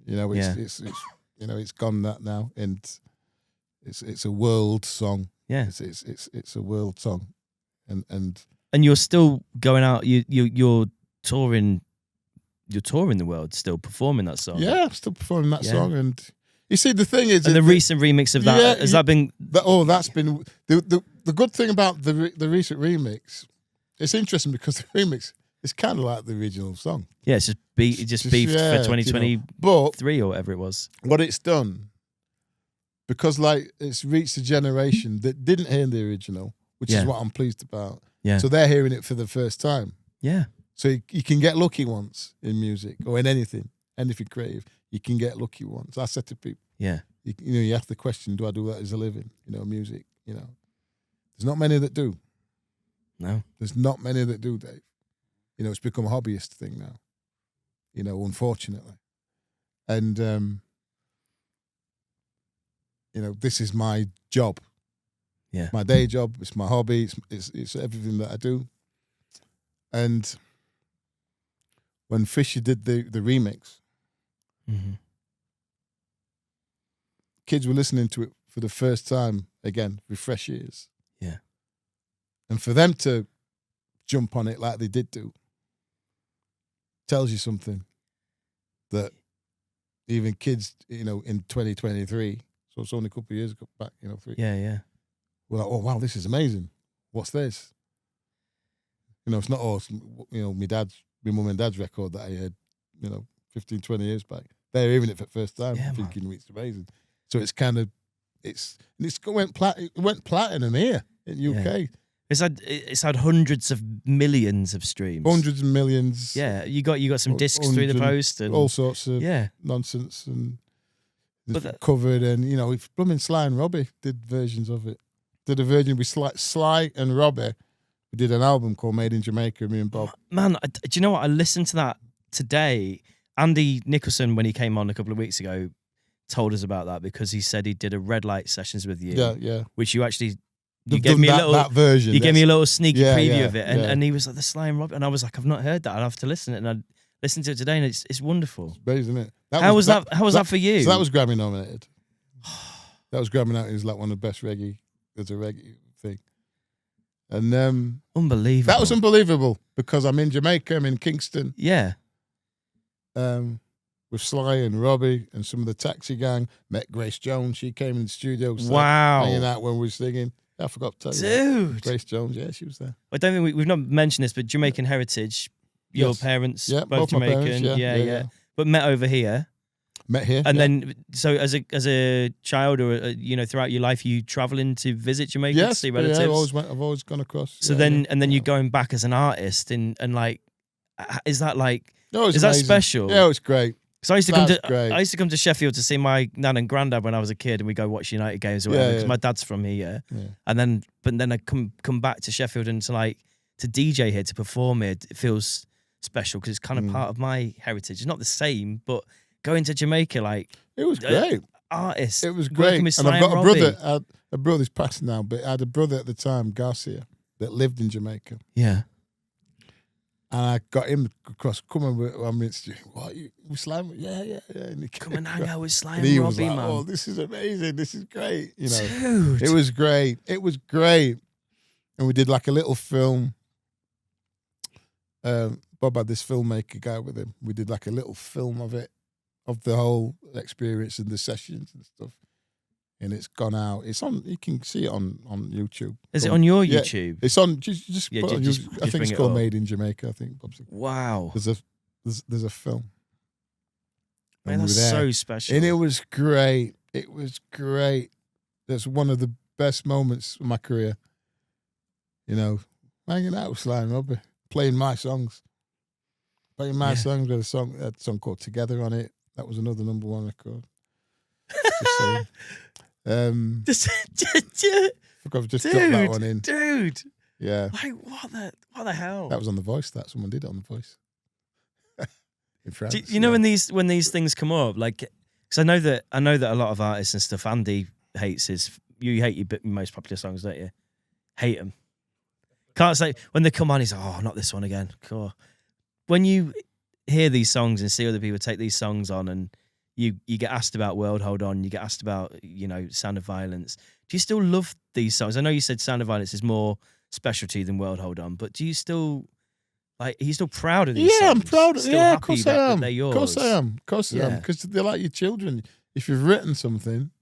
You know, it's you know, it's gone that now. And it's a world song. Yeah. It's a world song. And And you're still going out. You're touring. You're touring the world, still performing that song. yeah, I'm still performing that Yeah. song. And you see, the thing is, And the recent remix of that Yeah, has that been? that's been the good thing about the recent remix. It's interesting because the remix is kind of like the original song. Yeah, it's just beefed yeah, for 2023 you know. But or whatever it was. what it's done, because like it's reached a generation that didn't hear the original, which Yeah. is what I'm pleased about. Yeah, So they're hearing it for the first time. yeah, So you can get lucky once in music or in anything creative. You can get lucky once. I said to people, yeah, you know, you ask the question, do I do that as a living? You know, music, you know. There's not many that do. no, There's not many that do, Dave. You know, it's become a hobbyist thing now, you know, unfortunately. And this is my job. Yeah. My day job. It's my hobby. It's everything that I do. And when Fisher did the remix, Mhm. kids were listening to it for the first time again with fresh ears. Yeah. And for them to jump on it like they did do tells you something that even kids, in 2023, so it's only a couple of years back, Yeah. we're like, oh, wow, this is amazing. What's this? It's not all, my mum and dad's record that I heard, 15, 20 years back. They're hearing it for the first time, Yeah, thinking it's amazing. So it's kind of, it went platinum here in UK. It's had hundreds of millions of streams. Hundreds of millions. Yeah, you got some discs through the post and all sorts of yeah. nonsense and But covered, and if blooming Sly and Robbie did versions of it. Did a version with Sly and Robbie. We did an album called Made in Jamaica, me and Bob. Man, do you know what? I listened to that today. Andy Nicholson, when he came on a couple of weeks ago, told us about that because he said he did a red light sessions with you. Yeah. Which you actually They've gave done me a that, little that version. You gave me a little sneaky preview of it, yeah. and he was like the Sly and Robbie, and I was like, I've not heard that. I'll have to listen. And I listened to it today, and it's wonderful. It's amazing, isn't it? How was that for you? So that was Grammy nominated. That was Grammy nominated. It was like one of the best reggae. There's a reggae thing, and unbelievable. that was unbelievable because I'm in Jamaica. I'm in Kingston. Yeah. With Sly and Robbie and some of the Taxi Gang. Met Grace Jones. She came in the studio. Wow. Hanging out when we were singing. I forgot to tell you. Dude. That. Grace Jones, yeah, she was there. I don't think we've not mentioned this, but Jamaican heritage. Your Yes. parents, Yeah, both both my Jamaican. parents, Yeah. But met over here. Met here. And yeah. then, so as a child or, throughout your life, you traveling to visit Jamaica to Yes, see yeah, relatives? I've always gone across. So yeah, then, yeah, and then yeah. you're going back as an artist and like, is that like, No, it's is that amazing. special? Yeah, it's great. So I used to That's great. I used to come to Sheffield to see my nan and granddad when I was a kid, and we go watch United games or whatever because yeah. my dad's from here. Yeah. And then I come back to Sheffield and to DJ here to perform here. It feels special because it's kind of part of my heritage. It's not the same, but going to Jamaica It was great. artists. It was working great. with And Sly I've got a Robbie. brother. A brother's passed now, but I had a brother at the time, Garcia, that lived in Jamaica. Yeah. And I got him across. Come on, I'm in studio. What? You Sly? Yeah. And he Come and hang out with Sly And and he was Robbie, like, man. "Oh, this is amazing. This is great." Dude. It was great. It was great. And we did like a little film. Bob had this filmmaker guy with him. We did like a little film of it, of the whole experience and the sessions and stuff. And it's gone out. It's on. You can see it on YouTube. Is it on your Yeah. YouTube? It's on. Just Yeah, put it on just YouTube. I bring think it's it called up. Made in Jamaica. I think Bob's. Wow. There's a film. Man, And we that's were there. so special. And it was great. It was great. That's one of the best moments of my career. Hanging out with Sly and Robbie, playing my songs. Playing my songs with a song called Together on it. That was another number one record. Just saying. I think I've just dropped that one in. Dude. Yeah. Like what the hell? That was on The Voice. That someone did it on The Voice. In France. Do you know when these things come up, because I know that a lot of artists and stuff. Andy hates you hate your most popular songs, don't you? Hate them. Can't say when they come on. He's like, oh, not this one again. Cool. When you hear these songs and see other people take these songs on, and you get asked about World Hold On, you get asked about Sound of Violence. Do you still love these songs? I know you said Sound of Violence is more specialty than World Hold On, but do you still? Are you still proud of these songs? Yeah, I'm proud. Still Yeah, happy of course that I am. they're yours? Of course I am. Of course I am. Yeah. Because they're like your children. If you've written something,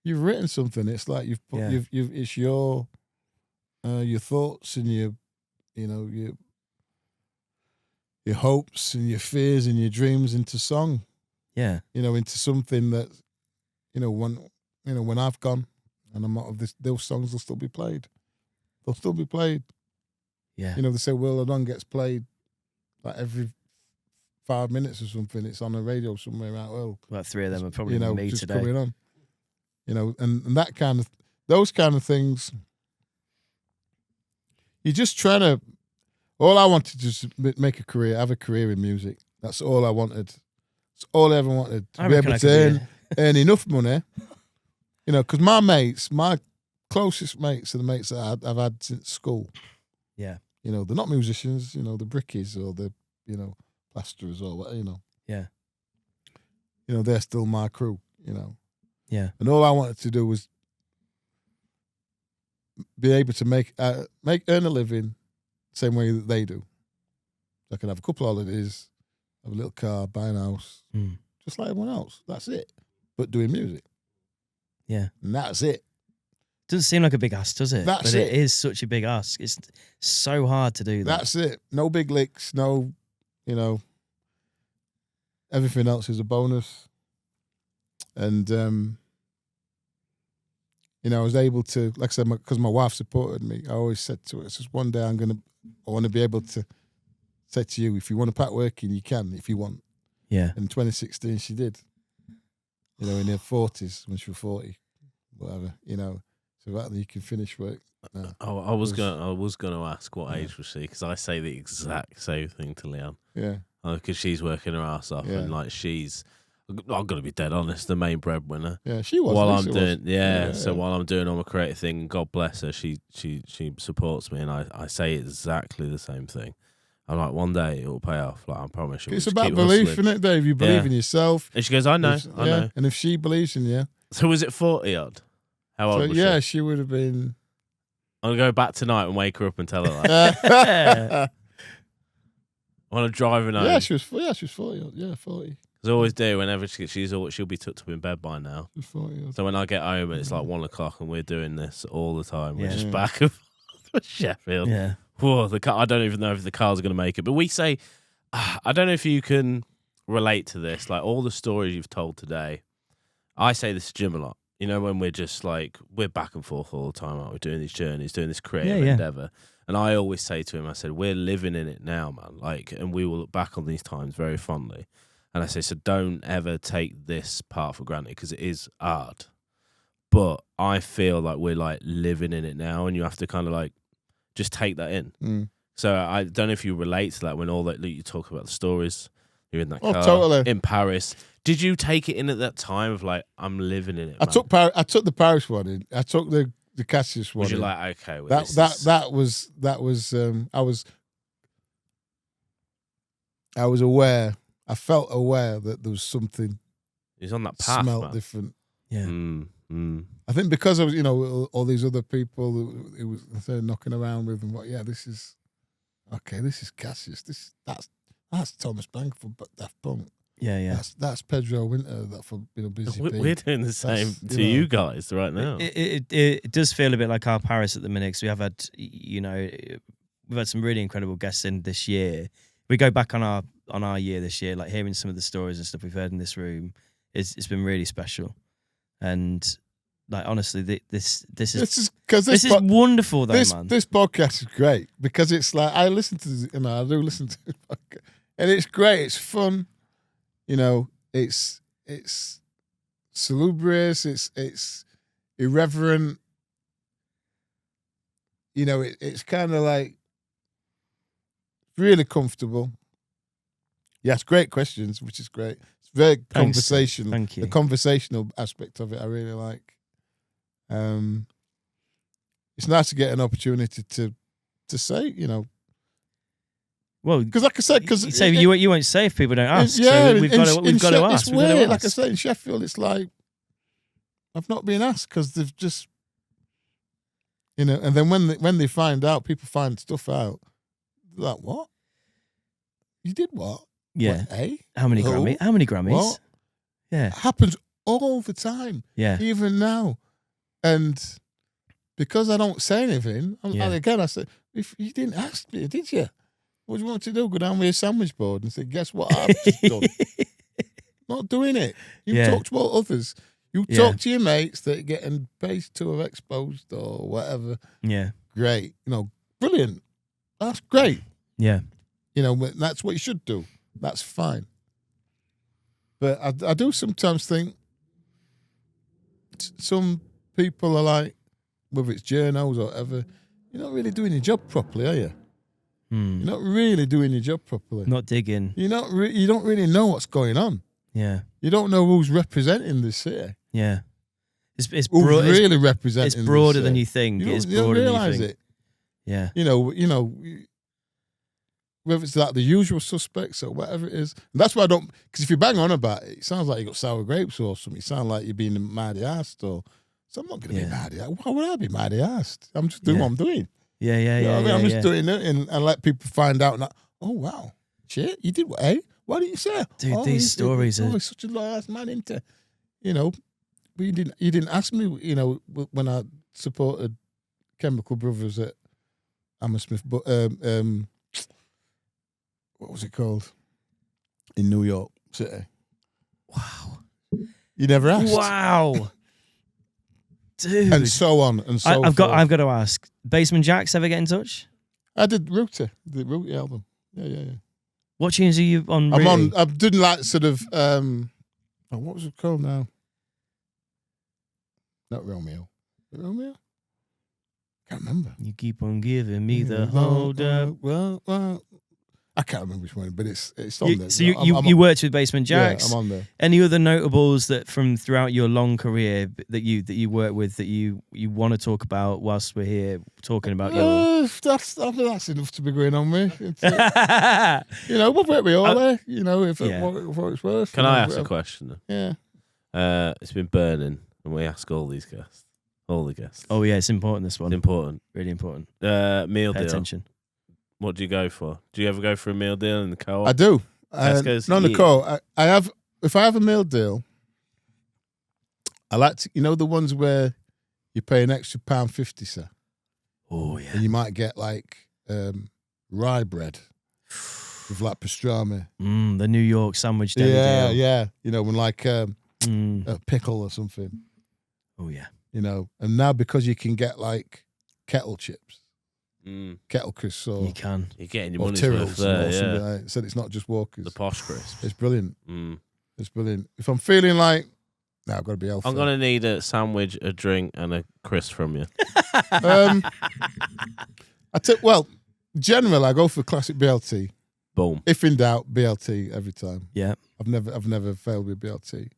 you've written something. It's like you've put, Yeah. it's your thoughts and your hopes and your fears and your dreams into song. Yeah. Into something that, when I've gone and I'm out of this, those songs will still be played. They'll still be played. Yeah. They say World of Dawn gets played like every 5 minutes or something. It's on the radio somewhere out. Well, About three of them are probably me just today. coming on. And that kind of, those kind of things. You're just trying to. All I wanted to just make a career, have a career in music. That's all I wanted. That's all I ever wanted. To I be reckon able I to could be earn enough money You know, because my closest mates are the mates that I've had since school. Yeah. You know, they're not musicians, you know, the brickies or the, you know, plasterers or what, you know. Yeah. You know, they're still my crew, you know. Yeah. And all I wanted to do was be able to earn a living the same way that they do. I can have a couple of holidays, have a little car, buy a house, just like everyone else. That's it. But doing music. Yeah. And that's it. Doesn't seem like a big ask, does it? That's but it. it is such a big ask. It's so hard to do that. That's it. No big licks, no, you know, everything else is a bonus. And, you know, I was able to, like I said, because my wife supported me, I always said to her, it's just one day I want to be able to say to you, if you want to pack working, you can, if you want. Yeah. In 2016, she did. You know, in her 40s, when she was 40, whatever, you know. So that you can finish work. No. I was gonna ask what age was she, because I say the exact same thing to Leanne. Yeah. Because she's working her ass off, Yeah. and like I'm gonna be dead honest, the main breadwinner. Yeah, she was. While Lisa I'm doing, was. yeah. So while I'm doing all my creative thing, God bless her, she supports me, and I say exactly the same thing. I'm like, one day it will pay off. Like, I promise you. It's about belief, isn't it, Dave? You believe in yourself. And she goes, I know. And if she believes in you. So was it 40 odd? How old was she? She would have been. I'm going to go back tonight and wake her up and tell her that. When I'm driving home. She was 40. Yeah, 40. As I always do, whenever she'll be tucked up in bed by now. She was 40. So when I get home and it's like 1 o'clock and we're doing this all the time, we're Yeah. just back and forth to Sheffield. Yeah. Whoa, the car, I don't even know if the car's going to make it. But we say, I don't know if you can relate to this, like all the stories you've told today. I say this to Jim a lot. You know, when we're just like, we're back and forth all the time, aren't we? Doing these journeys, doing this creative endeavor. And I always say to him, I said, we're living in it now, man. Like, and we will look back on these times very fondly. And I say, so don't ever take this part for granted, because it is hard. But I feel like we're like living in it now, and you have to kind of like just take that in. So I don't know if you relate to that when all that you talk about the stories. You're in that car totally. in Paris. Did you take it in at that time of like, I'm living in it? I took the Paris one in. I took the Cassius one. Was you in. like, okay, well, that was I was aware. I felt aware that there was something. He's on that path, smelled man. different. Yeah. I think because I was, you know, all these other people who was knocking around with, and what? Yeah, this is Cassius. That's Thomas Bank for Daft Punk. Yeah, yeah. That's Pedro Winter. That for Busy Bee. We're doing the same That's, to you guys right now. It does feel a bit like our Paris at the minute, because we have had, you know, we've had some really incredible guests in this year. We go back on our year this year, like hearing some of the stories and stuff we've heard in this room, it's been really special. And like honestly, this is wonderful though, man. This podcast is great because it's like I do listen to this podcast, and it's great. It's fun, you know. It's salubrious. It's irreverent. You know, it's kind of like really comfortable. Yes, great questions, which is great. It's very conversational. Thank you. The conversational aspect of it, I really like. It's nice to get an opportunity to say, you know. Well, because like I said, you won't say if people don't ask. Yeah, so we've got to ask. It's weird. Like I said, in Sheffield, it's like I've not been asked because they've just, you know. And then when they find out, people find stuff out. They're like, what? You did what? Yeah. What, eh? How many Grammys? What? Yeah. It happens all the time. Yeah. Even now. And because I don't say anything, I said, if you didn't ask me, did you? What do you want to do? Go down with a sandwich board and say, guess what I've just done? Not doing it. You talk about others. You talk to your mates that are getting paid to have exposed or whatever. Yeah. Great. You know, brilliant. That's great. Yeah. You know, that's what you should do. That's fine. But I do sometimes think some people are like, whether it's journos or whatever, you're not really doing your job properly, are you? You're not really doing your job properly. Not digging. You don't really know what's going on. Yeah. You don't know who's representing this city. Yeah. It's who's broad, really representing. it's broader this, than you think. You don't, It's you don't broader than you realise think. it. Yeah. You know, whether it's like the usual suspects or whatever it is. And that's why I don't, because if you bang on about it, it sounds like you got sour grapes or something. It sounds like you're being mardy-assed or, so I'm not going to be mardy-assed. Why would I be mardy-assed? I'm just doing what I'm doing. Yeah. You know what I mean? I'm just doing it and let people find out, and oh, wow, shit, you did what, eh? Why didn't you say? Dude, these stories are... he's such a loyal man, isn't he? You know, but you didn't ask me, you know, when I supported Chemical Brothers at Hammersmith, but what was it called in New York City? Wow. You never asked. Wow. Dude. And so on and so I've forth. got to ask. Basement Jacks ever get in touch? I did the Rooty album. Yeah. What tunes are you on? Really? I'm doing like sort of what was it called now? Not Romeo. Is it Romeo? Can't remember. You keep on giving me the hold up. Well, I can't remember which one, but it's on there. So you worked with Basement Jacks. Yeah, I'm on there. Any other notables that from throughout your long career that you work with that you want to talk about whilst we're here talking about your? That's enough to be going on with. You know, we'll be all there. You know, if it's worth. Can I ask a question? Yeah. It's been burning, and we ask all these guests, all the guests. Oh yeah, it's important. This one, It's important. really important. Meal Pay deal. attention. What do you go for? Do you ever go for a meal deal in the co-op? I do. Tesco's? Not in the co. I have. If I have a meal deal, I like to. You know the ones where you pay an extra £1.50, sir, Oh yeah. and you might get like rye bread with like pastrami. The New York sandwich deli deal. Yeah. You know, when like a pickle or something. Oh yeah. You know, and now because you can get like kettle chips, kettle crisps, You can. You're getting your or money's Tyrrells worth there, or something yeah. like that. Said it's not just Walkers. The posh crisp. It's brilliant. Mm. It's brilliant. If I'm feeling like, no, I've got to be healthy. I'm going to need a sandwich, a drink, and a crisp from you. Well, general, I go for classic BLT. Boom. If in doubt, BLT every time. Yeah. I've never failed with BLT.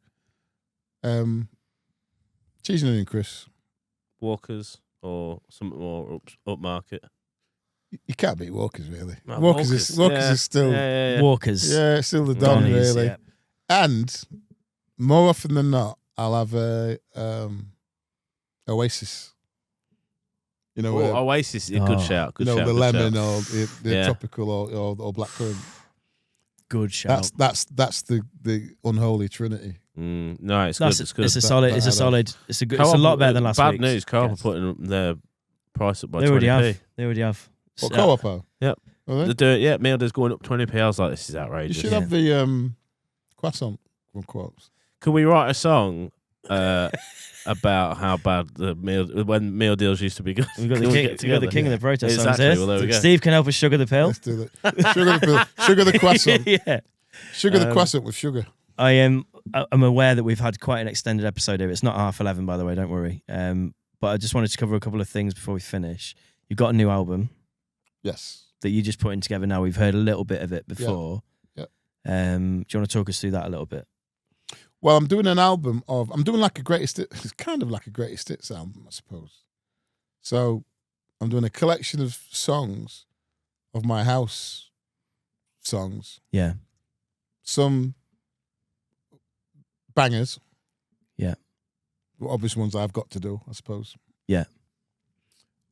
Cheese and onion crisps. Walkers or something more upmarket. You can't beat Walkers, really. No, Walkers is still, Yeah. Walkers. yeah, still the don, Donnies, really. yeah. And more often than not, I'll have a Oasis. You know, Oasis is a good shout. Good you know, shout, the good lemon shout. or the Yeah. tropical or blackcurrant. Good shout. That's the unholy trinity. No, it's That's good. It's good. It's a solid. It's a solid. It's a good. It's a lot better than last Bad week's. news. Co-op are Yes. putting their price up by They already 20p. have. They already have. What So- co-op are? Yep. Are they? They're doing, yeah, meal deal's going up 20p. I was like, this is You outrageous. should have the croissant from co-ops. Can we write a song about how bad the when meal deals used to be good? We've got Can the we king. get We've got the together? king of the protest songs Exactly. here. Well, there we go. Steve can help us sugar the pill. Let's do that. Sugar the croissant. Yeah. Sugar the croissant with sugar. I am. I'm aware that we've had quite an extended episode here. It's not 11:30, by the way. Don't worry. But I just wanted to cover a couple of things before we finish. You've got a new album Yes. that you're just putting together now. We've heard a little bit of it before. Yeah. Do you want to talk us through that a little bit? Well, I'm doing an album of. I'm doing like a greatest. It's kind of like a greatest hits album, I suppose. So, I'm doing a collection of songs of my house songs. Yeah. Some bangers. Yeah. The obvious ones I've got to do, I suppose. Yeah.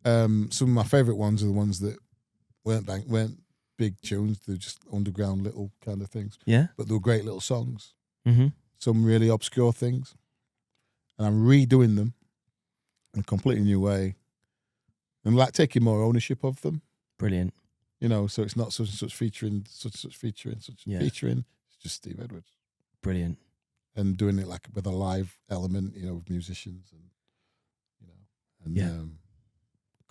Some of my favourite ones are the ones that weren't big tunes. They're just underground little kind of things. Yeah. But they were great little songs. Mm-hmm. Some really obscure things. And I'm redoing them in a completely new way. And like taking more ownership of them. Brilliant. You know, so it's not such and such featuring, featuring. It's just Steve Edwards. Brilliant. And doing it like with a live element, you know, with musicians and, you know, and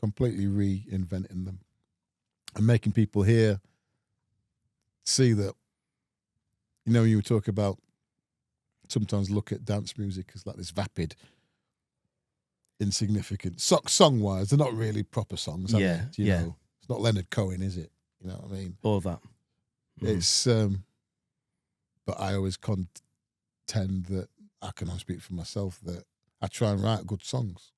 completely reinventing them and making people here see that, you know, you talk about sometimes look at dance music as like this vapid, insignificant song-wise. They're not really proper songs. Are Yeah, they? You yeah. know, it's not Leonard Cohen, is it? You know what I mean? All that. Mhm. It's, but I always contend that I can only speak for myself that I try and write good songs,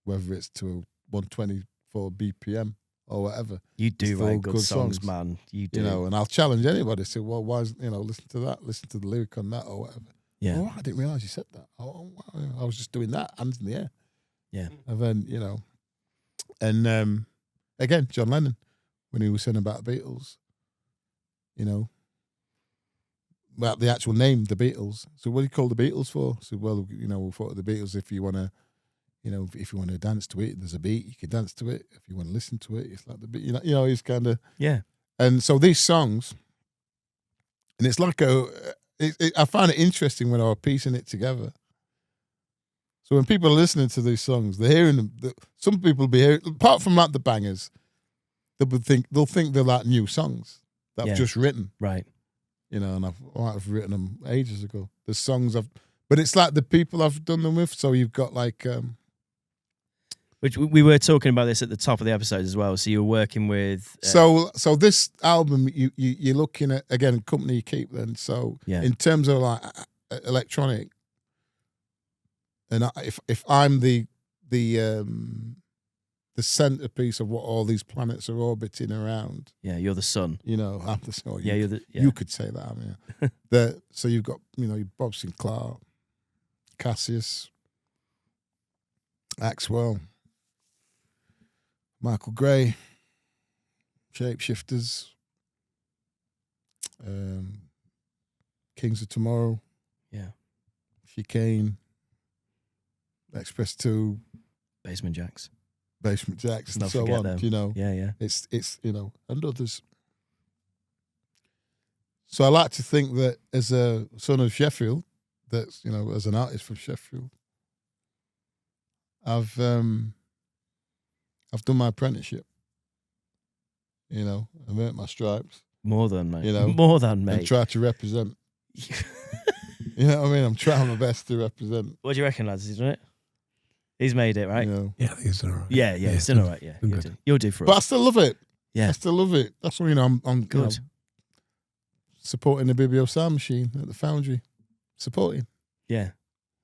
whether it's to 124 BPM or whatever. You do It's all write good good songs, songs. man. You do. You know, and I'll challenge anybody. Say, well, why is, listen to that, listen to the lyric on that or whatever. Yeah. Oh, I didn't realise you said that. Oh, wow. I was just doing that, hands in the air. Yeah. And then, and again, John Lennon, when he was saying about Beatles, about the actual name, the Beatles. So what do you call the Beatles for? So, well, we thought of the Beatles if you want to, if you want to dance to it, there's a beat, you can dance to it. If you want to listen to it, it's like the beat, it's kind of. Yeah. And so these songs, and it's like I find it interesting when I was piecing it together. So when people are listening to these songs, they're hearing them. Some people will be hearing, apart from like the bangers, they'll think they're like new songs that I've just written. Right. And I've written them ages ago. The songs but it's like the people I've done them with. So you've got like, which we were talking about this at the top of the episode as well. So you're working with. So this album, you're looking at again company you keep then. So in terms of like electronic, and if I'm the centerpiece of what all these planets are orbiting around. Yeah, you're the sun. I'm the sun. Yeah, You could say that. I mean, so you've got Bob Sinclair, Cassius, Axwell, Michael Gray, Shapeshifters, Kings of Tomorrow, Chicane, Express 2, Basement Jacks, and so on. Them. Yeah. It's and others. So I like to think that as a son of Sheffield, that's as an artist from Sheffield, I've done my apprenticeship. I've earned my stripes. More than, mate. More than, mate. And try to represent. You know what I mean? I'm trying my best to represent. What do you reckon, lads? He's done it. He's made it, right? Yeah, I think he's done all right. Yeah, he's done all right. Yeah, you'll do for us. But I still love it. Yeah, I still love it. That's why I'm good. Supporting the Biblio Sound Machine at the Foundry, supporting. Yeah,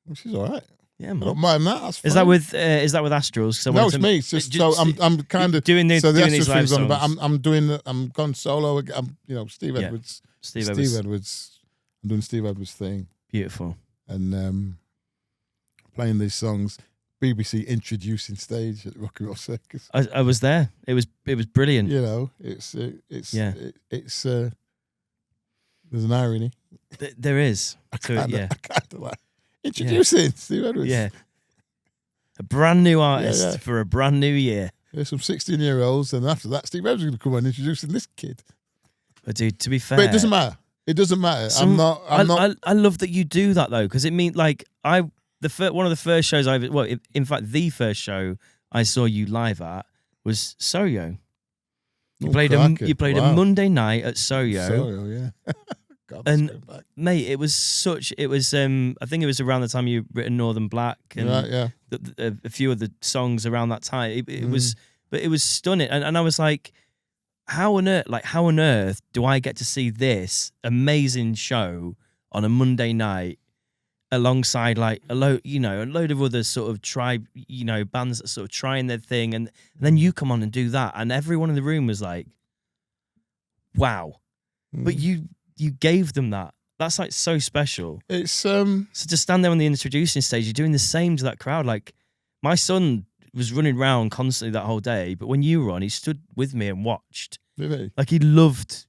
which is all right. Yeah, I man. don't mind that. That's fine. Is that with Astrals? No, it's me. It's just so I'm kind of doing the so the doing Astral these live thing's on. songs. But I'm gone solo. I'm Steve Yeah. Edwards. Steve Edwards. I'm doing Steve Edwards thing. Beautiful. And playing these songs. BBC introducing stage at Rock and Roll Circus. I was there. It was brilliant. It's there's an irony. There is. I kind of like introducing Steve Edwards. Yeah. A brand new artist for a brand new year. There's some 16-year-olds, and after that, Steve Edwards is going to come on introducing this kid. But dude, to be fair, but it doesn't matter. It doesn't matter. I'm not. I love that you do that though, because it means like one of the first shows in fact, the first show I saw you live at was Soyo. You played a Monday night at Soyo. Soyo, yeah. God, and mate, it was I think it was around the time you written Northern Black and a few of the songs around that time. It was stunning, and I was like, how on earth do I get to see this amazing show on a Monday night alongside like a load of other sort of tribe, bands that sort of trying their thing, and then you come on and do that, and everyone in the room was like, wow. But you gave them that. That's like so special. It's so to stand there on the introducing stage, you're doing the same to that crowd. Like my son was running around constantly that whole day, but when you were on, he stood with me and watched. Really? Like he loved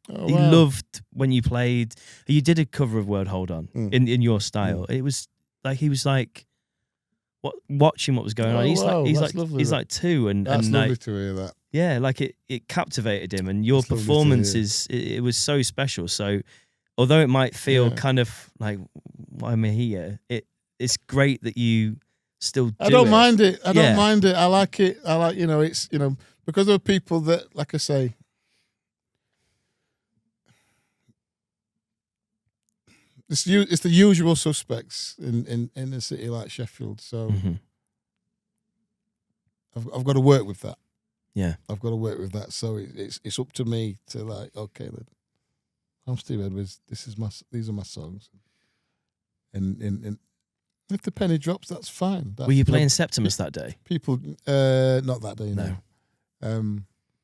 when you played. You did a cover of Word Hold On in your style. It was like he was like watching what was going on. He's like 2 and that's and lovely like, to hear that. Yeah, like it captivated him, and your performance it was so special. So although it might feel kind of like why am I here, it's great that you still do I don't it. mind it. I don't mind it. I like it. I like it's because there are people that, like I say, it's the usual suspects in a city like Sheffield. So I've got to work with that. Yeah, I've got to work with that. So it's up to me to like, okay, then I'm Steve Edwards. These are my songs, and If the penny drops, that's fine. Were you playing Septimus that day? People, not that day, no.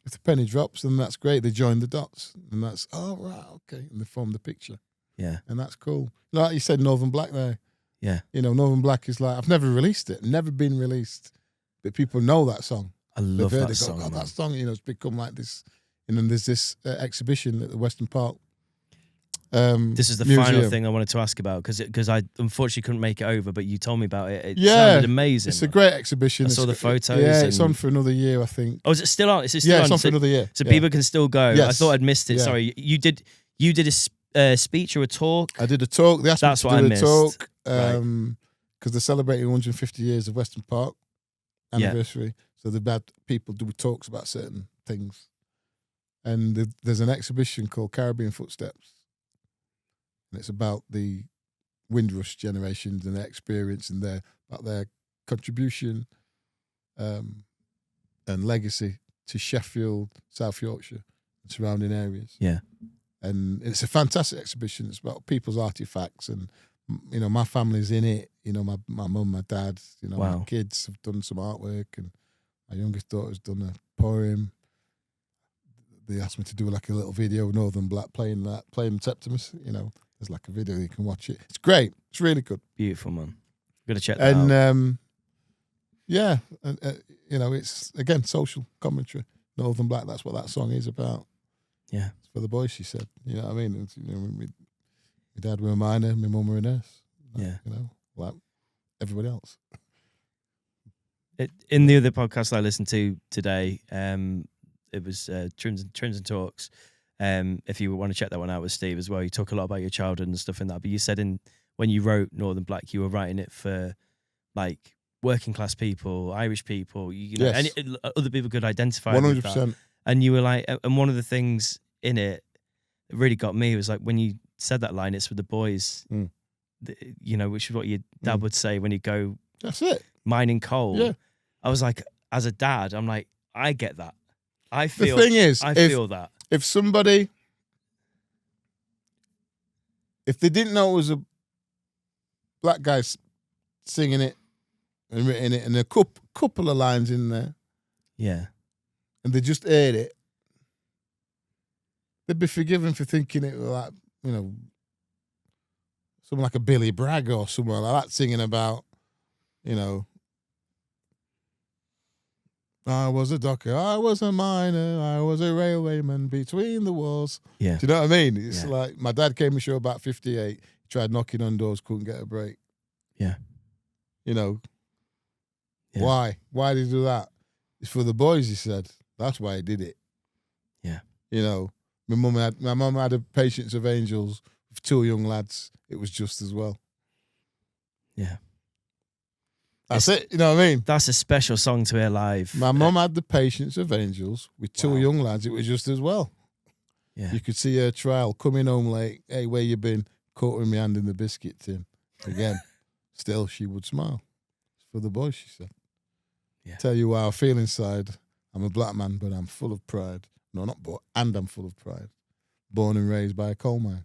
If the penny drops, then that's great. They join the dots, and that's right, okay, and they form the picture. Yeah, And that's cool. Like you said, Northern Black there. yeah. Northern Black is like, I've never released it, never been released, but people know that song. I love They've heard that it, song. God, man. that song, it's become like this. And then there's this exhibition at the Western Park. This is the museum. final thing I wanted to ask about because I unfortunately couldn't make it over, but you told me about it. It Yeah, sounded amazing. It's a man. great exhibition. I saw the photos Yeah, it's and- on for another year, I think. Oh, is it still on? Is it still Yeah, on? it's on So- for another year. So Yeah. people can still go. I Yes. thought I'd missed it. Yeah. Sorry, you did a speech or a talk? I did a talk. They asked That's me what to I do a missed. talk Right. because they're celebrating 150 years of Western Park anniversary. So they've had people do talks about certain things. And there's an exhibition called Caribbean Footsteps. And it's about the Windrush generations and their experience and about their contribution and legacy to Sheffield, South Yorkshire, and surrounding areas. Yeah. And it's a fantastic exhibition. It's about people's artifacts, and my family's in it. My mum, my dad, Wow. my kids have done some artwork, and my youngest daughter's done a poem. They asked me to do like a little video of Northern Black playing Septimus. There's like a video, you can watch it. It's great. It's really good. Beautiful, man. Gotta check that And out. yeah, and, it's again social commentary. Northern Black. That's what that song is about. Yeah. It's for the boys. She said. You know what I mean? It's, my dad were a miner. My mum were a nurse. Yeah. Like everybody else. In the other podcast I listened to today, it was Trims and Talks. If you want to check that one out with Steve as well, you talk a lot about your childhood and stuff in that. But you said when you wrote Northern Black, you were writing it for like working class people, Irish people, Yes. any other people could identify with that. 100%. And you were like, and one of the things in it that really got me was like when you said that line, it's for the boys, which is what your dad would say when you go That's it. mining coal. Yeah. I was like, as a dad, I'm like, I get that. I The feel. thing is, I if feel that. if they didn't know it was a black guy singing it and written it, and a couple of lines in there, Yeah. and they just heard it, they'd be forgiven for thinking it was like, someone like a Billy Bragg or someone like that singing about, I was a docker, I was a miner, I was a railwayman between the wars. Yeah. Do you know what I mean? It's Yeah. like my dad came to show about 58, tried knocking on doors, couldn't get a break. Yeah. Yeah. Yeah. Why did he do that? It's for the boys, he said. That's why he did it. Yeah. My mum had a Patience of Angels with 2 young lads. It was just as well. Yeah. That's it. You know what I mean? That's a special song to hear live. My mum had the Patience of Angels with 2 young lads. It was just as well. Yeah. You could see her trial coming home late. Hey, where you been? Caught with my hand in the biscuit tin. Again, still she would smile. It's for the boys, she said. Yeah. Tell you how I feel inside. I'm a black man, but I'm full of pride. No, not but, and I'm full of pride. Born and raised by a coal mine.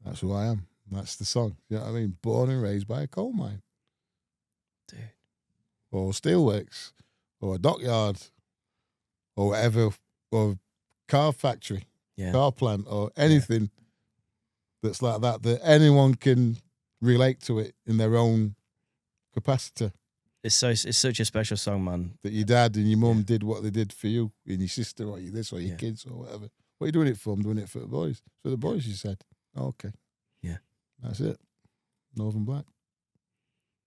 That's who I am. That's the song. You know what I mean? Born and raised by a coal mine. Dude. Or steelworks. Or a dockyard. Or whatever. Or car factory. Yeah. Car plant. Or anything that's like that anyone can relate to it in their own capacity. It's such a special song, man. That your dad and your mum Yeah. did what they did for you and your sister or your this or your Yeah. kids or whatever. What are you doing it for? I'm doing it for the boys. For the boys, you said. Oh, okay. Yeah. That's it. Northern Black.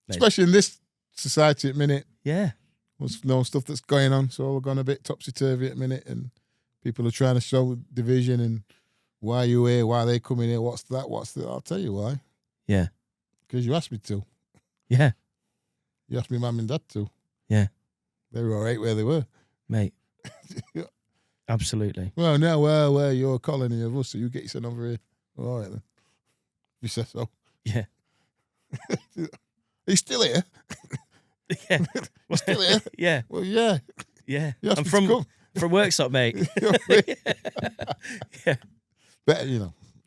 Mate. Especially in this society at the minute. Yeah. There's no stuff that's going on. So we're going a bit topsy-turvy at the minute and people are trying to show division and why are you here? Why are they coming here? What's that? What's that? I'll tell you why. Yeah. Because you asked me to. Yeah. You asked me mum and dad to. Yeah. They were all right where they were. Mate. Absolutely. Well, no, well, you're a colony of us, so you get yourself over here. All right, then. You said so. Yeah. Are you still here? Yeah. You still here? Yeah. Well, yeah. Yeah. You asked I'm me to from come. Worksop, mate. Yeah. Yeah. But,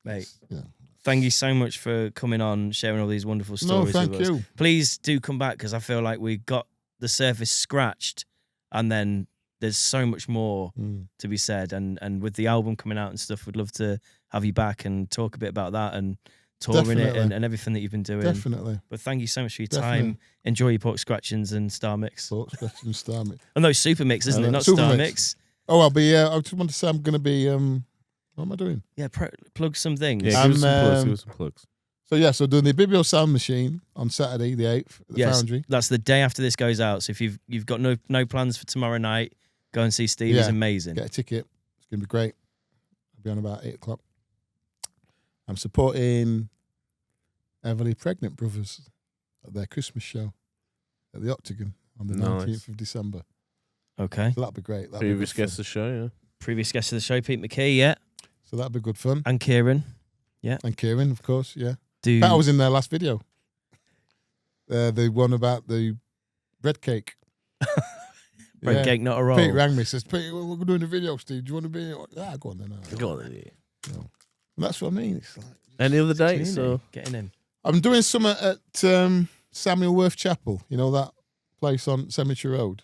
Mate. yeah, Thank you so much for coming on, sharing all these wonderful No, stories thank with us. you. Please do come back because I feel like we got the surface scratched and then there's so much more to be said. And with the album coming out and stuff, we'd love to have you back and talk a bit about that and touring it Definitely. and everything that you've been doing. Definitely. But thank you so much for your Definitely. time. Enjoy your pork scratchings and Star Mix. Pork scratching Star Mix. Oh no, Super Mix, isn't it? Not Super Star Mix. Mix. Oh, I'll be. I just want to say I'm going to be. What am I doing? Yeah, plug some things. Yeah, give us some plugs. Um, Give us some plugs. So doing the Bibio Sound Machine on Saturday the 8th at the Foundry. That's the day after this goes out. So if you've got no plans for tomorrow night, go and see Steve. He's amazing. Get a ticket. It's going to be great. I'll be on about 8 o'clock. I'm supporting Everly Pregnant Brothers at their Christmas show at the Octagon on the 19th of December. Okay. So that'll be great. That'll be Previous good guest fun. of the show, yeah. Previous guest of the show, Pete McKee, yeah. So that'll be good fun. And Kieran. And Kieran, of course, yeah. Do I was in their last video. The one about the bread cake. bread cake, not a roll. Pete rang me, says, Pete, we're doing a video, Steve. Do you want to be in it? Ah, go on then. Go on then, yeah. And that's what I mean. It's like, Any other dates? So Getting in. I'm doing something at Samuel Worth Chapel. You know that place on Cemetery Road?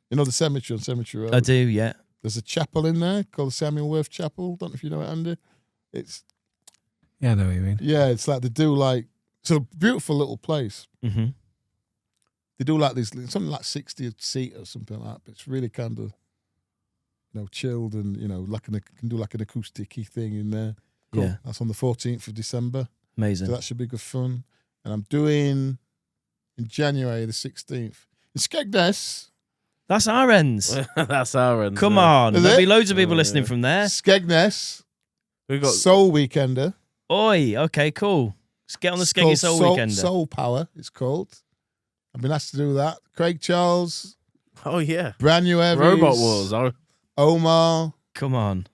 You know the cemetery on Cemetery Road? I do, yeah. There's a chapel in there called Samuel Worth Chapel. Don't know if you know it, Andy. It's Yeah, I know what you mean. it's like they do like it's a beautiful little place. Mm-hmm. They do like this something like 60 seat or something like that. But it's really kind of chilled and can do like an acoustic-y thing in there. Cool. Yeah. That's on the 14th of December. Amazing. So that should be good fun. And I'm doing in January the 16th in Skegness. That's our ends. that's our end. Come on. Is There'll it? be loads of people Oh, listening yeah. from there. Skegness We got Soul Weekender. Oi, okay, cool. Let's get on the It's Skeggy called Soul Weekender. Soul Power, it's called. I've been asked to do that. Craig Charles, Oh yeah. brand new Evans, Robot Wars. Oh, Omar, Come on.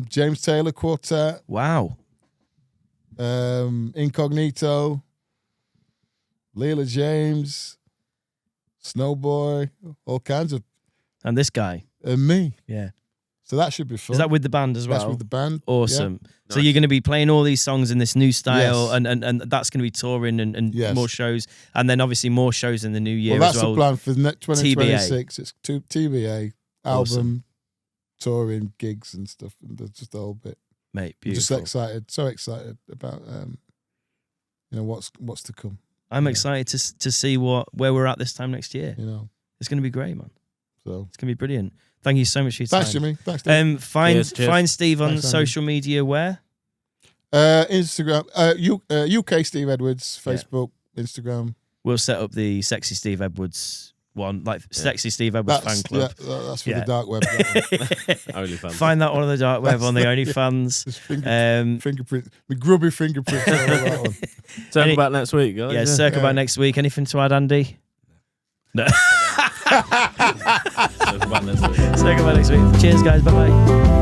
James Taylor Quartet, Wow. Incognito, Leela James, Snowboy, all kinds of, And this guy. and me. Yeah. So that should be fun. Is that with the band as well? That's with the band. Awesome. So Nice. you're going to be playing all these songs in this new style, Yes. and that's going to be touring and Yes. more shows, and then obviously more shows in the new year Well, that's as well. the plan for 2026. It's TBA, album, Awesome. touring, gigs and stuff, and there's just the whole bit. Mate, I'm just beautiful. excited, so excited about what's to come. I'm Yeah. excited to see where we're at this time next year. You know, It's going to be great, man. so It's going to be brilliant. Thank you so much for your thanks, time. Jimmy. Thanks, Dave. Find Cheers. Steve on Thanks, Andy. social media where? Instagram, UK Steve Edwards, Facebook, Instagram. We'll set up the Sexy Steve Edwards one, like Sexy Steve Edwards fan club. That's for Yeah. the dark web. That one. OnlyFans. Find that one on the dark web on the That's- OnlyFans. Just Um, fingerprint, my grubby fingerprints. All over that one. Talk Any- about next week, guys. yeah, circle Yeah. back next week. Anything to add, Andy? No. Talk about next week. Circle back next week. Cheers, guys. Bye bye.